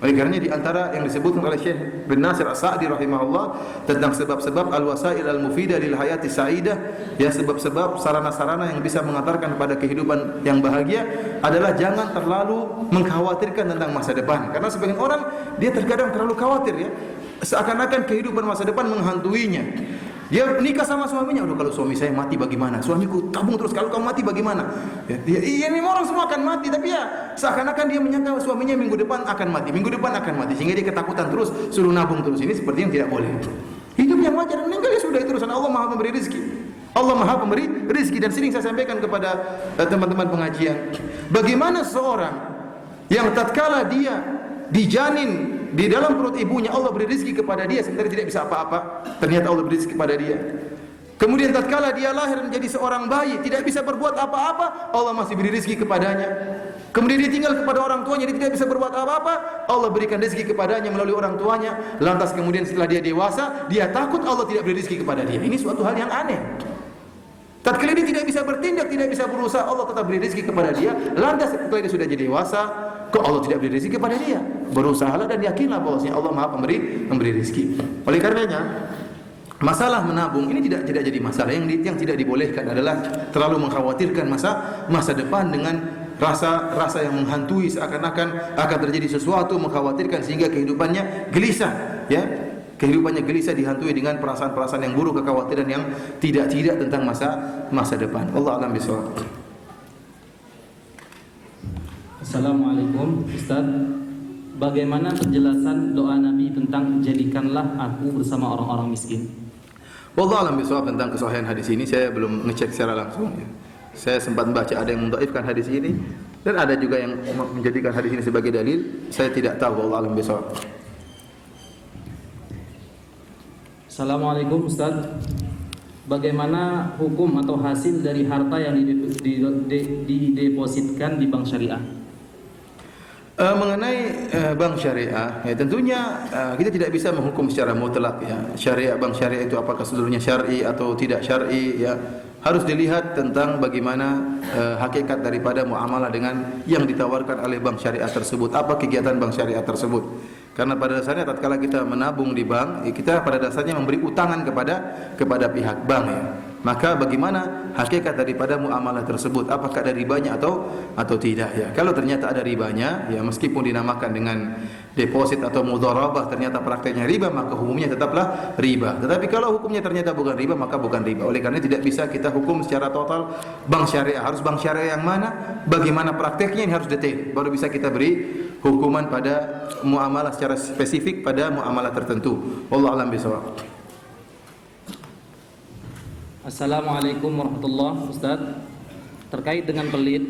Oleh karenanya di antara yang disebutkan oleh Syekh bin Nasir As-Sa'di rahimahullah tentang sebab-sebab al-wasail al-mufidah lil hayati sa'idah, sebab-sebab sarana-sarana yang bisa mengantarkan pada kehidupan yang bahagia adalah jangan terlalu mengkhawatirkan tentang masa depan. Karena sebagian orang dia terkadang terlalu khawatir, seakan-akan kehidupan masa depan menghantuinya. Dia nikah sama suaminya, kalau suami saya mati bagaimana? Suamiku tabung terus, kalau kamu mati bagaimana? Ini orang semua akan mati, tapi seakan-akan dia menyangka suaminya minggu depan akan mati, sehingga dia ketakutan terus, suruh nabung terus. Ini seperti yang tidak boleh. Hidup yang wajar, meninggal sudah, itu urusan Allah. Maha pemberi rezeki. Allah Maha pemberi rezeki. Dan sering saya sampaikan kepada teman-teman pengajian, bagaimana seorang yang tatkala dia dijanin di dalam perut ibunya, Allah beri rezeki kepada dia sebenarnya tidak bisa apa-apa, ternyata Allah beri rezeki kepada dia. Kemudian tatkala dia lahir menjadi seorang bayi, tidak bisa berbuat apa-apa, Allah masih beri rezeki kepadanya. Kemudian dia tinggal kepada orang tuanya, dia tidak bisa berbuat apa-apa, Allah berikan rezeki kepadanya melalui orang tuanya. Lantas kemudian setelah dia dewasa, dia takut Allah tidak beri rezeki kepada dia. Ini suatu hal yang aneh. Tatkala dia tidak bisa bertindak, tidak bisa berusaha, Allah tetap beri rezeki kepada dia. Lantas setelah dia sudah jadi dewasa, kok Allah tidak beri rezeki kepada dia? Berusahalah dan yakinlah bahwasanya Allah Maha pemberi rezeki. Oleh karenanya, masalah menabung ini tidak jadi masalah. Yang tidak dibolehkan adalah terlalu mengkhawatirkan masa depan dengan rasa yang menghantui, seakan-akan akan terjadi sesuatu, mengkhawatirkan sehingga kehidupannya gelisah, Kehidupannya gelisah, dihantui dengan perasaan-perasaan yang buruk, kekhawatiran yang tidak tentang masa depan. Allah a'lam bishawab. Assalamualaikum Ustaz. Bagaimana penjelasan doa Nabi tentang jadikanlah aku bersama orang-orang miskin? Wallahu a'lam bishawab. Tentang kesahihan hadis ini saya belum ngecek secara langsung. Saya sempat membaca ada yang mendhaifkan hadis ini dan ada juga yang menjadikan hadis ini sebagai dalil. Saya tidak tahu. Wallahu a'lam bishawab. Assalamualaikum Ustaz. Bagaimana hukum atau hasil dari harta yang didepositkan di bank syariah? Mengenai bank syariah, tentunya kita tidak bisa menghukum secara mutlak, syariah, bank syariah itu apakah seluruhnya syar'i atau tidak syar'i, harus dilihat tentang bagaimana hakikat daripada muamalah dengan yang ditawarkan oleh bank syariah tersebut, apa kegiatan bank syariah tersebut. Karena pada dasarnya tatkala kita menabung di bank, kita pada dasarnya memberi utangan kepada pihak bank, Maka bagaimana hakikat daripada muamalah tersebut? Apakah ada ribanya atau tidak, Kalau ternyata ada ribanya, meskipun dinamakan dengan deposit atau mudharabah, ternyata prakteknya riba, maka hukumnya tetaplah riba. Tetapi kalau hukumnya ternyata bukan riba, maka bukan riba. Oleh karena tidak bisa kita hukum secara total bank syariah. Harus bank syariah yang mana? Bagaimana prakteknya, ini harus detail. Baru bisa kita beri hukuman pada muamalah secara spesifik pada muamalah tertentu. Wallahu a'lam bishawab. Assalamualaikum warahmatullahi wabarakatuh. Ustaz, terkait dengan pelit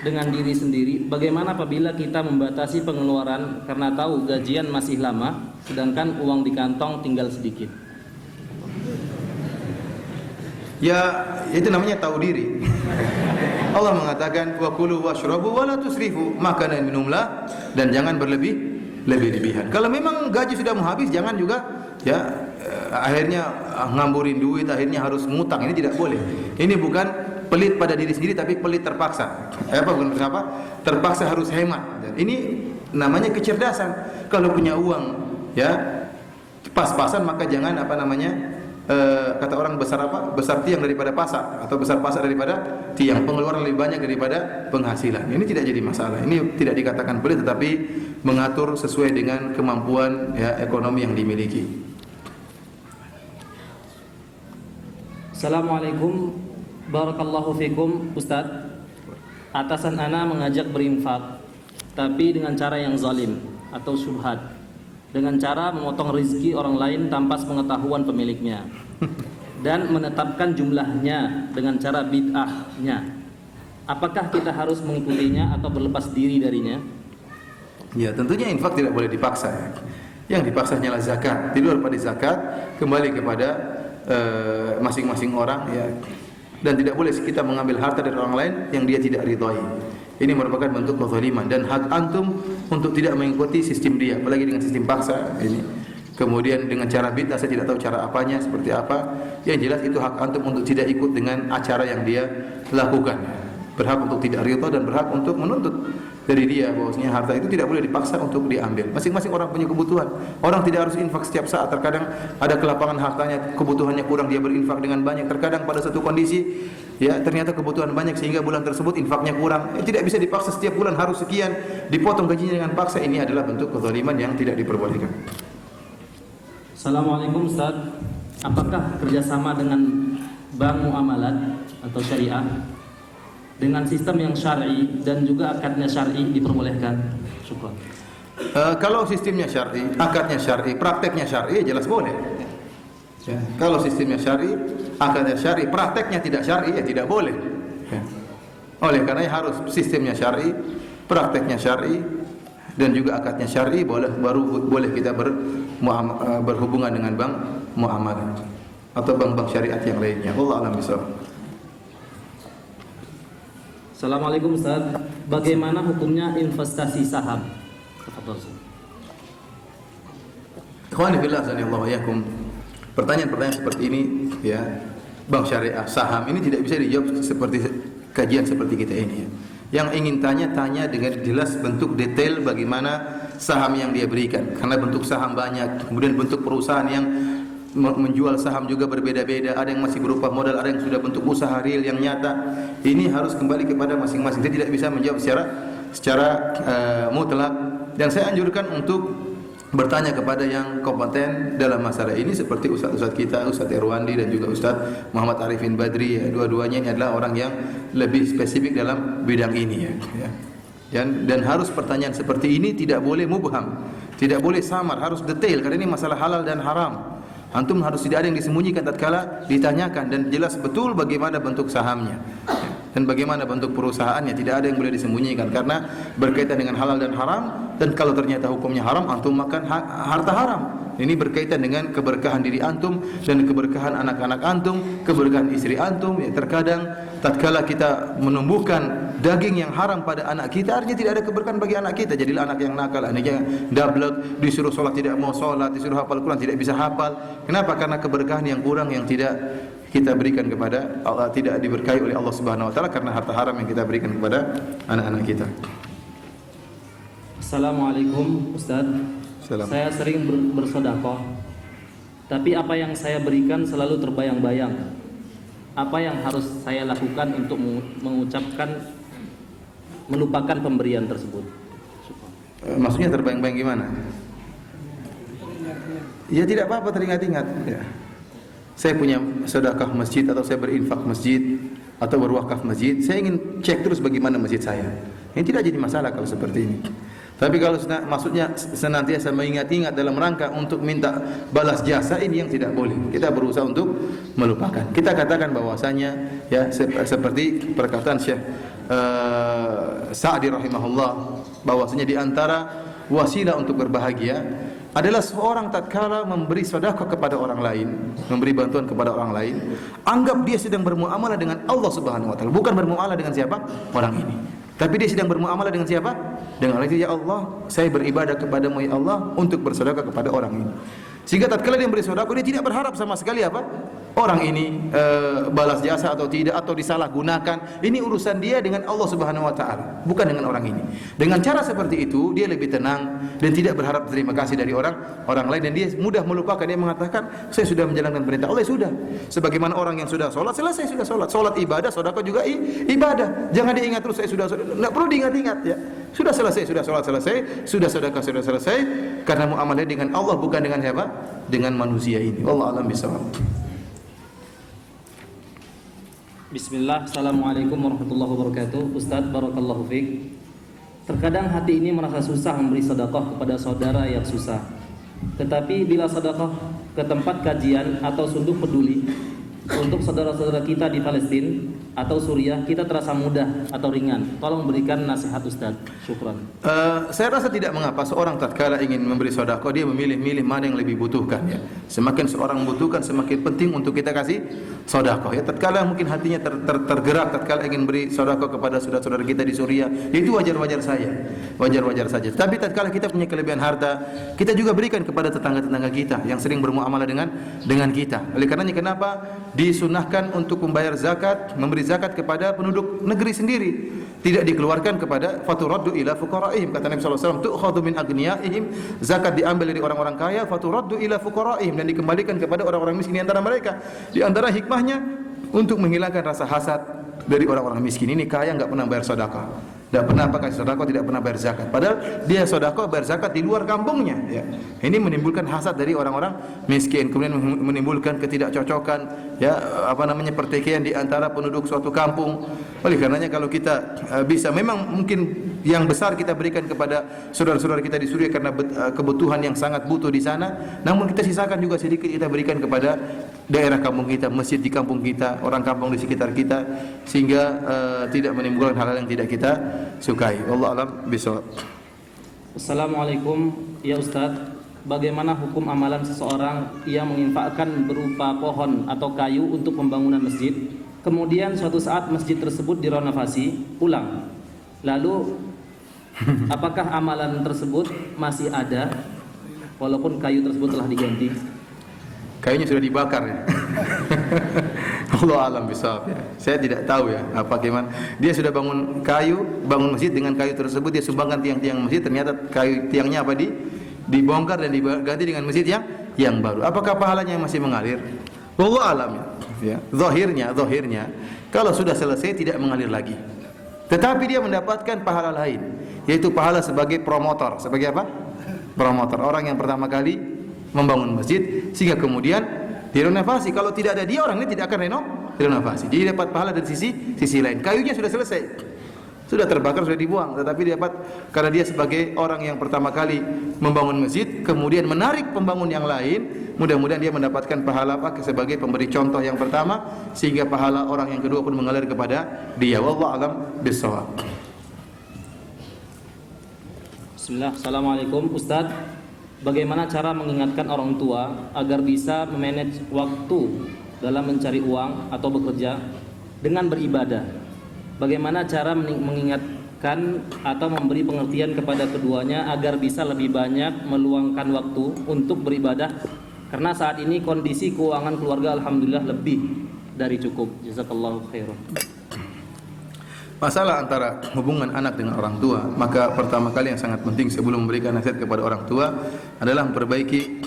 dengan diri sendiri, bagaimana apabila kita membatasi pengeluaran karena tahu gajian masih lama sedangkan uang di kantong tinggal sedikit? Itu namanya tahu diri. Allah mengatakan wa kulu washrabu wa la tusrifu, makan dan minumlah dan jangan berlebihan. Kalau memang gaji sudah mau habis, jangan juga akhirnya ngamburin duit, akhirnya harus ngutang. Ini tidak boleh. Ini bukan pelit pada diri sendiri, tapi pelit terpaksa. Bukan apa? Terpaksa harus hemat. Dan ini namanya kecerdasan. Kalau punya uang, pas-pasan, maka jangan kata orang besar apa? Besar tiang daripada pasak atau besar pasak daripada tiang. Pengeluaran lebih banyak daripada penghasilan. Ini tidak jadi masalah. Ini tidak dikatakan pelit, tetapi mengatur sesuai dengan kemampuan ya ekonomi yang dimiliki. Assalamualaikum, barakallahu fikum, Ustaz. Atasan ana mengajak berinfak, tapi dengan cara yang zalim atau syubhat, dengan cara memotong rezeki orang lain tanpa sepengetahuan pemiliknya dan menetapkan jumlahnya dengan cara bid'ahnya. Apakah kita harus mengikutinya atau berlepas diri darinya? Ya, tentunya infak tidak boleh dipaksa. Yang dipaksa hanyalah zakat. Di luar pada zakat kembali kepada masing-masing orang ya. Dan tidak boleh kita mengambil harta dari orang lain yang dia tidak ridhai. Ini merupakan bentuk kezaliman dan hak antum untuk tidak mengikuti sistem dia, apalagi dengan sistem paksa ini. Kemudian dengan cara bid'ah, saya tidak tahu cara apanya seperti apa. Yang jelas itu hak antum untuk tidak ikut dengan acara yang dia lakukan. Berhak untuk tidak ridha dan berhak untuk menuntut dari dia bahwasanya harta itu tidak boleh dipaksa untuk diambil. Masing-masing orang punya kebutuhan. Orang tidak harus infak setiap saat. Terkadang ada kelapangan hartanya, kebutuhannya kurang, dia berinfak dengan banyak. Terkadang pada satu kondisi ya ternyata kebutuhan banyak sehingga bulan tersebut infaknya kurang. Tidak bisa dipaksa setiap bulan harus sekian, dipotong gajinya dengan paksa. Ini adalah bentuk kezaliman yang tidak diperbolehkan. Assalamualaikum, Ustaz. Apakah kerjasama dengan bank muamalat atau syariah dengan sistem yang syar'i dan juga akadnya syar'i diperbolehkan? Syukran. Kalau sistemnya syar'i, akadnya syar'i, prakteknya syar'i, jelas boleh. Ya. Kalau sistemnya syar'i, akadnya syar'i, prakteknya tidak syar'i, ya tidak boleh. Ya. Oleh karena harus sistemnya syar'i, prakteknya syar'i, dan juga akadnya syar'i, baru boleh kita berhubungan dengan bank muamalah atau bank-bank syariat yang lainnya. Wallahu a'lam bishawab. Assalamualaikum, Ustaz. Bagaimana hukumnya investasi saham? Ikhwani fillah, sanallahu yakum. Pertanyaan-pertanyaan seperti ini ya, bank syariah, saham ini tidak bisa dijawab seperti kajian seperti kita ini ya. Yang ingin tanya dengan jelas bentuk detail bagaimana saham yang dia berikan. Karena bentuk saham banyak, kemudian bentuk perusahaan yang menjual saham juga berbeda-beda. Ada yang masih berupa modal, ada yang sudah bentuk usaha real yang nyata. Ini harus kembali kepada masing-masing. Saya tidak bisa menjawab secara mutlak. Dan saya anjurkan untuk bertanya kepada yang kompeten dalam masalah ini seperti ustaz-ustaz kita, Ustaz Irwandi dan juga Ustaz Muhammad Arifin Badri ya. Dua-duanya ini adalah orang yang lebih spesifik dalam bidang ini ya. Dan harus pertanyaan seperti ini tidak boleh mubham, tidak boleh samar, harus detail karena ini masalah halal dan haram. Antum harus tidak ada yang disembunyikan tatkala ditanyakan dan jelas betul bagaimana bentuk sahamnya dan bagaimana bentuk perusahaannya. Tidak ada yang boleh disembunyikan karena berkaitan dengan halal dan haram. Dan kalau ternyata hukumnya haram, antum makan harta haram. Ini berkaitan dengan keberkahan diri antum dan keberkahan anak-anak antum, keberkahan istri antum. Ya, terkadang tatkala kita menumbuhkan daging yang haram pada anak kita, artinya tidak ada keberkahan bagi anak kita. Jadilah anak yang nakal, anak yang dablek, disuruh sholat tidak mau sholat, disuruh hafal Quran tidak bisa hafal. Kenapa? Karena keberkahan yang kurang yang tidak kita berikan kepada Allah, tidak diberkahi oleh Allah Subhanahu wa taala karena harta haram yang kita berikan kepada anak-anak kita. Assalamualaikum, Ustaz. Saya sering bersedekah, tapi apa yang saya berikan selalu terbayang-bayang. Apa yang harus saya lakukan untuk melupakan pemberian tersebut? Maksudnya terbayang-bayang gimana? Ya tidak apa-apa teringat-ingat. Ya. Saya punya sedekah masjid atau saya berinfak masjid atau berwakaf masjid. Saya ingin cek terus bagaimana masjid saya. Ini tidak jadi masalah kalau seperti ini. Tapi kalau maksudnya senantiasa mengingat-ingat dalam rangka untuk minta balas jasa, ini yang tidak boleh. Kita berusaha untuk melupakan. Kita katakan bahwasanya ya seperti perkataan Syekh Sa'di rahimahullah, bahwasanya di antara wasilah untuk berbahagia adalah seorang tatkala memberi sedekah kepada orang lain, memberi bantuan kepada orang lain, anggap dia sedang bermuamalah dengan Allah Subhanahu wa taala, bukan bermuamalah dengan siapa? Orang ini. Tapi dia sedang bermuamalah dengan siapa? Dengan Allah. Ya Allah, saya beribadah kepadamu ya Allah untuk bersedekah kepada orang ini. Sehingga tatkala dia memberi sedekah, dia tidak berharap sama sekali apa? Orang ini balas jasa atau tidak, atau disalahgunakan. Ini urusan dia dengan Allah Subhanahu wa taala, bukan dengan orang ini. Dengan cara seperti itu dia lebih tenang dan tidak berharap terima kasih dari orang lain, dan dia mudah melupakan. Dia mengatakan, saya sudah menjalankan perintah Allah, sudah. Sebagaimana orang yang sudah sholat, selesai sudah sholat. Sholat ibadah, sedekah juga ibadah. Jangan diingat terus saya sudah sholat. Tidak perlu diingat-ingat ya. Sudah selesai, sudah sholat selesai, sudah sedekah sudah selesai, karena muamalahnya dengan Allah bukan dengan siapa? Dengan manusia ini. Wallahu a'lam bishawab. Bismillah, Assalamualaikum warahmatullahi wabarakatuh. Ustaz, barakallahu fiik. Terkadang hati ini merasa susah memberi sedekah kepada saudara yang susah. Tetapi bila sedekah ke tempat kajian atau sunduk peduli untuk saudara-saudara kita di Palestina atau Suriah, kita terasa mudah atau ringan. Tolong berikan nasihat Ustaz. Syukran. Saya rasa tidak mengapa seorang tatkala ingin memberi sedekah dia memilih-milih mana yang lebih butuhkan ya. Semakin seorang membutuhkan, semakin penting untuk kita kasih sedekah ya. Tatkala mungkin hatinya tergerak tatkala ingin beri sedekah kepada saudara-saudara kita di Suriah, itu wajar-wajar saja. Tapi tatkala kita punya kelebihan harta, kita juga berikan kepada tetangga-tetangga kita yang sering bermuamalah dengan kita. Oleh karenanya kenapa disunahkan untuk membayar zakat, memberi zakat kepada penduduk negeri sendiri, tidak dikeluarkan kepada faturaddu ila fuqaraihim. Kata Nabi sallallahu alaihi wasallam, tu'khadhu min aghniyaihim, zakat diambil dari orang-orang kaya, faturaddu ila fuqaraihim, dan dikembalikan kepada orang-orang miskin di antara mereka. Di antara hikmahnya untuk menghilangkan rasa hasad dari orang-orang miskin. Ini kaya enggak pernah bayar sedekah, tidak pernah pakai sedekah, tidak pernah bayar zakat. Padahal dia sedekah bayar zakat di luar kampungnya. Ya. Ini menimbulkan hasad dari orang-orang miskin, kemudian menimbulkan ketidakcocokan, ya pertikaian di antara penduduk suatu kampung. Oleh karenanya kalau kita bisa, memang mungkin yang besar kita berikan kepada saudara-saudara kita di Suriah karena kebutuhan yang sangat butuh di sana. Namun kita sisakan juga sedikit kita berikan kepada daerah kampung kita, masjid di kampung kita, orang kampung di sekitar kita, sehingga tidak menimbulkan hal-hal yang tidak kita sukai. Wallahu a'lam bishawab. Assalamualaikum ya Ustaz. Bagaimana hukum amalan seseorang yang menginfakkan berupa pohon atau kayu untuk pembangunan masjid, kemudian suatu saat masjid tersebut direnovasi ulang, lalu apakah amalan tersebut masih ada walaupun kayu tersebut telah diganti? Kayunya sudah dibakar ya. Allah alam bishawab ya. Saya tidak tahu ya apa gimana. Dia sudah bangun masjid dengan kayu tersebut, dia sumbangkan tiang-tiang masjid, ternyata kayu tiangnya dibongkar dan diganti dengan masjid yang baru. Apakah pahalanya masih mengalir? Wallahu alam ya. Zahirnya kalau sudah selesai tidak mengalir lagi. Tetapi dia mendapatkan pahala lain, yaitu pahala sebagai promotor. Sebagai apa? Promotor. Orang yang pertama kali membangun masjid sehingga kemudian direnovasi. Kalau tidak ada dia, orang ini tidak akan renovasi. Dia dapat pahala dari sisi lain. Kayunya sudah selesai, sudah terbakar, sudah dibuang, tetapi dia dapat karena dia sebagai orang yang pertama kali membangun masjid, kemudian menarik pembangun yang lain. Mudah-mudahan dia mendapatkan pahala sebagai pemberi contoh yang pertama, sehingga pahala orang yang kedua pun mengalir kepada dia. Wallahu a'lam bishawab. Bismillah. Assalamualaikum Ustaz. Bagaimana cara mengingatkan orang tua agar bisa memanage waktu dalam mencari uang atau bekerja dengan beribadah? Bagaimana cara mengingatkan atau memberi pengertian kepada keduanya agar bisa lebih banyak meluangkan waktu untuk beribadah? Karena saat ini kondisi keuangan keluarga alhamdulillah lebih dari cukup. Jazakallahu khairan. Masalah antara hubungan anak dengan orang tua, maka pertama kali yang sangat penting sebelum memberikan nasihat kepada orang tua adalah memperbaiki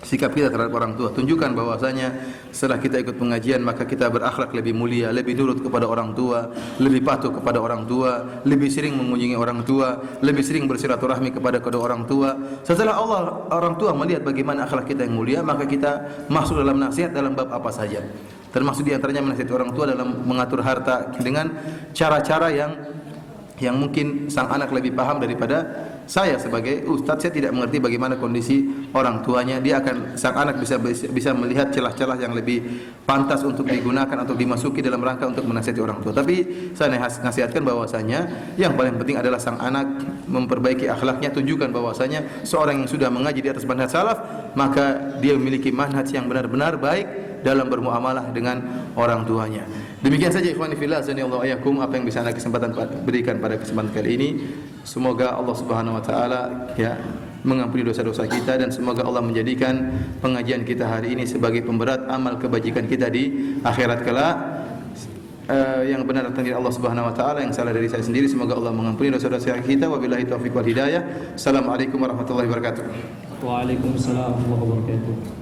sikap kita terhadap orang tua. Tunjukkan bahwasanya setelah kita ikut pengajian maka kita berakhlak lebih mulia, lebih nurut kepada orang tua, lebih patuh kepada orang tua, lebih sering mengunjungi orang tua, lebih sering bersilaturahmi kepada kedua orang tua. Setelah orang tua melihat bagaimana akhlak kita yang mulia, maka kita masuk dalam nasihat dalam bab apa saja. Termasuk di antaranya menasihati orang tua dalam mengatur harta dengan cara-cara yang mungkin sang anak lebih paham daripada saya sebagai ustaz. Saya tidak mengerti bagaimana kondisi orang tuanya. Sang anak bisa melihat celah-celah yang lebih pantas untuk digunakan atau dimasuki dalam rangka untuk menasihati orang tua. Tapi saya nasihatkan bahwasanya yang paling penting adalah sang anak memperbaiki akhlaknya. Tunjukkan bahwasanya seorang yang sudah mengaji di atas manhaj salaf, maka dia memiliki manhaj yang benar-benar baik dalam bermuamalah dengan orang tuanya. Demikian saja ikhwani fillah, azanillahu ayakum, apa yang bisa anda berikan pada kesempatan kali ini. Semoga Allah Subhanahu wa taala mengampuni dosa-dosa kita, dan semoga Allah menjadikan pengajian kita hari ini sebagai pemberat amal kebajikan kita di akhirat kelak. Yang benar datang dari Allah Subhanahu wa taala, yang salah dari saya sendiri. Semoga Allah mengampuni dosa-dosa kita. Wabillahi taufiq wal hidayah. Assalamualaikum warahmatullahi wabarakatuh. Waalaikumsalam warahmatullahi wabarakatuh.